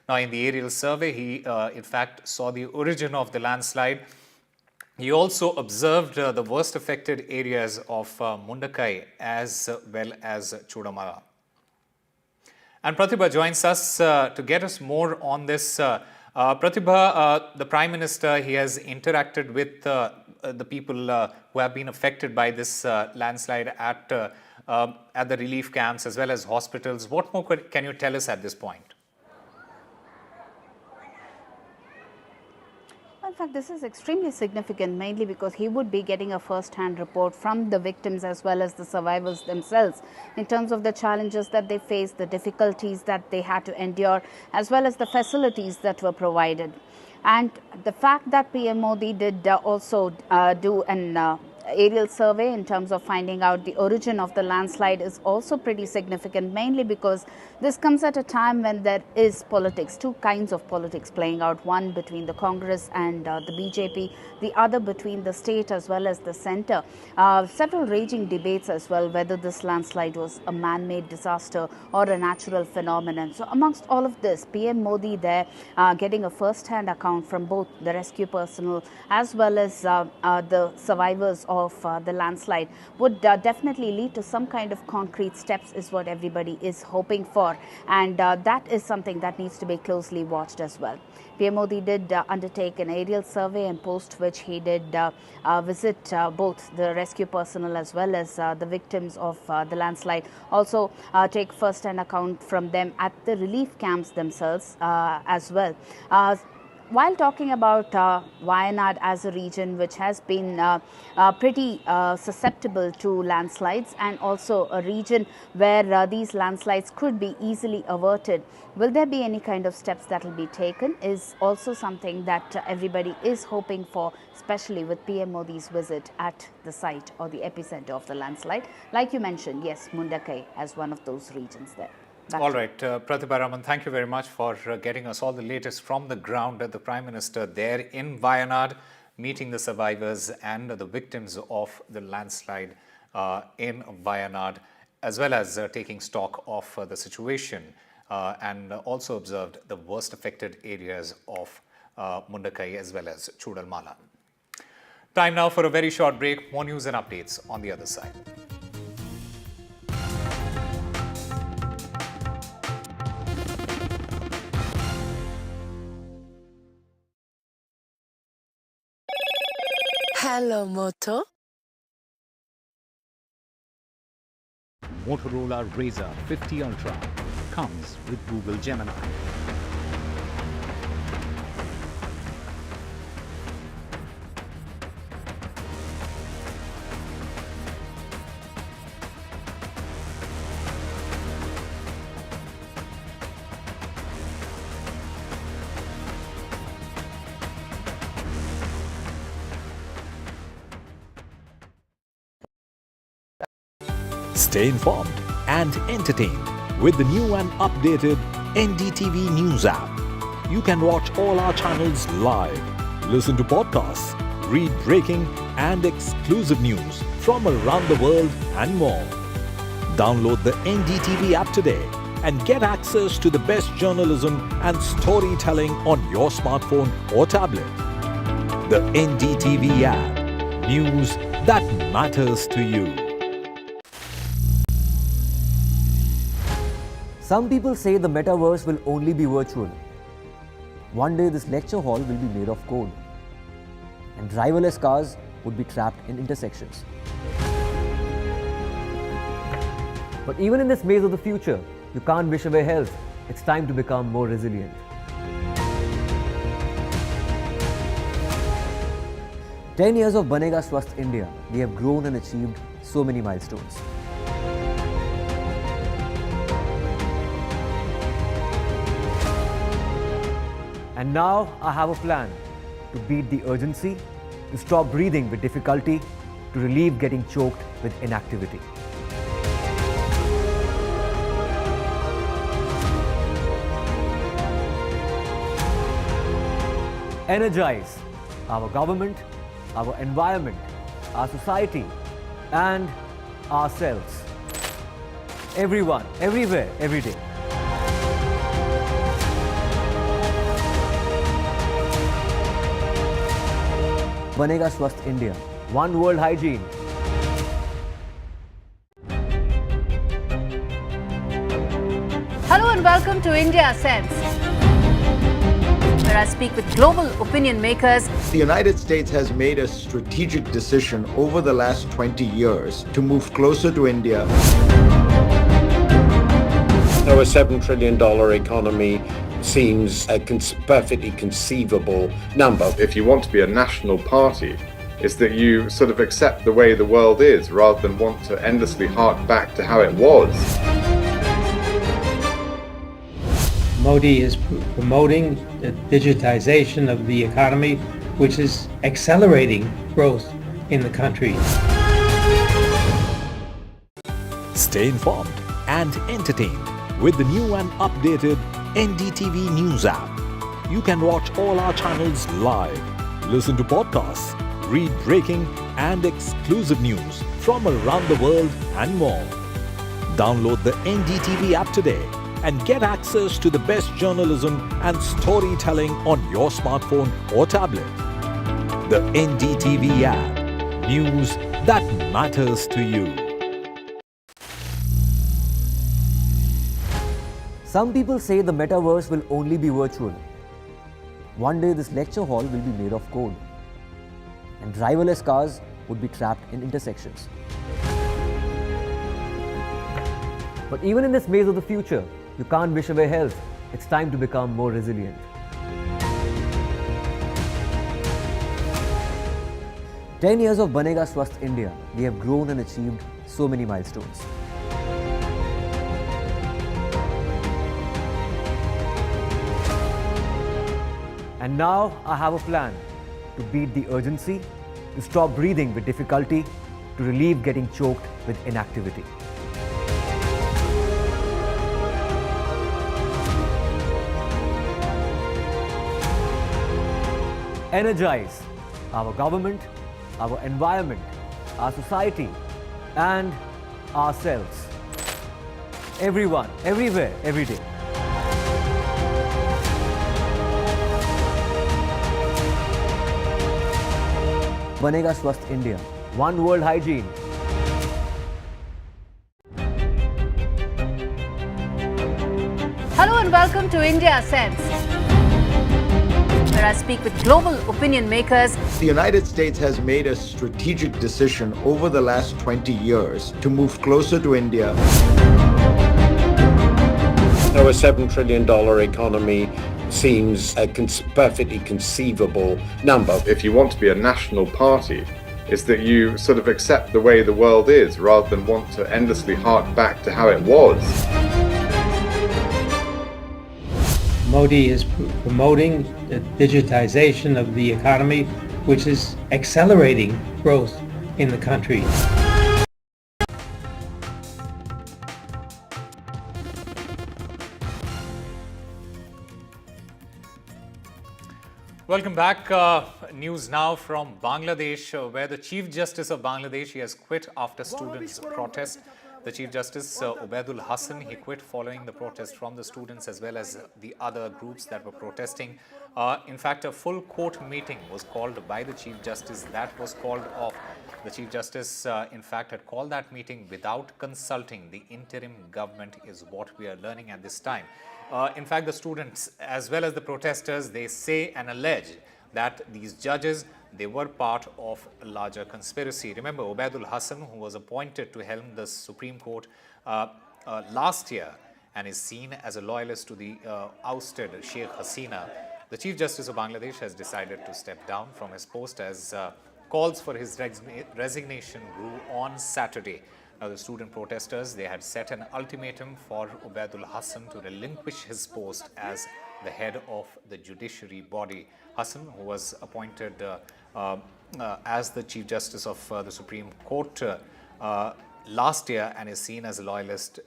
Now, in the aerial survey, he in fact saw the origin of the landslide. He also observed the worst affected areas of Mundakai as well as Chudamala. And Pratibha joins us to get us more on this. Pratibha, the Prime Minister, he has interacted with the people who have been affected by this landslide at the relief camps as well as hospitals. What more can you tell us at this point? In fact, this is extremely significant, mainly because he would be getting a first-hand report from the victims as well as the survivors themselves in terms of the challenges that they faced, the difficulties that they had to endure, as well as the facilities that were provided. And the fact that PM Modi did also do an aerial survey in terms of finding out the origin of the landslide is also pretty significant, mainly because this comes at a time when there is politics, two kinds of politics playing out, one between the Congress and the BJP, the other between the state as well as the center. Several raging debates as well, whether this landslide was a man-made disaster or a natural phenomenon. So amongst all of this, PM Modi there getting a first-hand account from both the rescue personnel as well as the survivors of the landslide would definitely lead to some kind of concrete steps is what everybody is hoping for, and that is something that needs to be closely watched as well. PM Modi did undertake an aerial survey, and post which he did visit both the rescue personnel as well as the victims of the landslide. Also take first-hand account from them at the relief camps themselves as well. While talking about Wayanad as a region which has been pretty susceptible to landslides, and also a region where these landslides could be easily averted, will there be any kind of steps that will be taken is also something that everybody is hoping for, especially with PM Modi's visit at the site or the epicenter of the landslide. Like you mentioned, yes, Mundakai as one of those regions there. All right, Pratibha Raman, thank you very much for getting us all the latest from the ground. The Prime Minister there in Wayanad, meeting the survivors and the victims of the landslide in Wayanad, as well as taking stock of the situation and also observed the worst affected areas of Mundakai as well as Chudalmala. Time now for a very short break. More news and updates on the other side. Hello, Moto. Motorola Razr 50 Ultra comes with Google Gemini. Stay informed and entertained with the new and updated NDTV News app. You can watch all our channels live, listen to podcasts, read breaking and exclusive news from around the world and more. Download the NDTV app today and get access to the best journalism and storytelling on your smartphone or tablet. The NDTV app. News that matters to you. Some people say the metaverse will only be virtual. One day this lecture hall will be made of code, and driverless cars would be trapped in intersections. But even in this maze of the future, you can't wish away health. It's time to become more resilient. "10 years of Banega Swasth India, we have grown and achieved so many milestones. And now I have a plan to beat the urgency, to stop breathing with difficulty, to relieve getting choked with inactivity. Energize our government, our environment, our society, and ourselves. Everyone, everywhere, every day. Banega Swasth India. One world hygiene. Hello and welcome to India Sense, where I speak with global opinion makers. The United States has made a strategic decision over the last 20 years to move closer to India. So a $7 trillion economy seems a perfectly conceivable number. If you want to be a national party, it's that you sort of accept the way the world is rather than want to endlessly hark back to how it was. Modi is promoting the digitization of the economy, which is accelerating growth in the country. Stay informed and entertained with the new and updated NDTV News app. You can watch all our channels live, listen to podcasts, read breaking and exclusive news from around the world and more. Download the NDTV app today and get access to the best journalism and storytelling on your smartphone or tablet. The NDTV app. News that matters to you. Some people say the metaverse will only be virtual. One day this lecture hall will be made of code, and driverless cars would be trapped in intersections. But even in this maze of the future, you can't wish away health. It's time to become more resilient. 10 years of Banega Swasth India, we have grown and achieved so many milestones. And now I have a plan to beat the urgency, to stop breathing with difficulty, to relieve getting choked with inactivity. Energize our government, our environment, our society, and ourselves. Everyone, everywhere, every day. Banega Swasth India. One world hygiene. Hello and welcome to India Sense, where I speak with global opinion makers. The United States has made a strategic decision over the last 20 years to move closer to India. So a $7 trillion economy seems a perfectly conceivable number. If you want to be a national party, it's that you sort of accept the way the world is rather than want to endlessly hark back to how it was. Modi is promoting the digitization of the economy, which is accelerating growth in the country. Welcome back. News now from Bangladesh, where the Chief Justice of Bangladesh, he has quit after students' protest. The Chief Justice, Ubaidul Hassan, he quit following the protest from the students as well as the other groups that were protesting. In fact, a full court meeting was called by the Chief Justice. That was called off. The Chief Justice, in fact, had called that meeting without consulting the interim government, is what we are learning at this time. In fact, the students as well as the protesters, they say and allege that these judges, they were part of a larger conspiracy. Remember, Ubaidul Hassan, who was appointed to helm the Supreme Court last year and is seen as a loyalist to the ousted Sheikh Hasina, the Chief Justice of Bangladesh has decided to step down from his post as calls for his resignation grew on Saturday. Now, the student protesters, they had set an ultimatum for Ubaidul Hassan to relinquish his post as the head of the judiciary body. Hassan, who was appointed as the Chief Justice of the Supreme Court last year and is seen as a loyalist,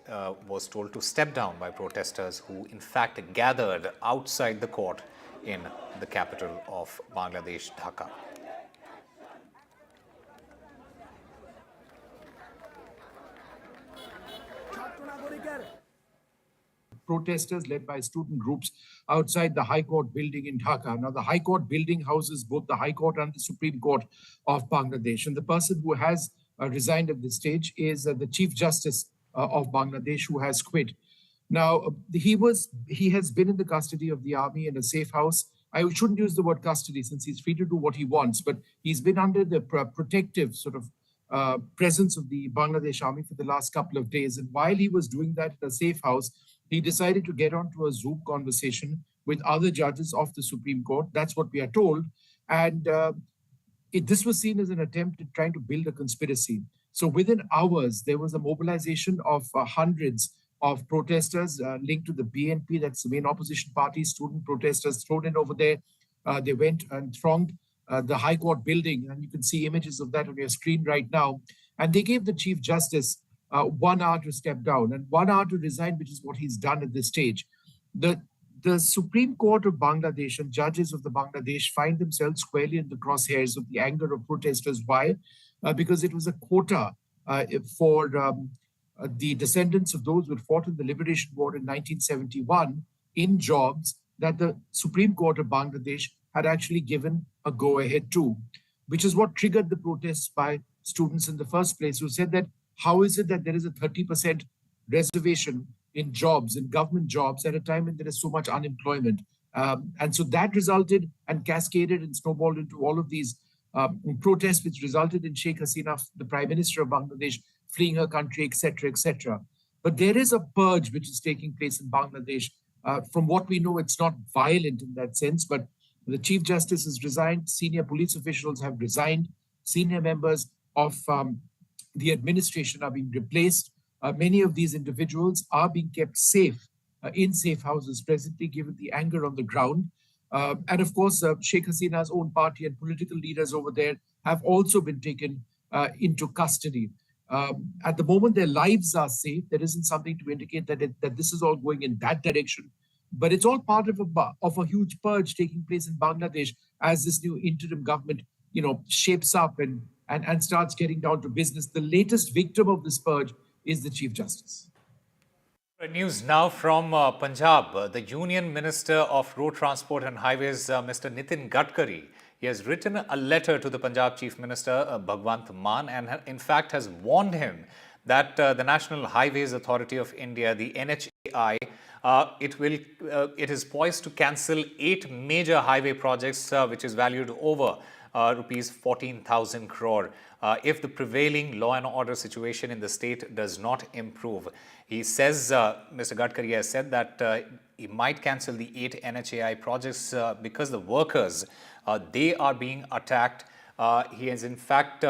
was told to step down by protesters who in fact gathered outside the court in the capital of Bangladesh, Dhaka. Protesters led by student groups outside the High Court building in Dhaka. Now, the High Court building houses both the High Court and the Supreme Court of Bangladesh. And the person who has resigned at this stage is the Chief Justice of Bangladesh, who has quit. Now, he has been in the custody of the army in a safe house. I shouldn't use the word custody since he's free to do what he wants, but he's been under the protective sort of presence of the Bangladesh army for the last couple of days. And while he was doing that in a safe house, he decided to get onto a Zoom conversation with other judges of the Supreme Court. That's what we are told. And this was seen as an attempt at trying to build a conspiracy. So within hours, there was a mobilization of hundreds of protesters linked to the BNP, that's the main opposition party, student protesters thrown in over there. They went and thronged the High Court building, and you can see images of that on your screen right now. And they gave the Chief Justice 1 hour to step down and 1 hour to resign, which is what he's done at this stage. The Supreme Court of Bangladesh and judges of the Bangladesh find themselves squarely in the crosshairs of the anger of protesters. Why? Because it was a quota for the descendants of those who had fought in the Liberation War in 1971 in jobs that the Supreme Court of Bangladesh had actually given a go-ahead to. which is what triggered the protests by students in the first place, who said that how is it that there is a 30% reservation in jobs, in government jobs, at a time when there is so much unemployment. And so that resulted and cascaded and snowballed into all of these protests, which resulted in Sheikh Hasina, the Prime Minister of Bangladesh, fleeing her country, etc., etc. But there is a purge which is taking place in Bangladesh. From what we know, it's not violent in that sense, but the Chief Justice has resigned, senior police officials have resigned, senior members of the administration are being replaced. Many of these individuals are being kept safe in safe houses presently, given the anger on the ground. And of course, Sheikh Hasina's own party and political leaders over there have also been taken into custody. At the moment, their lives are safe. There isn't something to indicate that this is all going in that direction. But it's all part of a huge purge taking place in Bangladesh as this new interim government, shapes up and starts getting down to business. The latest victim of this purge is the Chief Justice. News now from Punjab. The Union Minister of Road Transport and Highways, Mr. Nitin Gadkari, he has written a letter to the Punjab Chief Minister, Bhagwant Mann, and in fact has warned him that the National Highways Authority of India, the NHAI, it is poised to cancel 8 major highway projects, which is valued over rupees 14,000 crore if the prevailing law and order situation in the state does not improve. He says, Mr. Gadkari has said that he might cancel the 8 NHAI projects because the workers, they are being attacked. He has in fact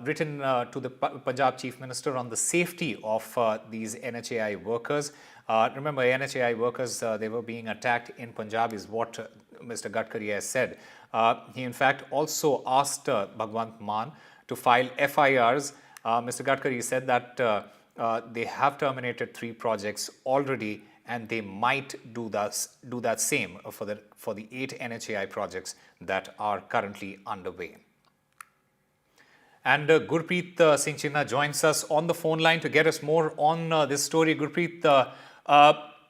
written to the Punjab Chief Minister on the safety of these NHAI workers. Remember, NHAI workers, they were being attacked in Punjab is what Mr. Gadkari has said. He in fact also asked Bhagwant Mann to file FIRs. Mr. Gadkari said that they have terminated 3 projects already, and they might do that same for the 8 NHAI projects that are currently underway. And Gurpreet Singh Chinna joins us on the phone line to get us more on this story. Gurpreet,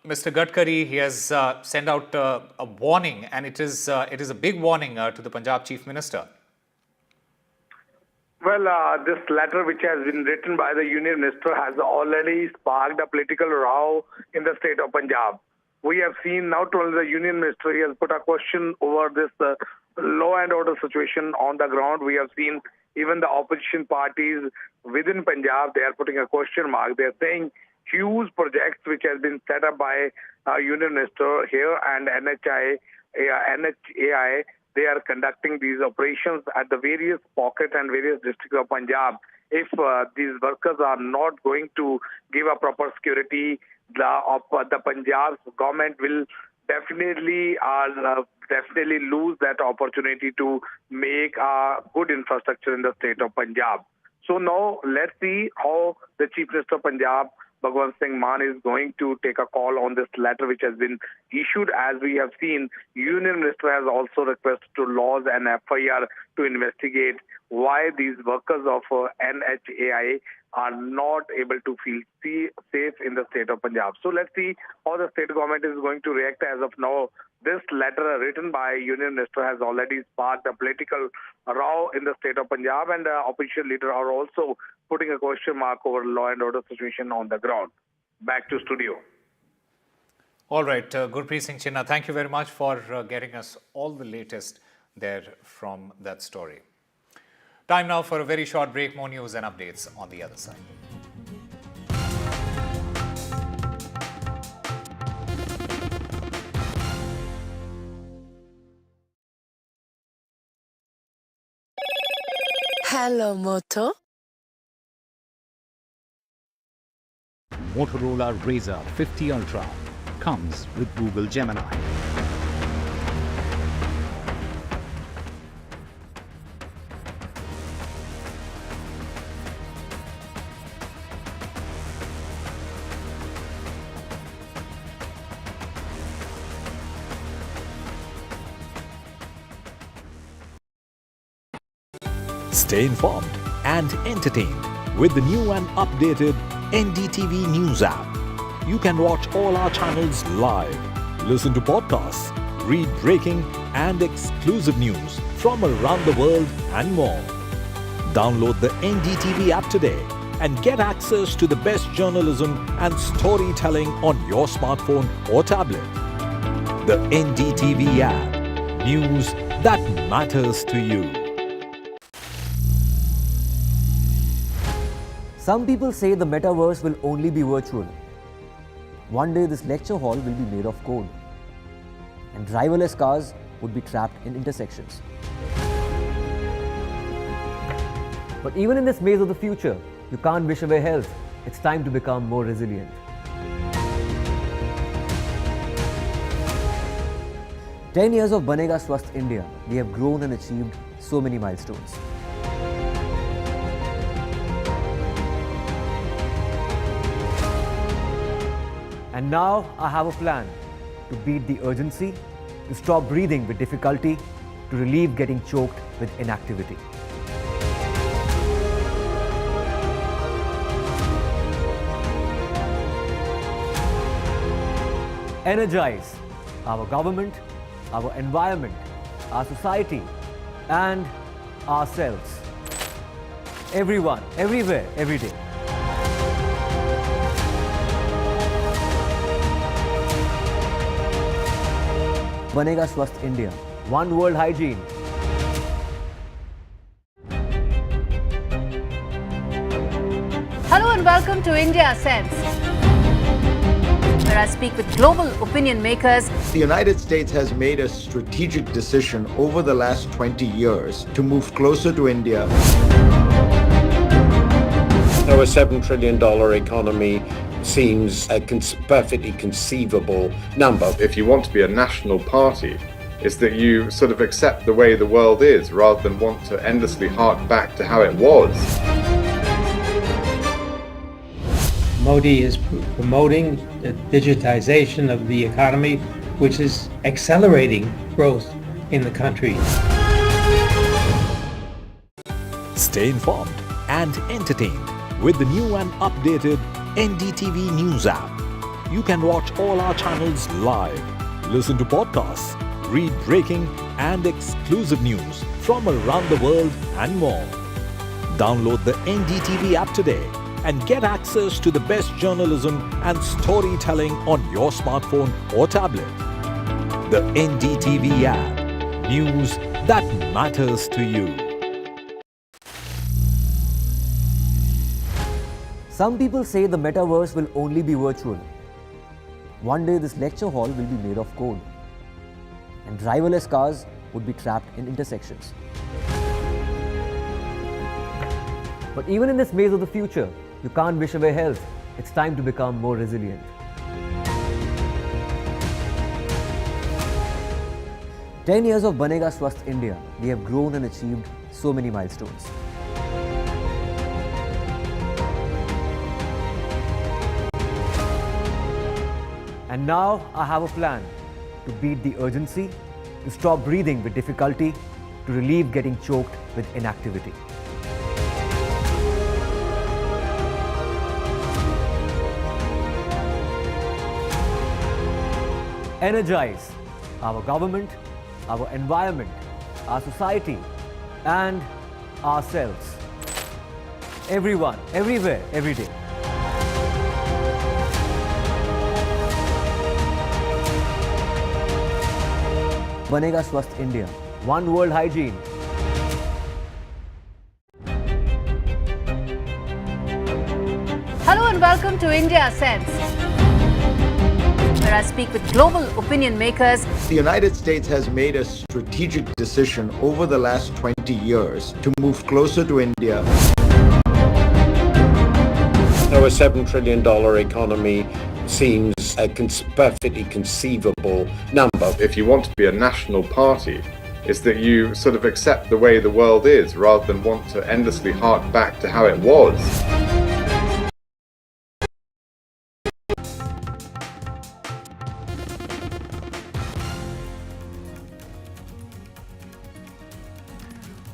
Mr. Gadkari, he has sent out a warning, and it is a big warning to the Punjab Chief Minister. Well, this letter which has been written by the Union Minister has already sparked a political row in the state of Punjab. We have seen not only the Union Minister, he has put a question over this law and order situation on the ground. We have seen even the opposition parties within Punjab, they are putting a question mark. They are saying huge projects which has been set up by Union Minister here and NHAI, they are conducting these operations at the various pockets and various districts of Punjab. If these workers are not going to give a proper security, the Punjab government will definitely lose that opportunity to make a good infrastructure in the state of Punjab. So now let's see how the Chief Minister of Punjab, Bhagwant Singh Mann, is going to take a call on this letter which has been issued. As we have seen, Union Minister has also requested to lodge an FIR to investigate why these workers of NHAI are not able to feel safe in the state of Punjab. So let's see how the state government is going to react. As of now, this letter written by Union Minister has already sparked a political row in the state of Punjab, and opposition leaders are also putting a question mark over law and order situation on the ground. Back to studio. All right, Gurpreet Singh Chinna, thank you very much for getting us all the latest there from that story. Time now for a very short break. More news and updates on the other side. Hello, Moto. Motorola Razr 50 Ultra comes with Google Gemini. Stay informed and entertained with the new and updated NDTV News app. You can watch all our channels live, listen to podcasts, read breaking and exclusive news, from around the world and more. Download the NDTV app today and get access to the best journalism and storytelling on your smartphone or tablet. The NDTV app. News that matters to you. Some people say the metaverse will only be virtual. One day this lecture hall will be made of code, and driverless cars would be trapped in intersections. But even in this maze of the future, you can't wish away health. It's time to become more resilient. "10 years of Banega Swasth India, we have grown and achieved so many milestones. And now I have a plan to beat the urgency, to stop breathing with difficulty, to relieve getting choked with inactivity. Energize our government, our environment, our society, and ourselves. Everyone, everywhere, every day. Banega Swasth India. One world hygiene. Hello and welcome to India Sense, where I speak with global opinion makers. The United States has made a strategic decision over the last 20 years to move closer to India. Now, a $7 trillion economy seems a perfectly conceivable number. If you want to be a national party, it's that you sort of accept the way the world is rather than want to endlessly hark back to how it was. Modi is promoting the digitization of the economy, which is accelerating growth in the country. Stay informed and entertained with the new and updated NDTV News app. You can watch all our channels live, listen to podcasts, read breaking and exclusive news from around the world and more. Download the NDTV app today and get access to the best journalism and storytelling on your smartphone or tablet. The NDTV app. News that matters to you. Some people say the metaverse will only be virtual. One day this lecture hall will be made of code, and driverless cars would be trapped in intersections. But even in this maze of the future, you can't wish away health. It's time to become more resilient. "10 years of Banega Swasth India, we have grown and achieved so many milestones. And now I have a plan to beat the urgency, to stop breathing with difficulty, to relieve getting choked with inactivity. Energize our government, our environment, our society, and ourselves. Everyone, everywhere, every day. Banega Swasth India. One world hygiene. Hello and welcome to India Sense, where I speak with global opinion makers. The United States has made a strategic decision over the last 20 years to move closer to India. Now, a $7 trillion economy seems a perfectly conceivable number. If you want to be a national party, it's that you sort of accept the way the world is rather than want to endlessly hark back to how it was.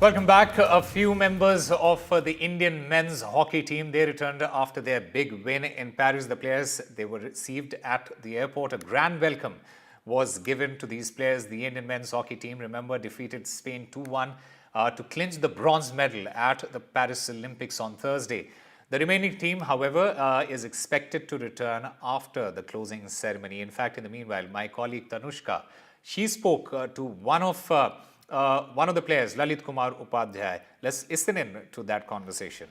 Welcome back. A few members of the Indian men's hockey team, they returned after their big win in Paris. The players, they were received at the airport, a grand welcome was given to these players. The Indian men's hockey team, remember, defeated Spain 2-1 to clinch the bronze medal at the Paris Olympics on Thursday. The remaining team, however, is expected to return after the closing ceremony. In fact, in the meanwhile, my colleague Tanushka, she spoke to one of the players, Lalit Kumar Upadhyay. Let's listen in to that conversation.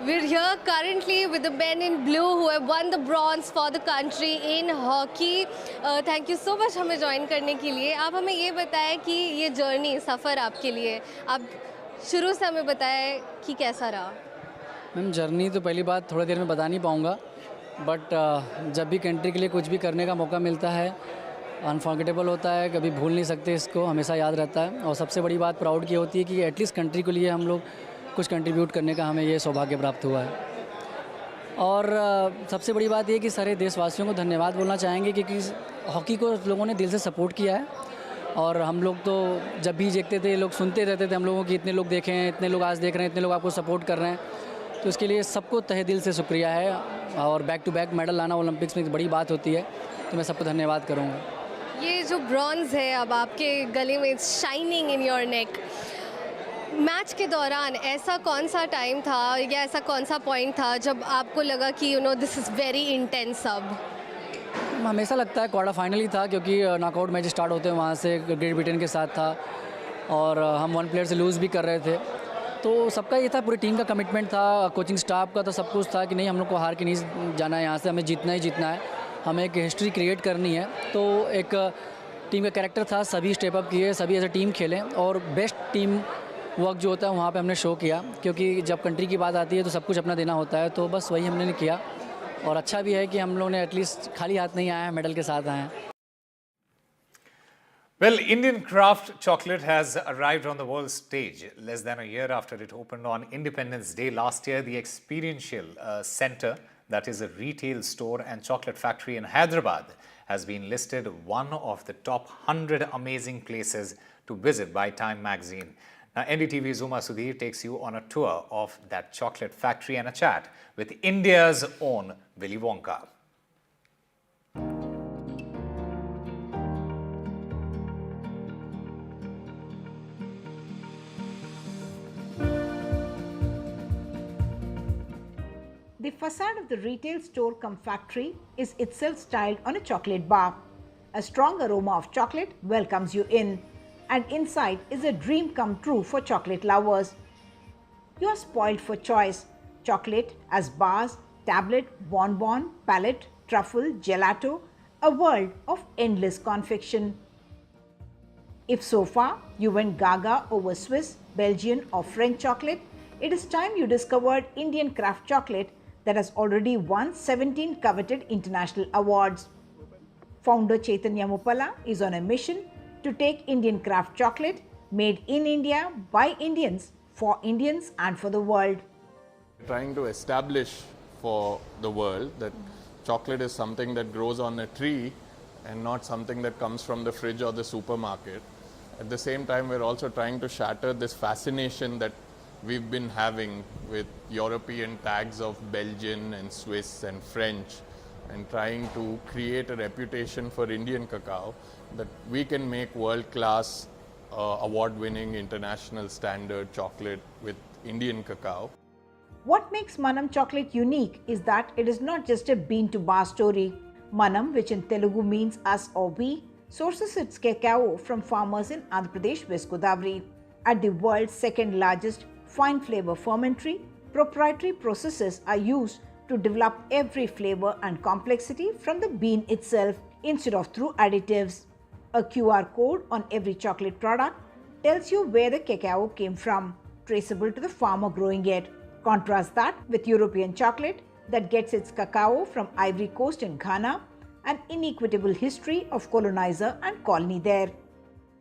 We're here currently with the men in blue who have won the bronze for the country in hockey. Thank you so much हमें join करने के लिए. आप हमें ये बताएं कि ये journey, सफ़र आपके लिए, आप शुरू से हमें बताएं कि कैसा रहा. मैम जर्नी तो पहली बात थोड़ी देर में बता नहीं पाऊँगा, बट जब भी कंट्री के लिए कुछ भी करने का मौका मिलता है अनफॉर्गेटेबल होता है, कभी भूल नहीं सकते इसको, हमेशा याद रहता है. और सबसे बड़ी बात प्राउड की होती है कि एटलीस्ट कंट्री के लिए हम लोग कुछ कंट्रीब्यूट करने का हमें ये सौभाग्य प्राप्त हुआ है. और सबसे बड़ी बात ये कि सारे देशवासियों को धन्यवाद बोलना चाहेंगे क्योंकि हॉकी को लोगों ने दिल से सपोर्ट किया है. और हम लोग तो जब भी देखते थे, लोग सुनते रहते थे हम लोगों की, इतने लोग देखे हैं, इतने लोग आज देख रहे हैं, इतने लोग आपको सपोर्ट कर रहे हैं, तो इसके लिए सबको तहे दिल से शुक्रिया है. और बैक टू बैक मेडल लाना ओलंपिक्स में एक बड़ी बात होती है, तो मैं सबको धन्यवाद करूँगा. ये जो ब्रॉन्ज है अब आपके गले में, it's shining in your neck. Match के दौरान ऐसा कौन सा टाइम था या ऐसा कौन सा पॉइंट था जब आपको लगा कि दिस इज़ वेरी इंटेंस? अब हमेशा लगता है क्वार्टर फाइनल ही था, क्योंकि नॉकआउट मैच स्टार्ट होते हैं वहाँ से ग्रेट ब्रिटेन के साथ था और हम 1 प्लेयर से लूज़ भी कर रहे थे. तो सबका ये था, पूरी टीम का कमिटमेंट था, कोचिंग स्टाफ का तो सब कुछ था कि नहीं, हम लोग को हार के नहीं जाना है, यहाँ से हमें जीतना ही जीतना है, हमें एक हिस्ट्री क्रिएट करनी है. तो एक टीम का कैरेक्टर था, सभी स्टेप अप किए, सभी एज ए टीम खेलें और बेस्ट टीम वर्क जो होता है वहाँ पे हमने शो किया, क्योंकि जब कंट्री की बात आती है तो सब कुछ अपना देना होता है. तो बस वही हमने किया और अच्छा भी है कि हम लोगों ने एटलीस्ट खाली हाथ नहीं आए हैं, मेडल के साथ आए हैं. Well, Indian craft chocolate has arrived on the world stage less than a year after it opened on Independence Day last year. The Experiential Center, that is a retail store and chocolate factory in Hyderabad, has been listed one of the top 100 amazing places to visit by Time magazine. Now, NDTV Zuma Sudhir takes you on a tour of that chocolate factory and a chat with India's own Willy Wonka. The facade of the retail store cum factory is itself styled on a chocolate bar. A strong aroma of chocolate welcomes you in, and inside is a dream come true for chocolate lovers. You are spoiled for choice. Chocolate as bars, tablet, bonbon, palette, truffle, gelato, a world of endless confection. If so far you went gaga over Swiss, Belgian or French chocolate, it is time you discovered Indian craft chocolate that has already won 17 coveted international awards. Founder Chaitanya Mupala is on a mission to take Indian craft chocolate made in India by Indians, for Indians and for the world. Trying to establish for the world that chocolate is something that grows on a tree and not something that comes from the fridge or the supermarket. At the same time, we're also trying to shatter this fascination that we've been having with European tags of Belgian and Swiss and French, and trying to create a reputation for Indian cacao that we can make world-class, award-winning, international standard chocolate with Indian cacao. What makes Manam chocolate unique is that it is not just a bean to bar story. Manam, which in Telugu means us or we, sources its cacao from farmers in Andhra Pradesh, West Godavari. At the world's second largest fine flavor fermentary, proprietary processes are used to develop every flavor and complexity from the bean itself instead of through additives. A QR code on every chocolate product tells you where the cacao came from, traceable to the farmer growing it. Contrast that with European chocolate that gets its cacao from Ivory Coast in Ghana, an inequitable history of colonizer and colony there.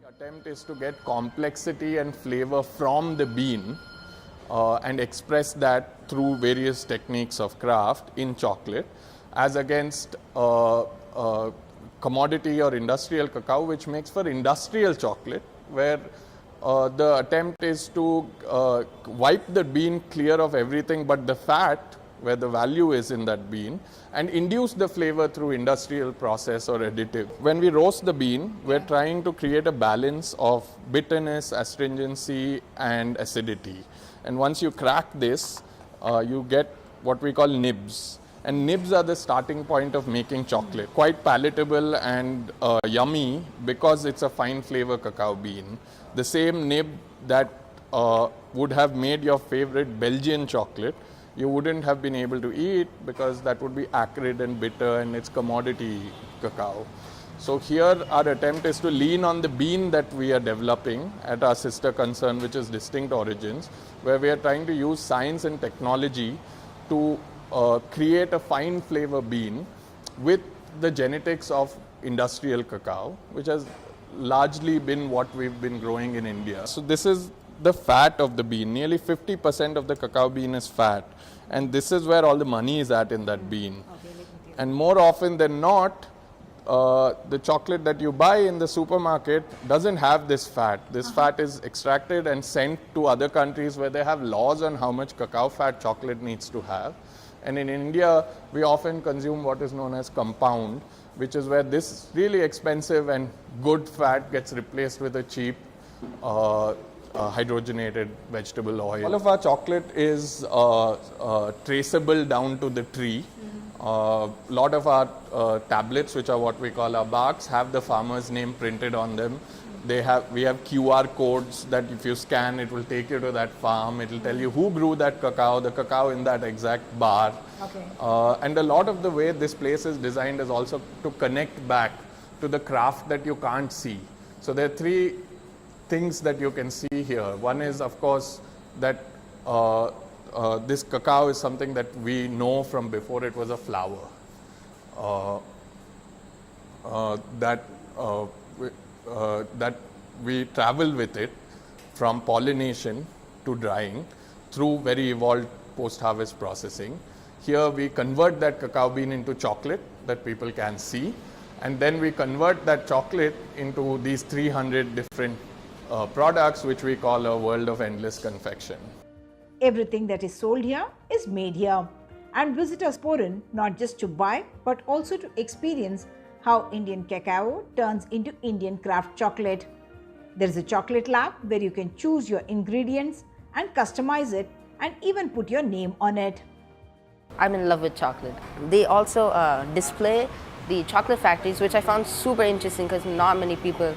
The attempt is to get complexity and flavor from the bean and express that through various techniques of craft in chocolate, as against commodity or industrial cacao, which makes for industrial chocolate, where the attempt is to wipe the bean clear of everything but the fat where the value is in that bean, and induce the flavor through industrial process or additive. When we roast the bean, we're trying to create a balance of bitterness, astringency, and acidity. And once you crack this, you get what we call nibs. And nibs are the starting point of making chocolate. Quite palatable and yummy because it's a fine flavor cacao bean. The same nib that would have made your favorite Belgian chocolate, you wouldn't have been able to eat because that would be acrid and bitter and it's commodity cacao. So here our attempt is to lean on the bean that we are developing at our sister concern, which is Distinct Origins, where we are trying to use science and technology to create a fine flavor bean with the genetics of industrial cacao, which has largely been what we've been growing in India. So this is the fat of the bean. Nearly 50% of the cacao bean is fat, and this is where all the money is at in that bean. And more often than not, the chocolate that you buy in the supermarket doesn't have this fat. This fat is extracted and sent to other countries where they have laws on how much cacao fat chocolate needs to have. And in India, we often consume what is known as compound, which is where this really expensive and good fat gets replaced with a cheap hydrogenated vegetable oil. All of our chocolate is traceable down to the tree. A lot of our tablets, which are what we call our barks, have the farmer's name printed on them. We have QR codes that if you scan, it will take you to that farm. It will tell you who grew that cacao, the cacao in that exact bar. Okay. And a lot of the way this place is designed is also to connect back to the craft that you can't see. So there are three things that you can see here. One is, of course, that this cacao is something that we know from before it was a flower. That we travel with it from pollination to drying through very evolved post-harvest processing. Here we convert that cacao bean into chocolate that people can see, and then we convert that chocolate into these 300 different products, which we call a world of endless confection. Everything that is sold here is made here, and visitors pour in not just to buy but also to experience how Indian cacao turns into Indian craft chocolate. There is a chocolate lab where you can choose your ingredients and customize it and even put your name on it. I'm in love with chocolate. They also display the chocolate factories, which I found super interesting because not many people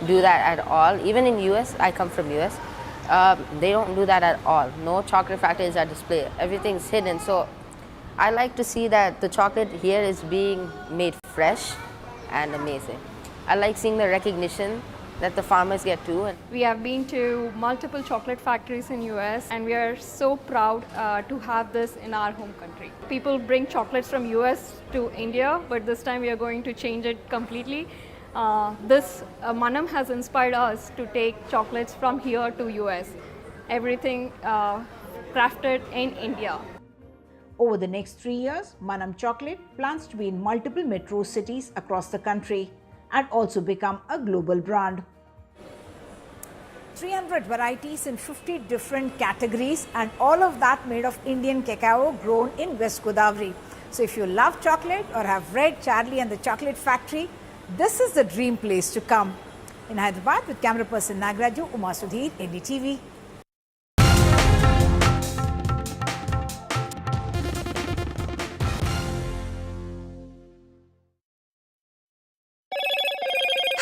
do that at all. Even in US, I come from US, they don't do that at all. No chocolate factories are displayed. Everything's hidden. So I like to see that the chocolate here is being made fresh and amazing. I like seeing the recognition that the farmers get too. We have been to multiple chocolate factories in US, and we are so proud to have this in our home country. People bring chocolates from US to India, but this time we are going to change it completely. This Manam has inspired us to take chocolates from here to US. Everything crafted in India. Over the next 3 years, Manam Chocolate plans to be in multiple metro cities across the country and also become a global brand. 300 varieties in 50 different categories, and all of that made of Indian cacao grown in West Godavari. So if you love chocolate or have read Charlie and the Chocolate Factory, this is the dream place to come. In Hyderabad, with camera person Nagraju, Uma Sudhir, NDTV.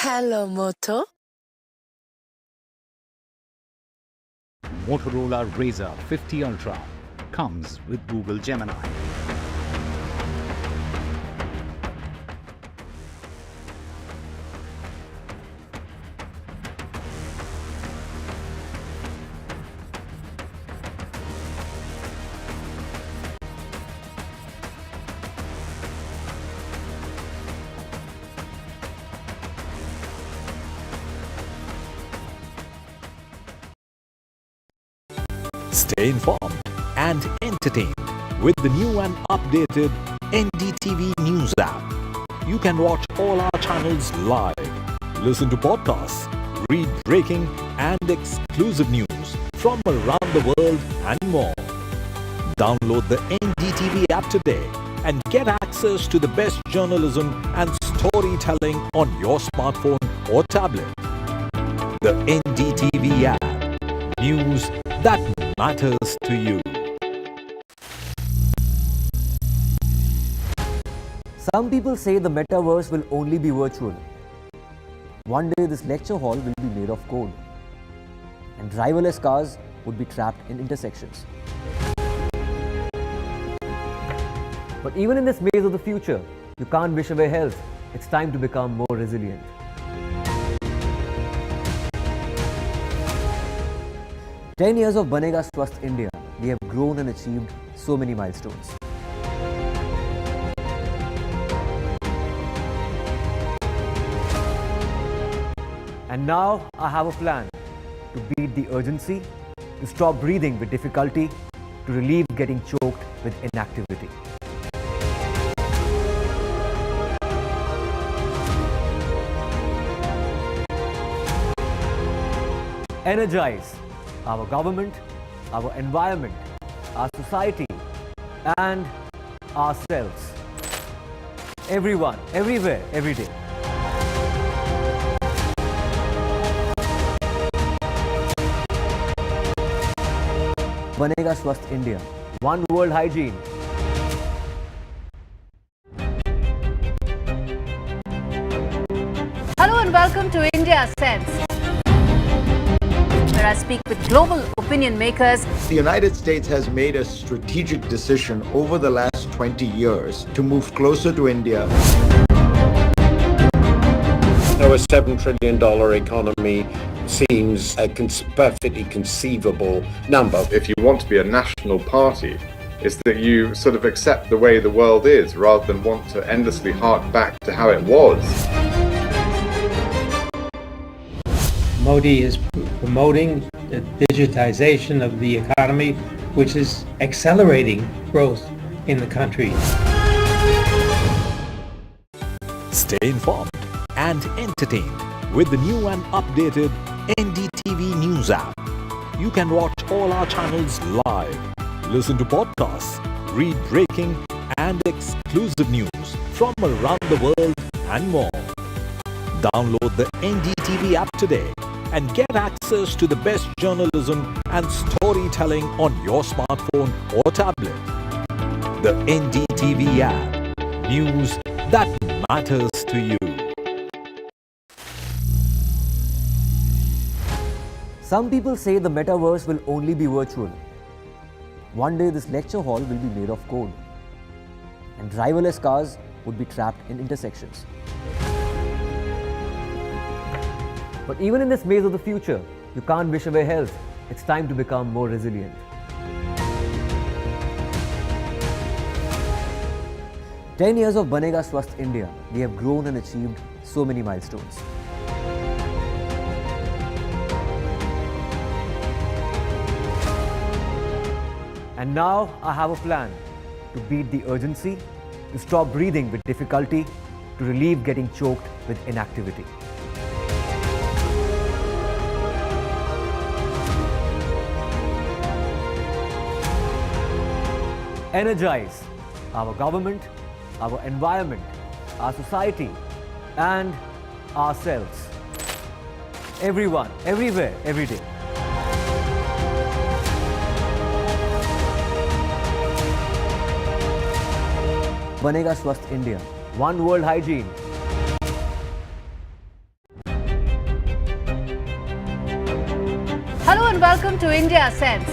Hello, Moto. Motorola Razr 50 Ultra comes with Google Gemini. Stay informed and entertained with the new and updated NDTV News app. You can watch all our channels live, listen to podcasts, read breaking and exclusive news from around the world and more. Download the NDTV app today and get access to the best journalism and storytelling on your smartphone or tablet. The NDTV app. News that matters to you. Some people say the metaverse will only be virtual. One day this lecture hall will be made of code, and driverless cars would be trapped in intersections. But even in this maze of the future, you can't wish away health. It's time to become more resilient. "10 years of Banega Swasth India, we have grown and achieved so many milestones. And now I have a plan to beat the urgency, to stop breathing with difficulty, to relieve getting choked with inactivity. Energize our government, our environment, our society, and ourselves. Everyone, everywhere, every day. Banega Swasth India. One world hygiene. Hello and welcome to India Sense, where I speak with global opinion makers. The United States has made a strategic decision over the last 20 years to move closer to India. So a $7 trillion economy seems a perfectly conceivable number. If you want to be a national party, it's that you sort of accept the way the world is rather than want to endlessly hark back to how it was. Modi is promoting the digitization of the economy, which is accelerating growth in the country. Stay informed and entertained with the new and updated NDTV News app. You can watch all our channels live, listen to podcasts, read breaking and exclusive news from around the world and more. Download the NDTV app today and get access to the best journalism and storytelling on your smartphone or tablet. The NDTV app. News that matters to you. Some people say the metaverse will only be virtual. One day this lecture hall will be made of code, and driverless cars would be trapped in intersections. But even in this maze of the future, you can't wish away health. It's time to become more resilient. "10 years of Banega Swasth India, we have grown and achieved so many milestones. And now I have a plan to beat the urgency, to stop breathing with difficulty, to relieve getting choked with inactivity. Energize our government, our environment, our society, and ourselves. Everyone, everywhere, every day. Banega Swasth India. One world hygiene. Hello and welcome to India Sense,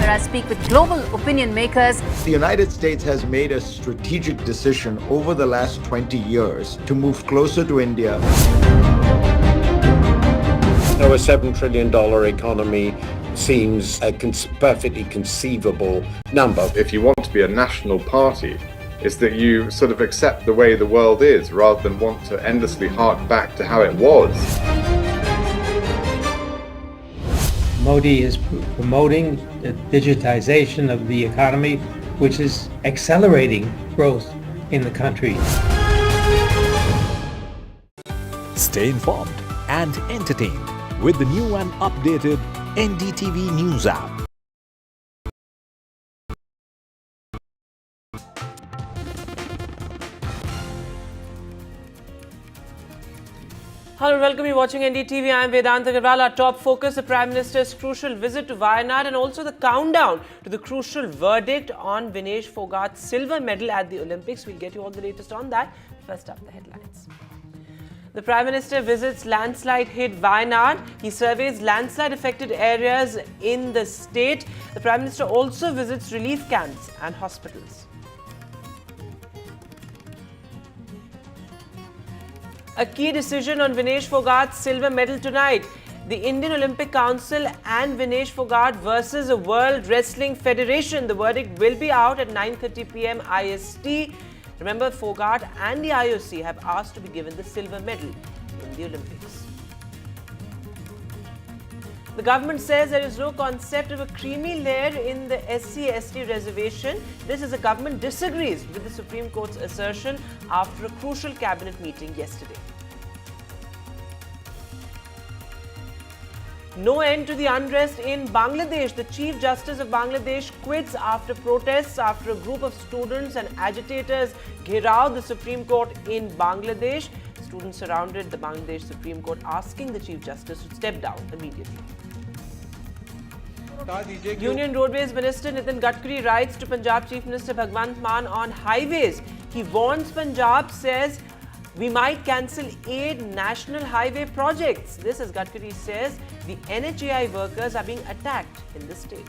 where I speak with global opinion makers. The United States has made a strategic decision over the last 20 years to move closer to India. So a $7 trillion economy seems a perfectly conceivable number. If you want to be a national party, it's that you sort of accept the way the world is rather than want to endlessly hark back to how it was. Modi is promoting the digitization of the economy, which is accelerating growth in the country. Stay informed and entertained with the new and updated NDTV News app. Hello and welcome. You're watching NDTV. I'm Vedanta Agarwal. Our top focus, the Prime Minister's crucial visit to Wayanad and also the countdown to the crucial verdict on Vinesh Phogat's silver medal at the Olympics. We'll get you all the latest on that. First up, the headlines. The Prime Minister visits landslide-hit Wayanad. He surveys landslide-affected areas in the state. The Prime Minister also visits relief camps and hospitals. A key decision on Vinesh Phogat's silver medal tonight. The Indian Olympic Council and Vinesh Phogat versus the World Wrestling Federation. The verdict will be out at 9:30 p.m. IST. Remember, Phogat and the IOC have asked to be given the silver medal in the Olympics. The government says there is no concept of a creamy layer in the SC/ST reservation. This is the government disagrees with the Supreme Court's assertion after a crucial cabinet meeting yesterday. No end to the unrest in Bangladesh. The Chief Justice of Bangladesh quits after protests after a group of students and agitators gheraw the Supreme Court in Bangladesh. Students surrounded the Bangladesh Supreme Court asking the Chief Justice to step down immediately. Union Roadways Minister Nitin Gadkari writes to Punjab Chief Minister Bhagwant Mann on highways. He warns Punjab, says, we might cancel 8 national highway projects. This, as Gadkari says, the NHAI workers are being attacked in the state.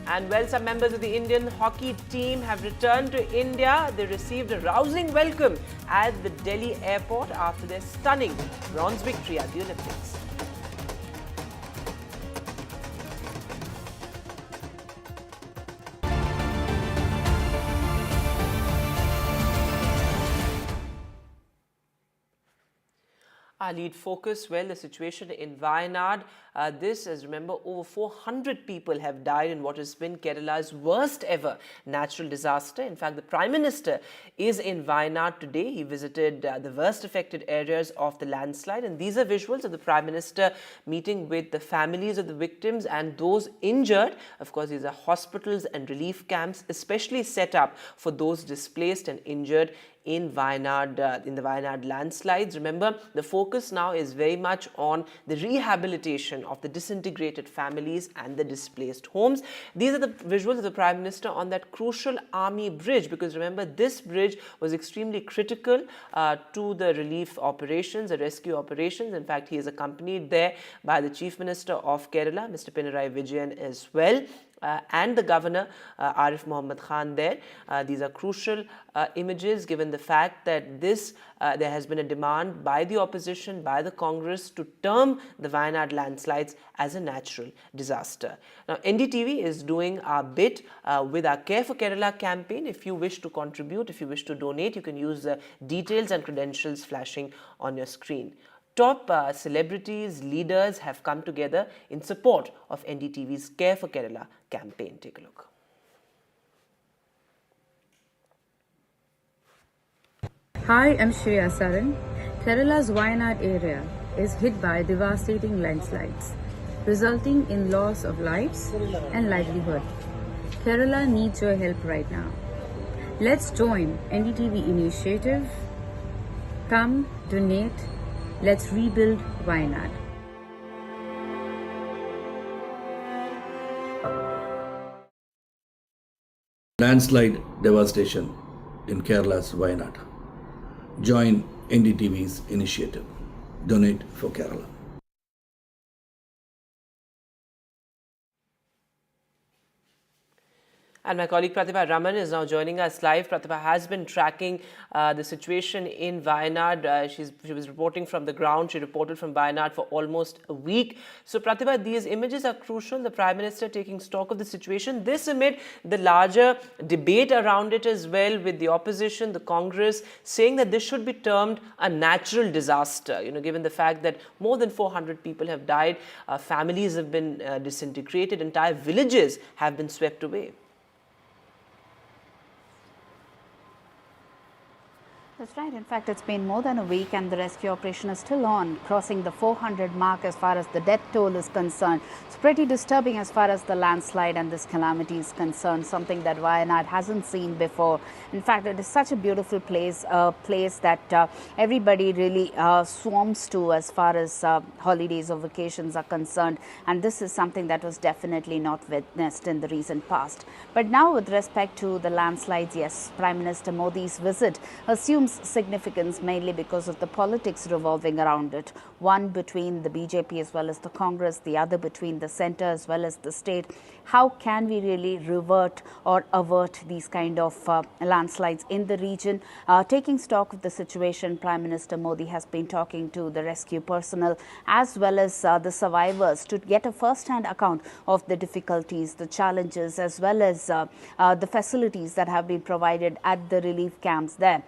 And well, some members of the Indian hockey team have returned to India. They received a rousing welcome at the Delhi airport after their stunning bronze victory at the Olympics. Our lead focus, well, the situation in Wayanad. This, as remember, over 400 people have died in what has been Kerala's worst ever natural disaster. In fact, the Prime Minister is in Wayanad today. He visited the worst affected areas of the landslide. And these are visuals of the Prime Minister meeting with the families of the victims and those injured. Of course, these are hospitals and relief camps, especially set up for those displaced and injured in Wayanad, in the Wayanad landslides. Remember, the focus now is very much on the rehabilitation of the disintegrated families and the displaced homes. These are the visuals of the Prime Minister on that crucial army bridge, because remember, this bridge was extremely critical to the relief operations, the rescue operations. In fact, he is accompanied there by the Chief Minister of Kerala, Mr. Pinarayi Vijayan, as well. And the Governor, Arif Mohammed Khan there. These are crucial images given the fact that there has been a demand by the opposition, by the Congress, to term the Wayanad landslides as a natural disaster. Now, NDTV is doing our bit with our Care for Kerala campaign. If you wish to contribute, if you wish to donate, you can use the details and credentials flashing on your screen. Top celebrities, leaders have come together in support of NDTV's Care for Kerala campaign. Take a look. Hi, I'm Shreya Saran. Kerala's Wayanad area is hit by devastating landslides, resulting in loss of lives and livelihood. Kerala needs your help right now. Let's join NDTV initiative. Come, donate. Let's rebuild Wayanad. Landslide devastation in Kerala's Wayanad. Join NDTV's initiative. Donate for Kerala. And my colleague Pratibha Raman is now joining us live. Pratibha has been tracking the situation in Wayanad. She was reporting from the ground. She reported from Wayanad for almost a week. So Pratibha, these images are crucial. The Prime Minister taking stock of the situation. This amid the larger debate around it as well, with the opposition, the Congress, saying that this should be termed a natural disaster. You know, given the fact that more than 400 people have died, families have been disintegrated, entire villages have been swept away. That's right. In fact, it's been more than a week and the rescue operation is still on, crossing the 400 mark as far as the death toll is concerned. It's pretty disturbing as far as the landslide and this calamity is concerned, something that Wayanad hasn't seen before. In fact, it is such a beautiful place, a place that everybody really swarms to as far as holidays or vacations are concerned. And this is something that was definitely not witnessed in the recent past. But now with respect to the landslides, yes, Prime Minister Modi's visit assumes significance mainly because of the politics revolving around it. One between the BJP as well as the Congress, the other between the centre as well as the state. How can we really revert or avert these kind of landslides in the region? Taking stock of the situation, Prime Minister Modi has been talking to the rescue personnel as well as the survivors to get a first-hand account of the difficulties, the challenges as well as the facilities that have been provided at the relief camps there.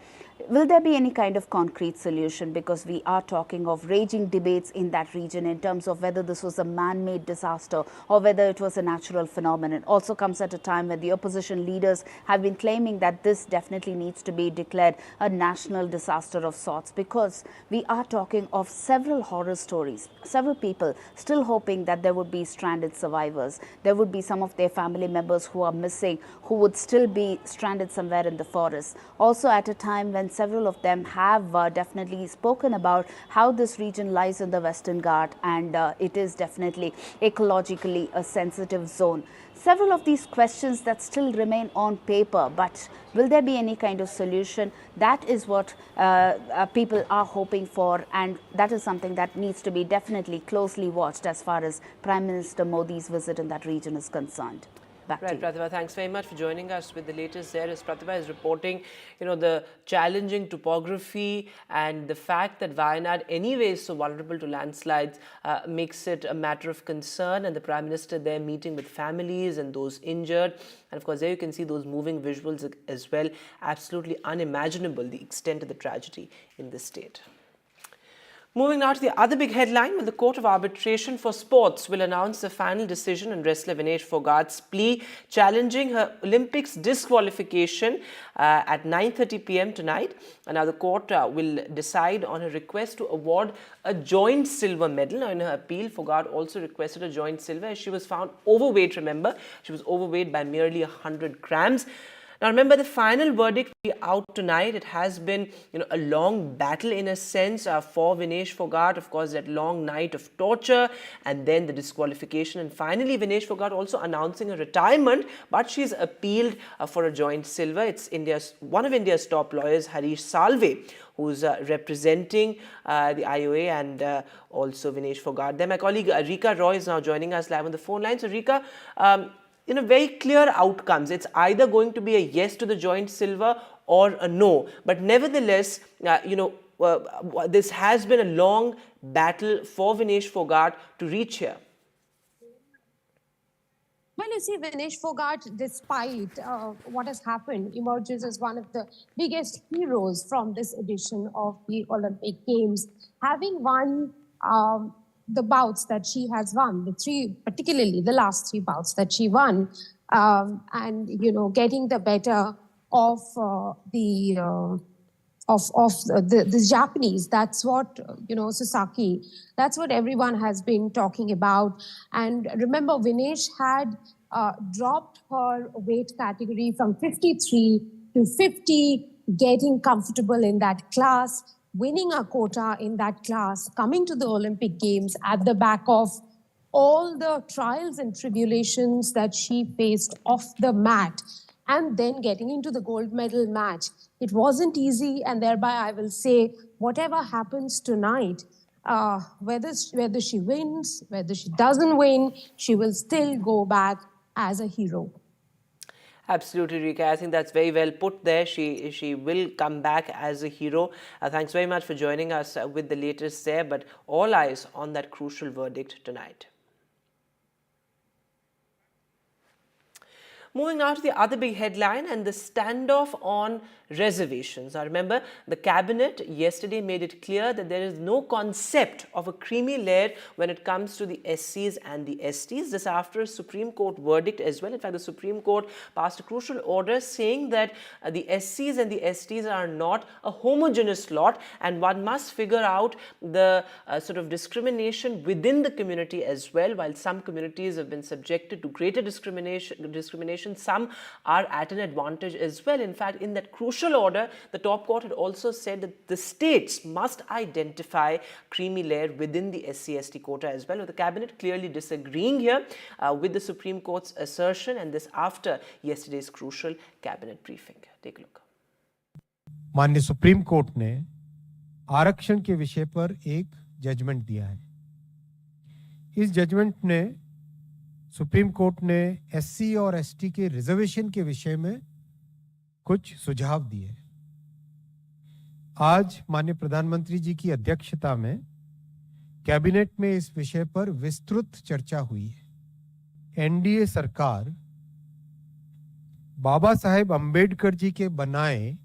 Will there be any kind of concrete solution? Because we are talking of raging debates in that region in terms of whether this was a man-made disaster or whether it was a natural phenomenon. Also comes at a time when the opposition leaders have been claiming that this definitely needs to be declared a national disaster of sorts, because we are talking of several horror stories, several people still hoping that there would be stranded survivors. There would be some of their family members who are missing, who would still be stranded somewhere in the forest. Also at a time when several of them have definitely spoken about how this region lies in the Western Ghat and it is definitely ecologically a sensitive zone. Several of these questions that still remain on paper, but will there be any kind of solution? That is what people are hoping for, and that is something that needs to be definitely closely watched as far as Prime Minister Modi's visit in that region is concerned. Right, Pratibha, thanks very much for joining us with the latest there. As Pratibha is reporting, the challenging topography and the fact that Wayanad anyway is so vulnerable to landslides makes it a matter of concern, and the Prime Minister there meeting with families and those injured. And of course, there you can see those moving visuals as well. Absolutely unimaginable, the extent of the tragedy in this state. Moving now to the other big headline, well, the Court of Arbitration for Sports will announce the final decision on wrestler Vinesh Phogat's plea challenging her Olympics disqualification at 9:30 p.m. tonight. And now the court will decide on her request to award a joint silver medal. Now in her appeal, Phogat also requested a joint silver as she was found overweight, remember. She was overweight by merely 100 grams. Now remember, the final verdict will be out tonight. It has been a long battle in a sense for Vinesh Phogat. Of course, that long night of torture and then the disqualification. And finally, Vinesh Phogat also announcing a retirement, but she's appealed for a joint silver. It's one of India's top lawyers, Harish Salve, who's representing the IOA and also Vinesh Phogat. Then my colleague Rika Roy is now joining us live on the phone line. So Rika, very clear outcomes. It's either going to be a yes to the joint silver or a no. But nevertheless, this has been a long battle for Vinesh Phogat to reach here. Well, you see, Vinesh Phogat, despite what has happened, emerges as one of the biggest heroes from this edition of the Olympic Games, having won the bouts that she has won, particularly the last three bouts that she won, and getting the better of the Japanese. That's what Sasaki. That's what everyone has been talking about. And remember, Vinesh had dropped her weight category from 53 to 50, getting comfortable in that class, winning a quota in that class, coming to the Olympic Games at the back of all the trials and tribulations that she faced off the mat, and then getting into the gold medal match. It wasn't easy, and thereby I will say, whatever happens tonight, whether she wins, whether she doesn't win, she will still go back as a hero. Absolutely, Rika. I think that's very well put there. She will come back as a hero. Thanks very much for joining us with the latest there. But all eyes on that crucial verdict tonight. Moving now to the other big headline and the standoff on reservations. Now remember, the cabinet yesterday made it clear that there is no concept of a creamy layer when it comes to the SCs and the STs. This after a Supreme Court verdict as well. In fact, the Supreme Court passed a crucial order saying that the SCs and the STs are not a homogeneous lot, and one must figure out the sort of discrimination within the community as well. While some communities have been subjected to greater discrimination, some are at an advantage as well. In fact, in that crucial order, the top court had also said that the states must identify creamy layer within the SC/ST quota as well, with the cabinet clearly disagreeing here with the Supreme Court's assertion, and this after yesterday's crucial cabinet briefing. Take a look. माननीय supreme court ने आरक्षण के विषय पर एक judgement दिया है। इस जजमेंट ने सुप्रीम कोर्ट ने एससी और एसटी के रिजर्वेशन के विषय में कुछ सुझाव दिए। आज माननीय प्रधानमंत्री जी की अध्यक्षता में कैबिनेट में इस विषय पर विस्तृत चर्चा हुई है। एनडीए सरकार बाबा साहेब अंबेडकर जी के बनाए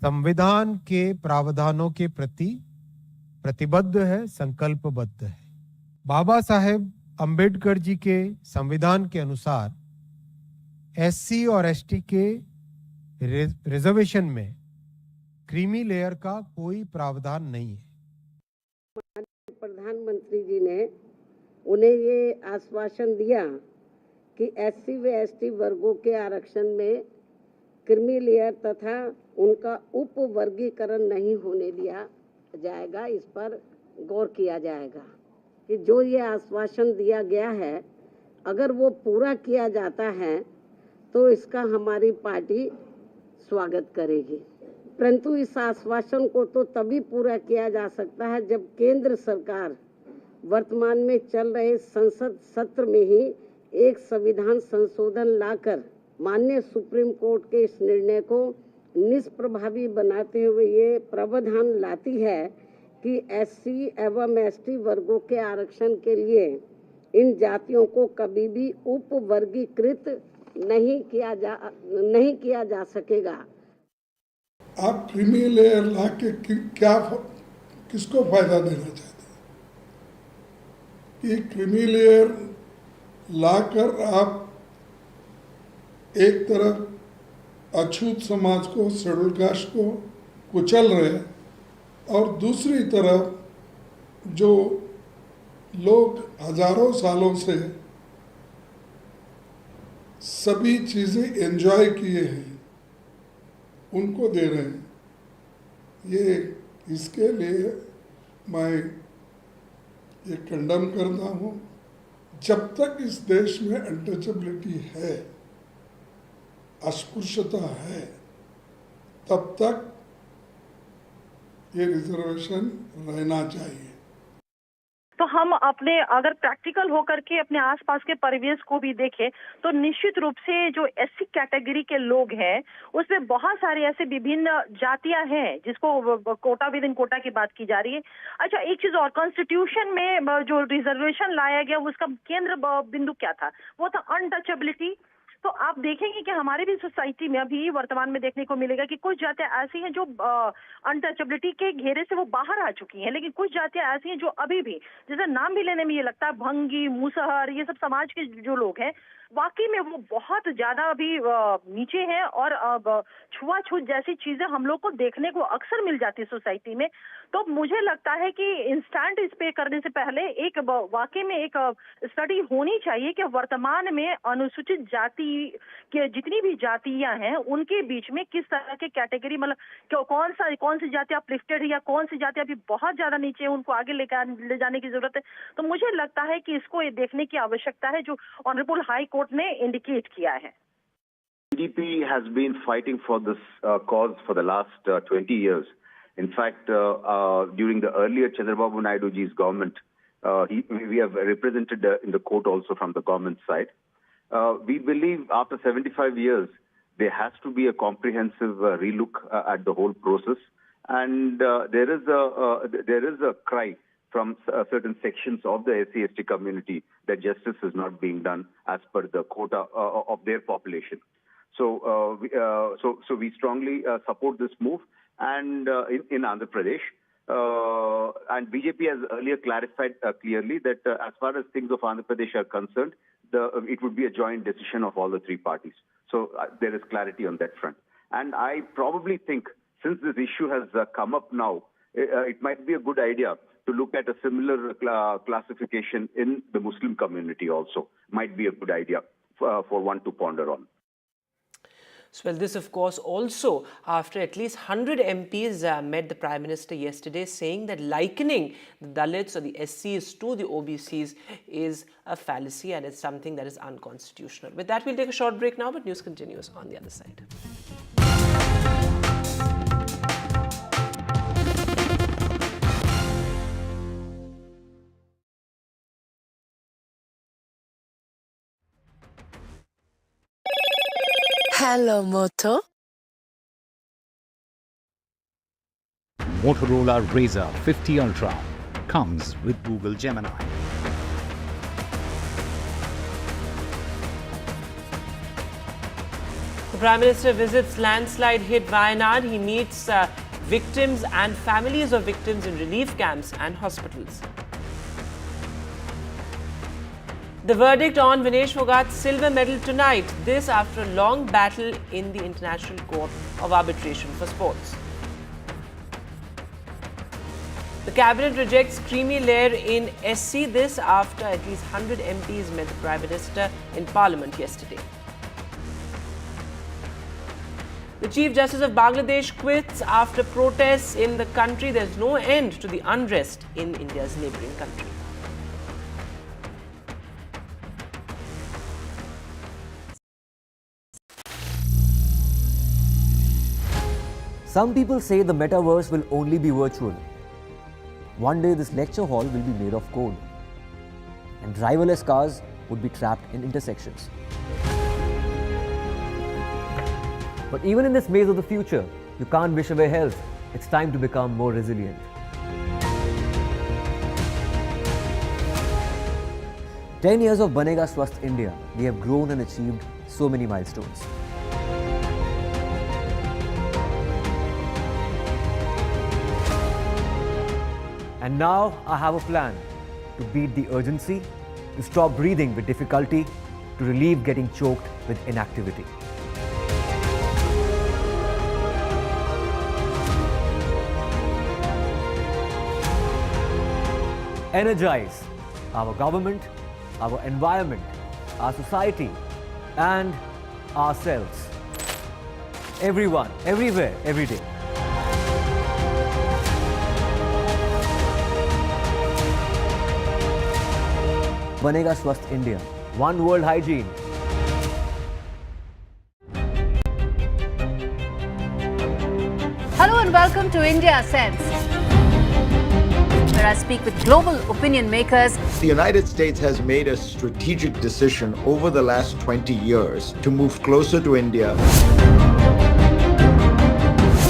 संविधान के प्रावधानों के प्रति प्रतिबद्ध है, संकल्पबद्ध है। बाबा साहेब अंबेडकर जी के संविधान के अनुसार एससी और एसटी के रिजर्वेशन में क्रीमी लेयर का कोई प्रावधान नहीं है। प्रधानमंत्री जी ने उन्हें ये आश्वासन दिया कि एससी व एसटी वर्गों के आरक्षण में क्रीमी लेयर तथा उनका उप वर्गीकरण नहीं होने दिया जाएगा। इस पर गौर किया जाएगा कि जो ये आश्वासन दिया गया है, अगर वो पूरा किया जाता है तो इसका हमारी पार्टी स्वागत करेगी। परंतु इस आश्वासन को तो तभी पूरा किया जा सकता है जब केंद्र सरकार वर्तमान में चल रहे संसद सत्र में ही एक संविधान संशोधन लाकर माननीय सुप्रीम कोर्ट के इस निर्णय को निष्प्रभावी बनाते हुए ये प्रावधान लाती है कि एससी एवं एसटी वर्गों के आरक्षण के लिए इन जातियों को कभी भी उप वर्गीकृत नहीं किया जा सकेगा। आप क्रीमी लेयर ला के क्या किसको फायदा देना चाहते हैं? कि क्रीमी लेयर लाकर आप एक तरफ अछूत समाज को, शेड्यूल कास्ट को कुचल रहे और दूसरी तरफ जो लोग हजारों सालों से सभी चीजें एंजॉय किए हैं उनको दे रहे हैं। ये इसके लिए मैं ये कंडम करता हूँ। जब तक इस देश में अनटचेबिलिटी है, अस्पृश्यता है, तब तक ये रिजर्वेशन रहना चाहिए। तो हम अपने अगर प्रैक्टिकल होकर के अपने आसपास के परिवेश को भी देखें तो निश्चित रूप से जो एससी कैटेगरी के लोग हैं उसमें बहुत सारे ऐसे विभिन्न जातियां हैं जिसको कोटा विद इन कोटा की बात की जा रही है। अच्छा, एक चीज और, कॉन्स्टिट्यूशन में जो रिजर्वेशन लाया गया उसका केंद्र बिंदु क्या था? वो था अनटचेबिलिटी। तो आप देखेंगे कि हमारे भी सोसाइटी में अभी वर्तमान में देखने को मिलेगा कि कुछ जातियां ऐसी हैं जो अनटचेबिलिटी के घेरे से वो बाहर आ चुकी हैं, लेकिन कुछ जातियां ऐसी हैं जो अभी भी, जैसे नाम भी लेने में ये लगता है, भंगी, मुसहर, ये सब समाज के जो लोग हैं वाकई में वो बहुत ज्यादा अभी नीचे हैं और छुआछूत जैसी चीजें हम लोग को देखने को अक्सर मिल जाती है सोसाइटी में। तो मुझे लगता है कि इंस्टेंट इस पे करने से पहले एक वाकई में एक स्टडी होनी चाहिए कि वर्तमान में अनुसूचित जाति के जितनी भी जातियां हैं उनके बीच में किस तरह के कैटेगरी, मतलब कौन सी जाति अपलिफ्टेड है या कौन सी जाति अभी बहुत ज्यादा नीचे है, उनको आगे ले जाने की जरूरत है। तो मुझे लगता है कि इसको ये देखने की आवश्यकता है जो ऑनरेबल हाई कोर्ट ने इंडिकेट किया है। BDP has been fighting for this cause for the last 20 years. In fact, during the earlier Chandrababu Naidu ji's government, we have represented in the court also from the government side. We believe after 75 years, there has to be a comprehensive relook at the whole process. And there is a cry from certain sections of the SC/ST community that justice is not being done as per the quota of their population. So we strongly support this move, and in Andhra Pradesh. And BJP has earlier clarified clearly that as far as things of Andhra Pradesh are concerned, it would be a joint decision of all the three parties. So there is clarity on that front. And I probably think, since this issue has come up now, it might be a good idea to look at a similar classification in the Muslim community also. Might be a good idea for one to ponder on. So, well, this of course also after at least 100 MPs met the Prime Minister yesterday, saying that likening the Dalits or the SCs to the OBCs is a fallacy and it's something that is unconstitutional. With that, we'll take a short break now, but news continues on the other side. Hello, Moto. Motorola Razr 50 Ultra comes with Google Gemini. The Prime Minister visits landslide hit Wayanad. He meets victims and families of victims in relief camps and hospitals. The verdict on Vinesh Phogat's silver medal tonight. This after a long battle in the International Court of Arbitration for Sports. The cabinet rejects creamy layer in SC. This after at least 100 MPs met the Prime Minister in Parliament yesterday. The Chief Justice of Bangladesh quits after protests in the country. There's no end to the unrest in India's neighbouring country. Some people say the metaverse will only be virtual. One day this lecture hall will be made of code, and driverless cars would be trapped in intersections. But even in this maze of the future, you can't wish away health. It's time to become more resilient. "10 years of Banega Swasth India, we have grown and achieved so many milestones. And now I have a plan to beat the urgency, to stop breathing with difficulty, to relieve getting choked with inactivity. Energize our government, our environment, our society, and ourselves. Everyone, everywhere, every day. Banega Swasth India. One world hygiene. Hello and welcome to India Sense, where I speak with global opinion makers. The United States has made a strategic decision over the last 20 years to move closer to India.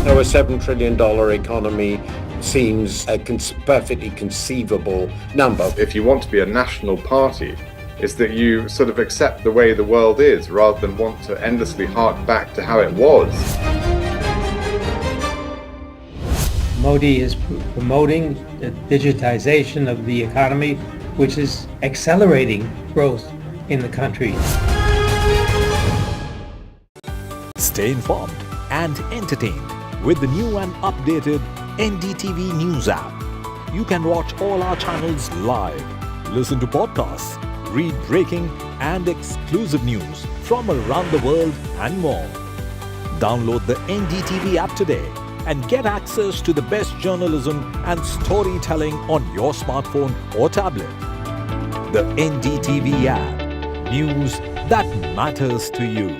Now, a $7 trillion economy seems a perfectly conceivable number. If you want to be a national party, it's that you sort of accept the way the world is rather than want to endlessly hark back to how it was. Modi is promoting the digitization of the economy, which is accelerating growth in the country. Stay informed and entertained with the new and updated NDTV News app. You can watch all our channels live, listen to podcasts, read breaking and exclusive news from around the world and more. Download the NDTV app today and get access to the best journalism and storytelling on your smartphone or tablet. The NDTV app. News that matters to you.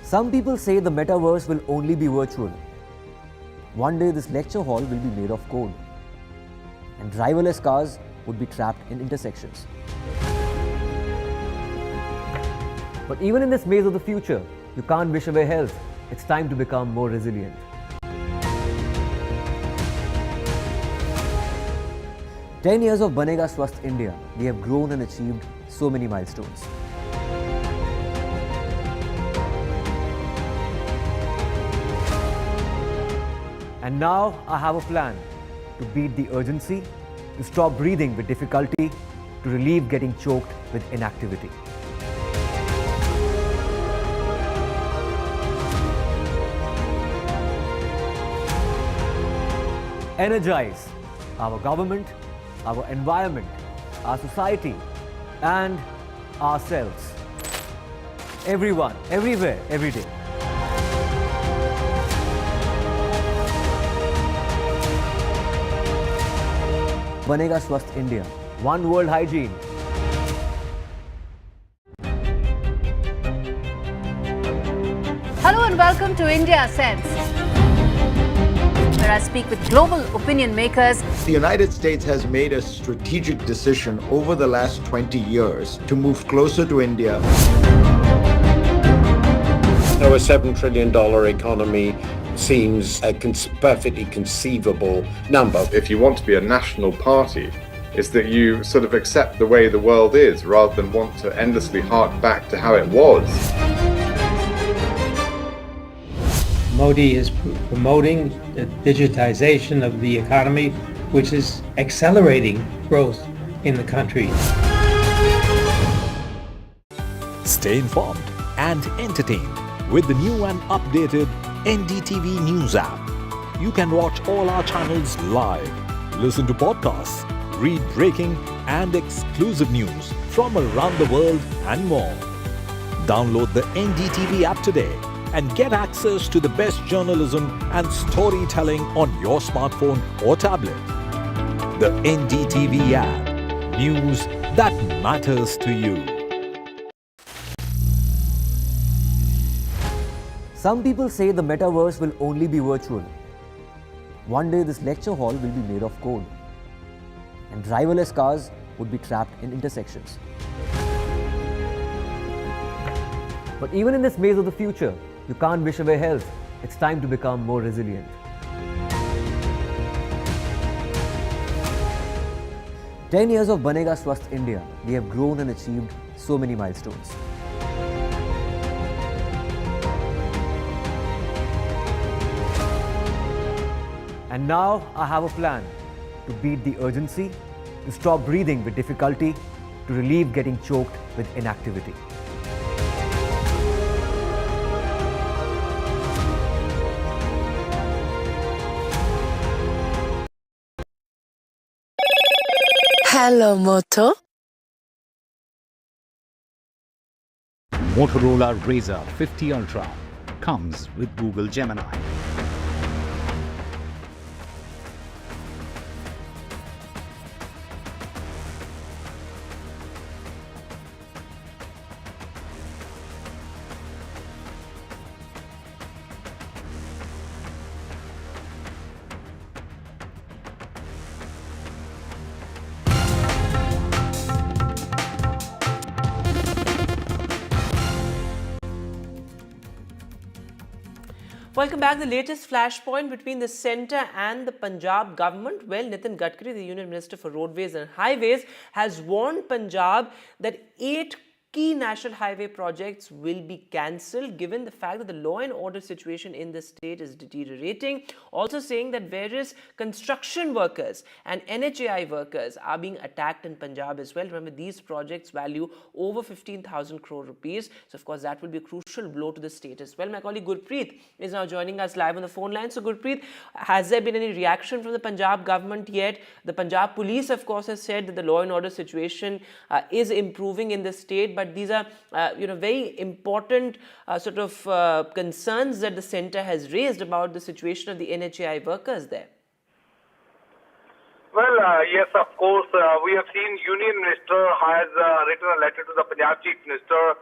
Some people say the metaverse will only be virtual. One day this lecture hall will be made of code, and driverless cars would be trapped in intersections. But even in this maze of the future, you can't wish away health. It's time to become more resilient. 10 years of Banega Swasth India, we have grown and achieved so many milestones. And now I have a plan to beat the urgency, to stop breathing with difficulty, to relieve getting choked with inactivity. Energize our government, our environment, our society, and ourselves. Everyone, everywhere, every day. Banega Swasth India. One world hygiene. Hello and welcome to India Sense, where I speak with global opinion makers. The United States has made a strategic decision over the last 20 years to move closer to India. Our $7 trillion economy seems a perfectly conceivable number. If you want to be a national party, it's that you sort of accept the way the world is rather than want to endlessly hark back to how it was. Modi is promoting the digitization of the economy, which is accelerating growth in the country. Stay informed and entertained with the new and updated NDTV News app. You can watch all our channels live, listen to podcasts, read breaking and exclusive news from around the world and more. Download the NDTV app today and get access to the best journalism and storytelling on your smartphone or tablet. The NDTV app. News that matters to you. Some people say the metaverse will only be virtual. One day this lecture hall will be made of code, and driverless cars would be trapped in intersections. But even in this maze of the future, you can't wish away health. It's time to become more resilient. "10 years of Banega Swasth India, we have grown and achieved so many milestones. And now I have a plan to beat the urgency, to stop breathing with difficulty, to relieve getting choked with inactivity. Hello, Moto. Motorola Razr 50 Ultra comes with Google Gemini. Welcome back. The latest flashpoint between the centre and the Punjab government. Well, Nitin Gadkari, the Union Minister for Roadways and Highways, has warned Punjab that 8 key national highway projects will be cancelled given the fact that the law and order situation in the state is deteriorating. Also saying that various construction workers and NHAI workers are being attacked in Punjab as well. Remember, these projects value over 15,000 crore rupees. So, of course, that will be a crucial blow to the state as well. My colleague Gurpreet is now joining us live on the phone line. So, Gurpreet, has there been any reaction from the Punjab government yet? The Punjab police, of course, has said that the law and order situation is improving in the state, but these are, very important concerns that the centre has raised about the situation of the NHAI workers there. Well, yes, of course. We have seen Union Minister has written a letter to the Punjab Chief Minister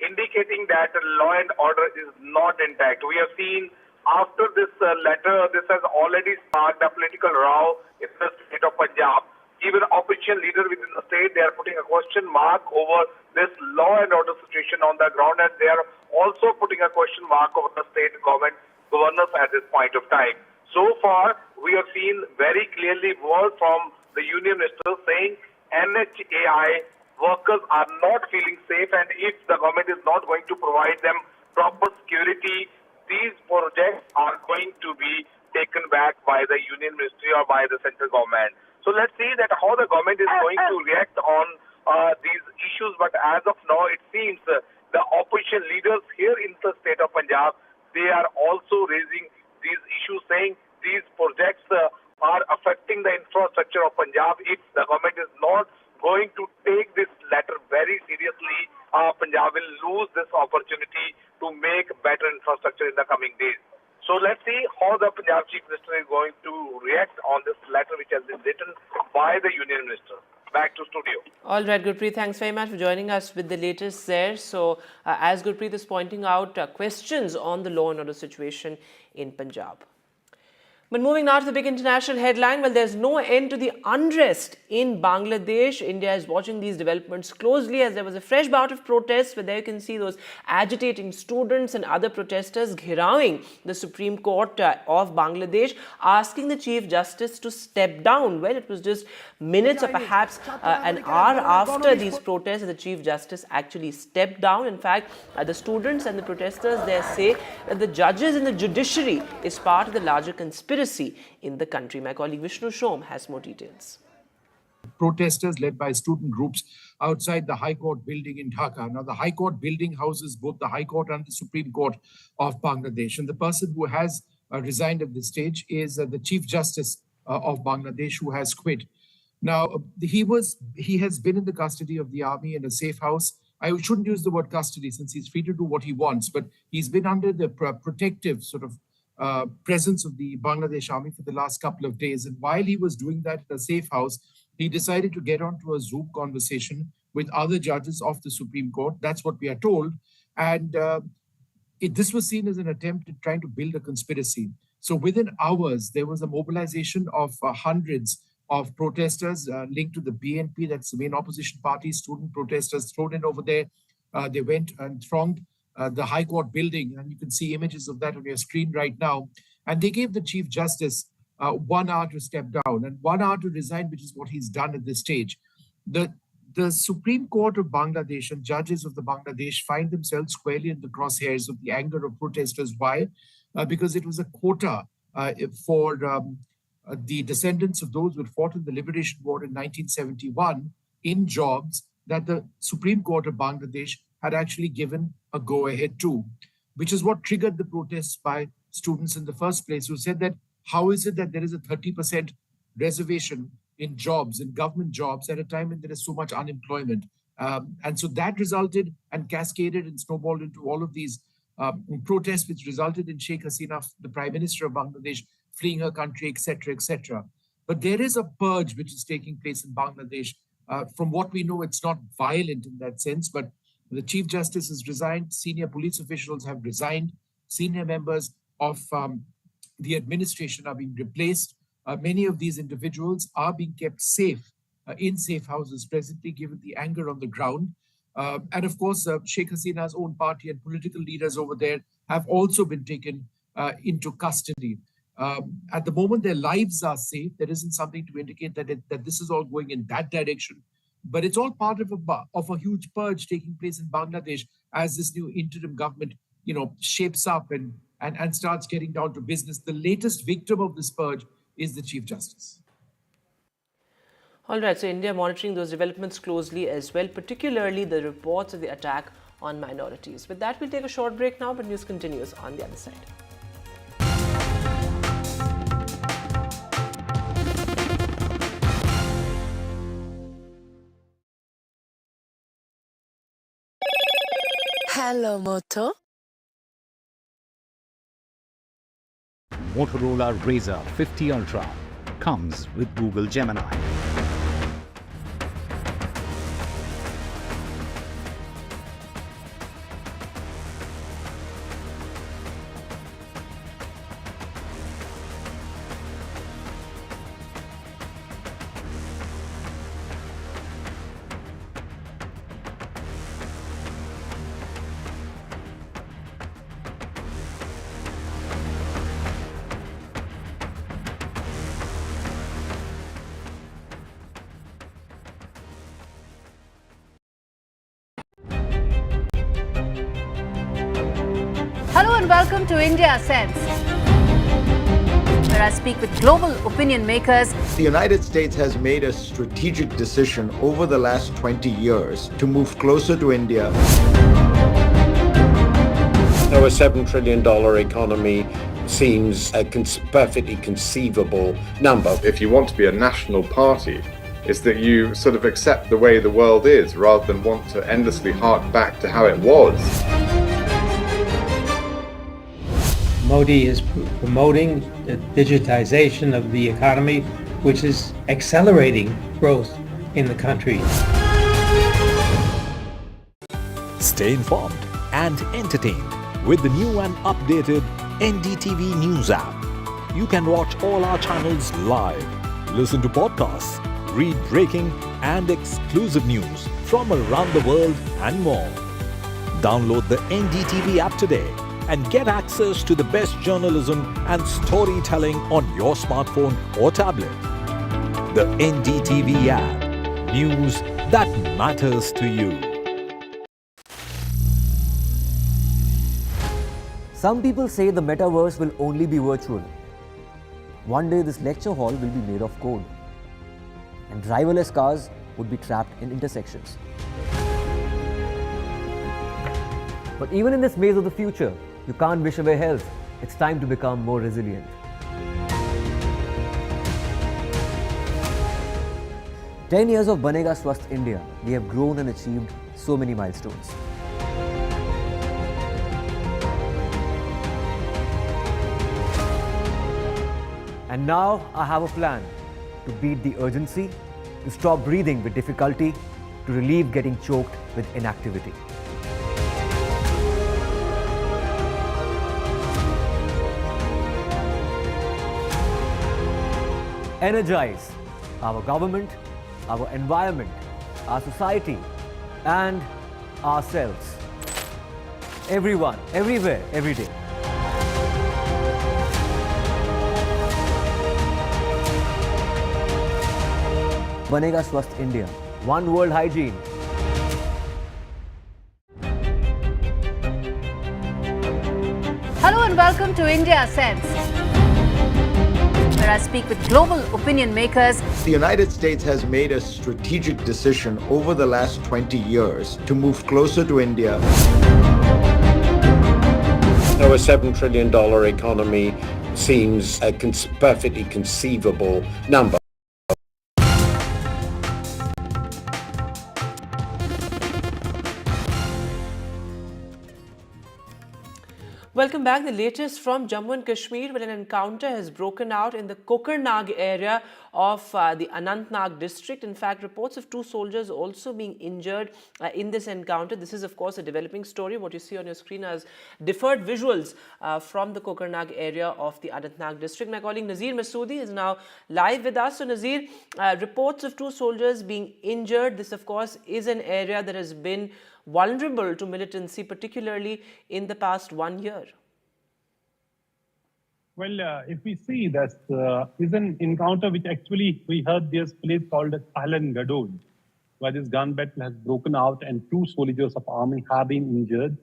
indicating that law and order is not intact. We have seen after this letter, this has already sparked a political row in the state of Punjab. Even opposition leaders within the state, they are putting a question mark over this law and order situation on the ground, and they are also putting a question mark over the state governors at this point of time. So far, we have seen very clearly word from the Union Minister saying NHAI workers are not feeling safe, and if the government is not going to provide them proper security, these projects are going to be taken back by the Union Ministry or by the central government. So let's see that how the government is going to react on these issues. But as of now, it seems the opposition leaders here in the state of Punjab, they are also raising these issues, saying these projects are affecting the infrastructure of Punjab. If the government is not going to take this letter very seriously, Punjab will lose this opportunity to make better infrastructure in the coming days. So let's see how the Punjab Chief Minister is going to react on this letter which has been written by the Union Minister. Back to studio. All right, Gurpreet, thanks very much for joining us with the latest there. So, as Gurpreet is pointing out, questions on the law and order situation in Punjab. But moving now to the big international headline, well, there's no end to the unrest in Bangladesh. India is watching these developments closely as there was a fresh bout of protests where there you can see those agitating students and other protesters ghirawing the Supreme Court of Bangladesh, asking the Chief Justice to step down. Well, it was just minutes or perhaps an hour after these protests that the Chief Justice actually stepped down. In fact, the students and the protesters there say that the judges in the judiciary is part of the larger conspiracy in the country. My colleague Vishnu Shom has more details. Protesters led by student groups outside the High Court building in Dhaka. Now, the High Court building houses both the High Court and the Supreme Court of Bangladesh. And the person who has resigned at this stage is the Chief Justice of Bangladesh, who has quit. Now, he has been in the custody of the army in a safe house. I shouldn't use the word custody since he's free to do what he wants, but he's been under the protective sort of presence of the Bangladesh army for the last couple of days. And while he was doing that in a safe house, he decided to get onto a Zoom conversation with other judges of the Supreme Court. That's what we are told. And this was seen as an attempt at trying to build a conspiracy. So within hours, there was a mobilization of hundreds of protesters linked to the BNP, that's the main opposition party, student protesters thrown in over there. They went and thronged the High Court building, and you can see images of that on your screen right now. And they gave the Chief Justice 1 hour to step down and 1 hour to resign, which is what he's done at this stage. The Supreme Court of Bangladesh and judges of the Bangladesh find themselves squarely in the crosshairs of the anger of protesters. Why? Because it was a quota for the descendants of those who had fought in the Liberation War in 1971 in jobs that the Supreme Court of Bangladesh had actually given a go-ahead to, which is what triggered the protests by students in the first place, who said that how is it that there is a 30% reservation in jobs, in government jobs, at a time when there is so much unemployment. And so that resulted and cascaded and snowballed into all of these protests, which resulted in Sheikh Hasina, the Prime Minister of Bangladesh, fleeing her country, etc., etc. But there is a purge which is taking place in Bangladesh. From what we know, it's not violent in that sense, but the Chief Justice has resigned, senior police officials have resigned, senior members of the administration are being replaced. Many of these individuals are being kept safe in safe houses presently, given the anger on the ground. And of course, Sheikh Hasina's own party and political leaders over there have also been taken into custody. At the moment, their lives are safe. There isn't something to indicate that this is all going in that direction. But it's all part of a huge purge taking place in Bangladesh as this new interim government, shapes up and starts getting down to business. The latest victim of this purge is the Chief Justice. All right, so India monitoring those developments closely as well, particularly the reports of the attack on minorities. With that, we'll take a short break now, but news continues on the other side. Hello, Moto. Motorola Razr 50 Ultra comes with Google Gemini. and welcome to India Sense, where I speak with global opinion makers. The United States has made a strategic decision over the last 20 years to move closer to India. So a $7 trillion economy seems a perfectly conceivable number. If you want to be a national party, it's that you sort of accept the way the world is rather than want to endlessly hark back to how it was. Modi is promoting the digitization of the economy, which is accelerating growth in the country. Stay informed and entertained with the new and updated NDTV News app. You can watch all our channels live, listen to podcasts, read breaking and exclusive news from around the world and more. Download the NDTV app today and get access to the best journalism and storytelling on your smartphone or tablet. The NDTV app. News that matters to you. Some people say the metaverse will only be virtual. One day this lecture hall will be made of code, and driverless cars would be trapped in intersections. But even in this maze of the future, you can't wish away health. It's time to become more resilient. 10 years of Banega Swasth India, we have grown and achieved so many milestones. And now I have a plan to beat the urgency, to stop breathing with difficulty, to relieve getting choked with inactivity. Energize our government, our environment, our society, and ourselves. Everyone, everywhere, every day. Banega Swasth India. One world hygiene. Hello and welcome to India Sense, where I speak with global opinion makers. The United States has made a strategic decision over the last 20 years to move closer to India. So a $7 trillion economy seems a perfectly conceivable number. Welcome back. The latest from Jammu and Kashmir, where an encounter has broken out in the Kokernag area of the Anantnag district. In fact, reports of 2 soldiers also being injured in this encounter. This is, of course, a developing story. What you see on your screen as deferred visuals from the Kokernag area of the Anantnag district. My colleague Nazir Masoodi is now live with us. So, Nazir, reports of 2 soldiers being injured. This, of course, is an area that has been vulnerable to militancy, particularly in the past 1 year. Well, if we see this is an encounter which actually we heard this place called as Ahlan Gadol, where this gun battle has broken out and 2 soldiers of army have been injured.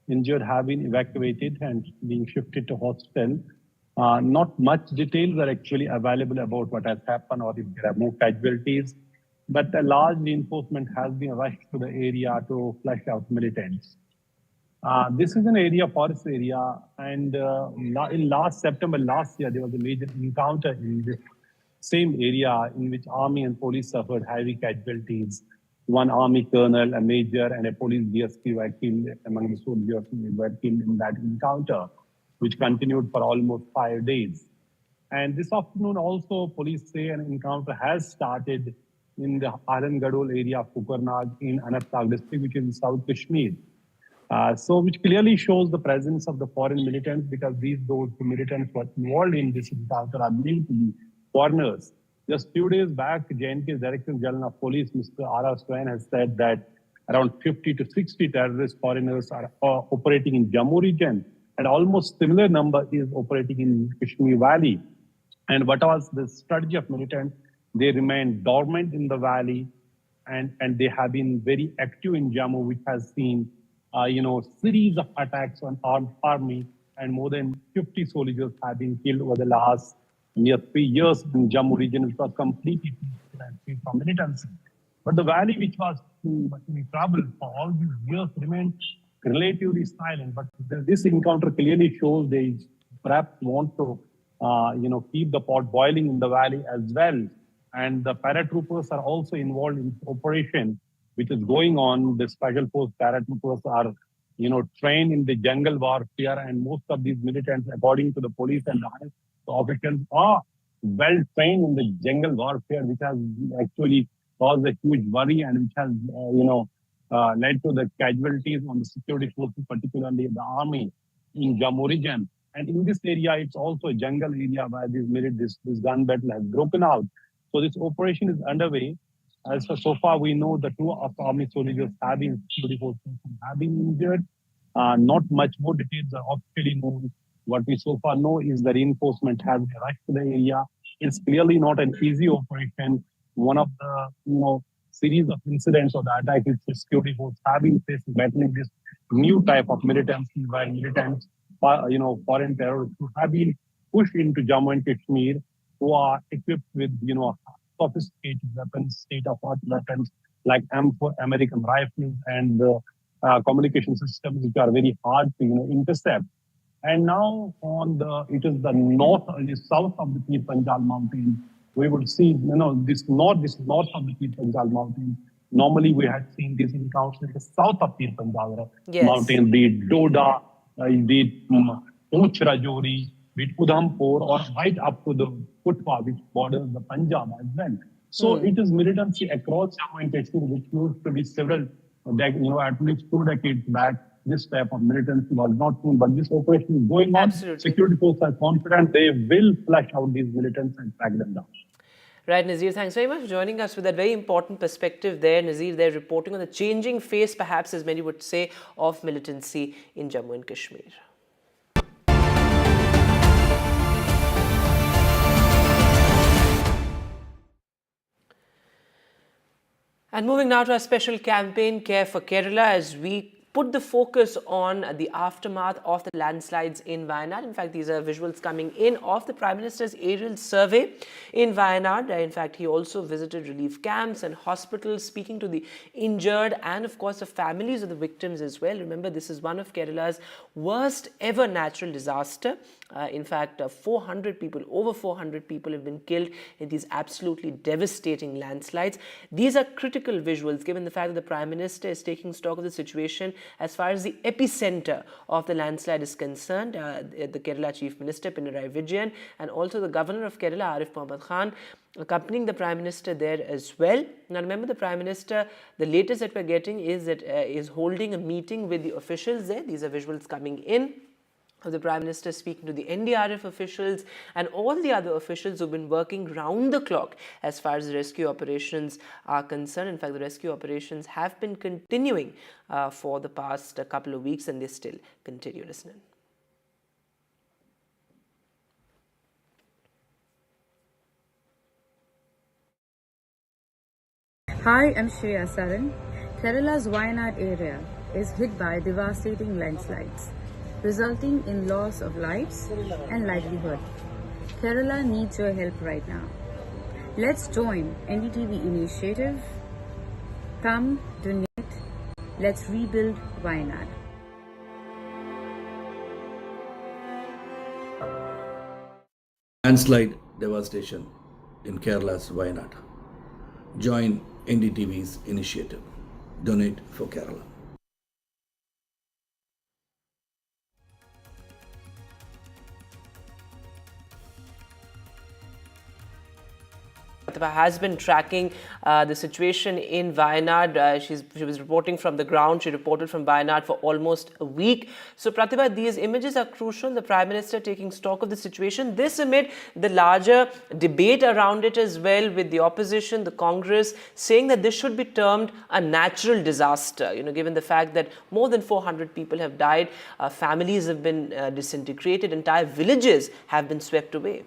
Injured have been evacuated and being shifted to hospital. Not much details are actually available about what has happened or if there are more casualties. But a large reinforcement has been rushed to the area to flush out militants. This is an area, forest area, and in last September last year, there was a major encounter in this same area in which army and police suffered heavy casualties. 1 army colonel, a major, and a police DSP were killed among the soldiers who were killed in that encounter, which continued for almost 5 days. And this afternoon also, police say an encounter has started in the Ahlan Gadol area of Kokernag in Anantnag district, which is in South Kashmir. So which clearly shows the presence of the foreign militants, because those militants who are involved in this encounter are believed to be foreigners. Just few days back, JNK's Director General of Police, Mr. R.R. Swain, has said that around 50 to 60 terrorist foreigners are operating in Jammu region, and almost similar number is operating in Kashmir Valley. And what was the strategy of militants? They remain dormant in the valley, and they have been very active in Jammu, which has seen series of attacks on armed army and more than 50 soldiers have been killed over the last near 3 years in Jammu region, which was completely peaceful and free from militancy. But the valley, which was in trouble for all these years, remained relatively silent. But this encounter clearly shows they perhaps want to, keep the pot boiling in the valley as well. And the paratroopers are also involved in this operation, which is going on. The special force paratroopers are, trained in the jungle warfare, and most of these militants, according to the police and the highest officials, are well trained in the jungle warfare, which has actually caused a huge worry and which has, led to the casualties on the security forces, particularly the army in Jammu region. And in this area, it's also a jungle area where this gun battle has broken out. So this operation is underway. As for so far, we know the 2 of army soldiers have been security forces have been injured. Not much more details are officially known. What we so far know is the reinforcement has rushed to the area. It's clearly not an easy operation. One of the series of incidents of the attack is the security force have been battling this new type of militancy where militants, foreign terrorists who have been pushed into Jammu and Kashmir, who are equipped with, sophisticated weapons, state-of-art weapons like M4 American rifles and communication systems, which are very hard to, intercept. And now it is the north or the south of the Pir Panjal mountain. We would see, this north of the Pir Panjal mountain. Normally, we had seen these encounters in the south of Pir Panjal mountain, be it Doda, be it Poonch Rajouri, be it Udhampur, or right up to the Kutwa, which borders the Punjab as well. So it is militancy across Jammu and Kashmir, which used to be several, at least 2 decades back. This type of militancy was not seen, but this operation is going on. Absolutely. Security forces are confident they will flush out these militants and track them down. Right, Nazir, thanks very much for joining us with that very important perspective there. Nazir, they're reporting on the changing face, perhaps as many would say, of militancy in Jammu and Kashmir. And moving now to our special campaign, Care for Kerala, as we put the focus on the aftermath of the landslides in Wayanad. In fact, these are visuals coming in of the Prime Minister's aerial survey in Wayanad. In fact, he also visited relief camps and hospitals, speaking to the injured and, of course, the families of the victims as well. Remember, this is one of Kerala's worst ever natural disaster. In fact, over 400 people have been killed in these absolutely devastating landslides. These are critical visuals, given the fact that the Prime Minister is taking stock of the situation as far as the epicenter of the landslide is concerned. The Kerala Chief Minister, Pinarayi Vijayan, and also the Governor of Kerala, Arif Mohammed Khan, accompanying the Prime Minister there as well. Now remember, the Prime Minister, the latest that we're getting is that is holding a meeting with the officials there. These are visuals coming in of the Prime Minister speaking to the NDRF officials and all the other officials who've been working round the clock as far as the rescue operations are concerned. In fact, the rescue operations have been continuing for the past couple of weeks, and they still continue. Listen in. Hi, I'm Shreya Saran. Kerala's Wayanad area is hit by devastating landslides, resulting in loss of lives and livelihood. Kerala needs your help right now. Let's join NDTV initiative. Come, donate. Let's rebuild Wayanad. Landslide devastation in Kerala's Wayanad. Join NDTV's initiative. Donate for Kerala. Has been tracking the situation in Wayanad. She was reporting from the ground. She reported from Wayanad for almost a week. So Pratibha, these images are crucial. The Prime Minister taking stock of the situation. This amid the larger debate around it as well, with the opposition, the Congress, saying that this should be termed a natural disaster. Given the fact that more than 400 people have died, families have been disintegrated, entire villages have been swept away.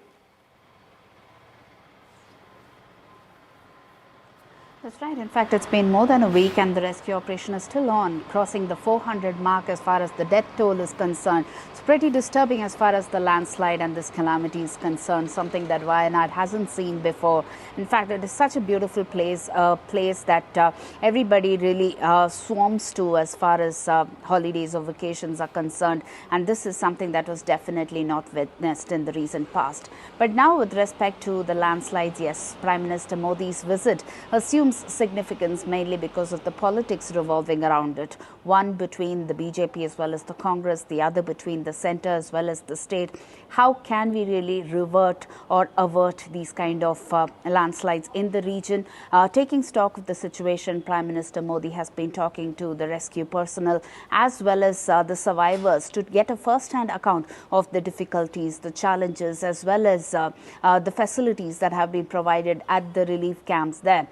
That's right. In fact, it's been more than a week and the rescue operation is still on, crossing the 400 mark as far as the death toll is concerned. It's pretty disturbing as far as the landslide and this calamity is concerned, something that Wayanad hasn't seen before. In fact, it is such a beautiful place, a place that everybody really swarms to as far as holidays or vacations are concerned. And this is something that was definitely not witnessed in the recent past. But now, with respect to the landslides, yes, Prime Minister Modi's visit assumes significance mainly because of the politics revolving around it. One between the BJP as well as the Congress, the other between the centre as well as the state. How can we really revert or avert these kind of landslides in the region? Taking stock of the situation, Prime Minister Modi has been talking to the rescue personnel as well as the survivors to get a first-hand account of the difficulties, the challenges as well as the facilities that have been provided at the relief camps there.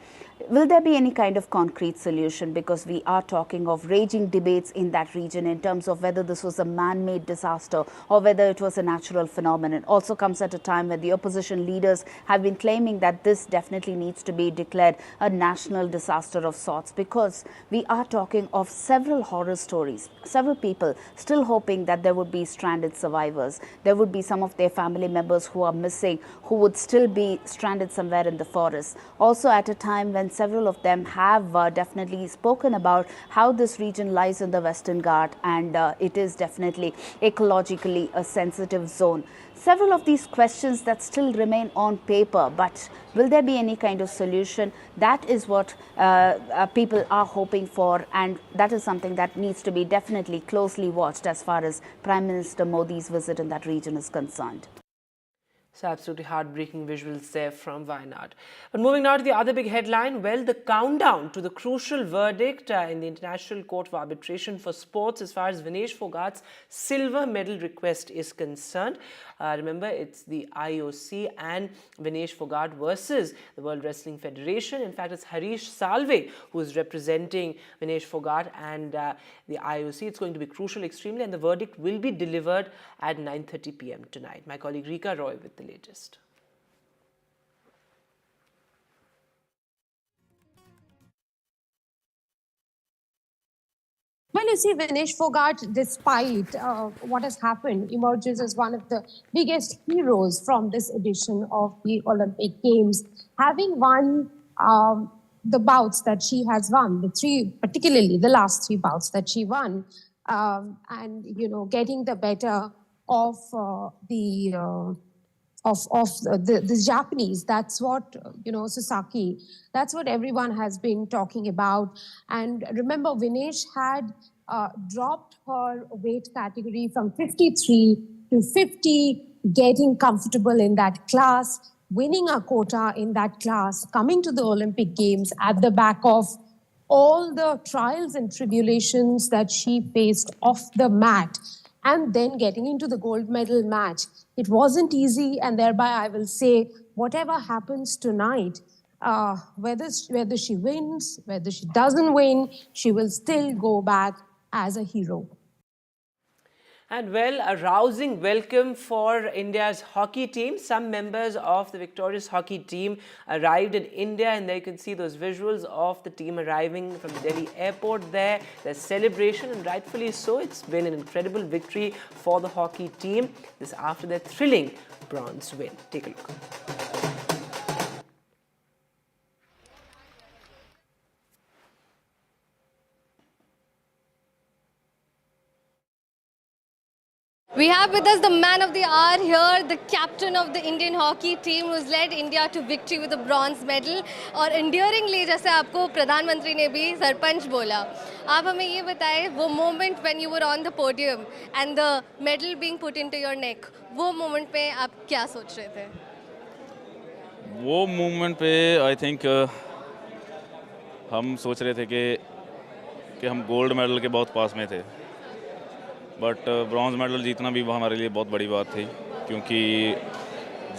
Will there be any kind of concrete solution? Because we are talking of raging debates in that region in terms of whether this was a man-made disaster or whether it was a natural phenomenon. It also comes at a time when the opposition leaders have been claiming that this definitely needs to be declared a national disaster of sorts, because we are talking of several horror stories, several people still hoping that there would be stranded survivors. There would be some of their family members who are missing, who would still be stranded somewhere in the forest. Also at a time when several of them have definitely spoken about how this region lies in the Western Ghat and it is definitely ecologically a sensitive zone. Several of these questions that still remain on paper, but will there be any kind of solution? That is what people are hoping for, and that is something that needs to be definitely closely watched as far as Prime Minister Modi's visit in that region is concerned. So absolutely heartbreaking visuals there from Wayanad. But moving now to the other big headline, well, the countdown to the crucial verdict in the International Court of Arbitration for Sports as far as Vinesh Phogat's silver medal request is concerned. Remember, it's the IOC and Vinesh Phogat versus the World Wrestling Federation. In fact, it's Harish Salve who is representing Vinesh Phogat and the IOC. It's going to be crucial extremely, and the verdict will be delivered at 9:30 p.m. tonight. My colleague Rika Roy with the latest. Well, you see, Vinesh Phogat, despite what has happened, emerges as one of the biggest heroes from this edition of the Olympic Games, having won the bouts that she has won, particularly the last three bouts that she won, and, you know, getting the better of the Japanese. That's what, you know, Sasaki, that's what everyone has been talking about. And remember, Vinesh had dropped her weight category from 53 to 50, getting comfortable in that class, winning a quota in that class, coming to the Olympic Games at the back of all the trials and tribulations that she faced off the mat, and then getting into the gold medal match. It wasn't easy, and thereby I will say, whatever happens tonight, whether she wins, whether she doesn't win, she will still go back as a hero. And well, a rousing welcome for India's hockey team. Some members of the victorious hockey team arrived in India, and there you can see those visuals of the team arriving from the Delhi airport there. There's celebration, and rightfully so. It's been an incredible victory for the hockey team. This after their thrilling bronze win. Take a look. We have with us the man of the hour here, the captain of the Indian hockey team who's led India to victory with a bronze medal. और endearingly, जैसे आपको प्रधानमंत्री ने भी सरपंच बोला, आप हमें ये बताएं वो moment when you were on the podium and the medal being put into your neck, वो moment पे आप क्या सोच रहे थे? वो moment पे I think हम सोच रहे थे कि हम गोल्ड मेडल के बहुत पास में थे, बट ब्रॉन्ज मेडल जीतना भी हमारे लिए बहुत बड़ी बात थी, क्योंकि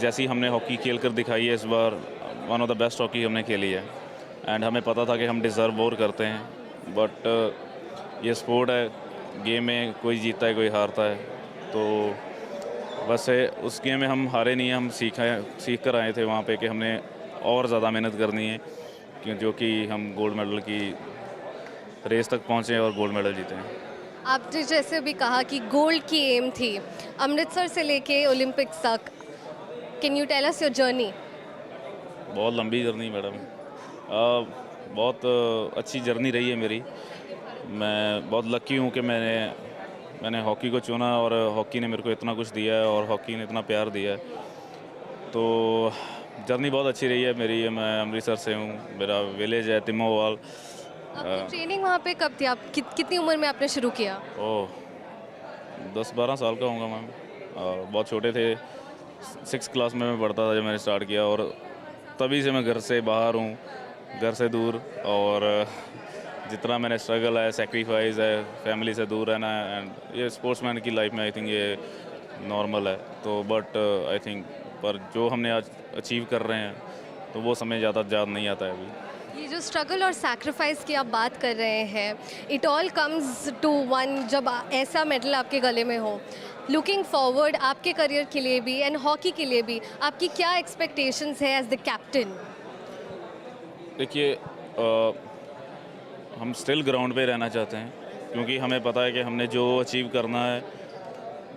जैसी हमने हॉकी खेल कर दिखाई है इस बार, one of the best hockey हमने खेली है, एंड हमें पता था कि हम डिज़र्व और करते हैं, बट ये स्पोर्ट है, गेम में कोई जीतता है कोई हारता है, तो बस उस गेम में हम हारे नहीं हैं, हम सीख कर आए थे वहाँ पे कि हमने और ज़्यादा मेहनत करनी है, जो कि हम गोल्ड मेडल की रेस तक पहुँचे और गोल्ड मेडल जीते हैं। आपने जैसे भी कहा कि गोल्ड की एम थी अमृतसर से लेके ओलंपिक्स तक, can you tell us your journey? बहुत लंबी जर्नी मैडम, बहुत अच्छी जर्नी रही है मेरी। मैं बहुत लकी हूँ कि मैंने हॉकी को चुना और हॉकी ने मेरे को इतना कुछ दिया है और हॉकी ने इतना प्यार दिया है। तो जर्नी बहुत अच्छी रही है मेरी। मैं अमृतसर से हूँ, मेरा विलेज है तिमोवाल। आपकी ट्रेनिंग वहाँ पे कब थी? आप कितनी उम्र में आपने शुरू किया? 10-12 साल का होऊंगा मैम। बहुत छोटे थे, 6th क्लास में मैं पढ़ता था जब मैंने स्टार्ट किया और तभी से मैं घर से बाहर हूँ, घर से दूर। और जितना मैंने स्ट्रगल है, सेक्रीफाइस है, फैमिली से दूर रहना है, एंड ये स्पोर्ट्समैन की लाइफ में आई थिंक ये नॉर्मल है। तो बट आई थिंक पर जो हमने आज अचीव कर रहे हैं तो वो समय ज़्यादा याद नहीं आता है अभी। ये जो स्ट्रगल और सैक्रिफाइस की आप बात कर रहे हैं, it all comes to one जब ऐसा मेडल आपके गले में हो। लुकिंग फॉरवर्ड आपके करियर के लिए भी एंड हॉकी के लिए भी आपकी क्या एक्सपेक्टेशंस है एज द कैप्टन? देखिए, हम स्टिल ग्राउंड पे रहना चाहते हैं क्योंकि हमें पता है कि हमने जो अचीव करना है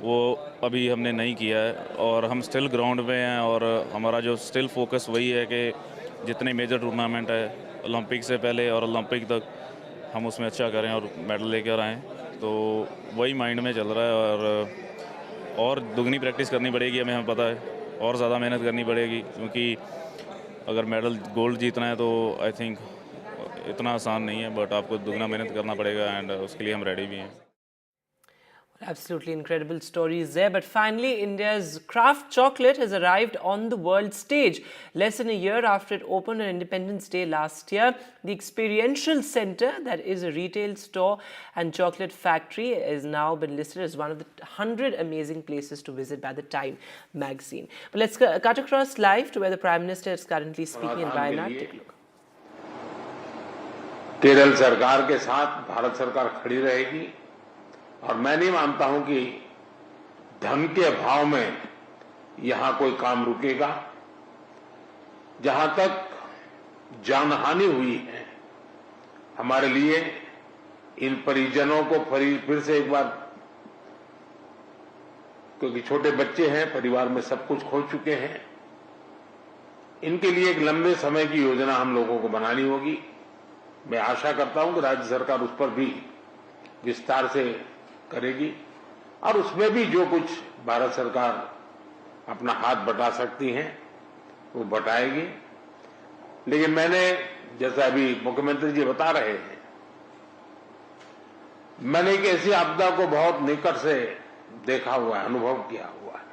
वो अभी हमने नहीं किया है और हम स्टिल ग्राउंड पे हैं। और हमारा जो स्टिल फोकस वही है कि जितने मेजर टूर्नामेंट है ओलंपिक से पहले और ओलंपिक तक हम उसमें अच्छा करें और मेडल लेकर आएँ। तो वही माइंड में चल रहा है और दुगनी प्रैक्टिस करनी पड़ेगी हमें पता है, और ज़्यादा मेहनत करनी पड़ेगी क्योंकि अगर मेडल गोल्ड जीतना है तो आई थिंक इतना आसान नहीं है, बट आपको दुगना मेहनत करना पड़ेगा एंड उसके लिए हम रेडी भी हैं। Absolutely incredible stories there. But finally, India's craft chocolate has arrived on the world stage. Less than a year after it opened on Independence Day last year, the Experiential Center, that is a retail store and chocolate factory, has now been listed as one of the 100 amazing places to visit by the Time magazine. But let's cut across live to where the Prime Minister is currently speaking in Wayanad. Take a look. Kerala सरकार के साथ भारत सरकार खड़ी रहेगी और मैं नहीं मानता हूं कि धन के अभाव में यहां कोई काम रुकेगा। जहां तक जानहानि हुई है हमारे लिए, इन परिजनों को फिर से एक बार, क्योंकि छोटे बच्चे हैं, परिवार में सब कुछ खो चुके हैं, इनके लिए एक लंबे समय की योजना हम लोगों को बनानी होगी। मैं आशा करता हूं कि राज्य सरकार उस पर भी विस्तार से करेगी और उसमें भी जो कुछ भारत सरकार अपना हाथ बटा सकती है वो बटाएगी। लेकिन मैंने, जैसा अभी मुख्यमंत्री जी बता रहे हैं, मैंने एक ऐसी आपदा को बहुत निकट से देखा हुआ है, अनुभव किया हुआ है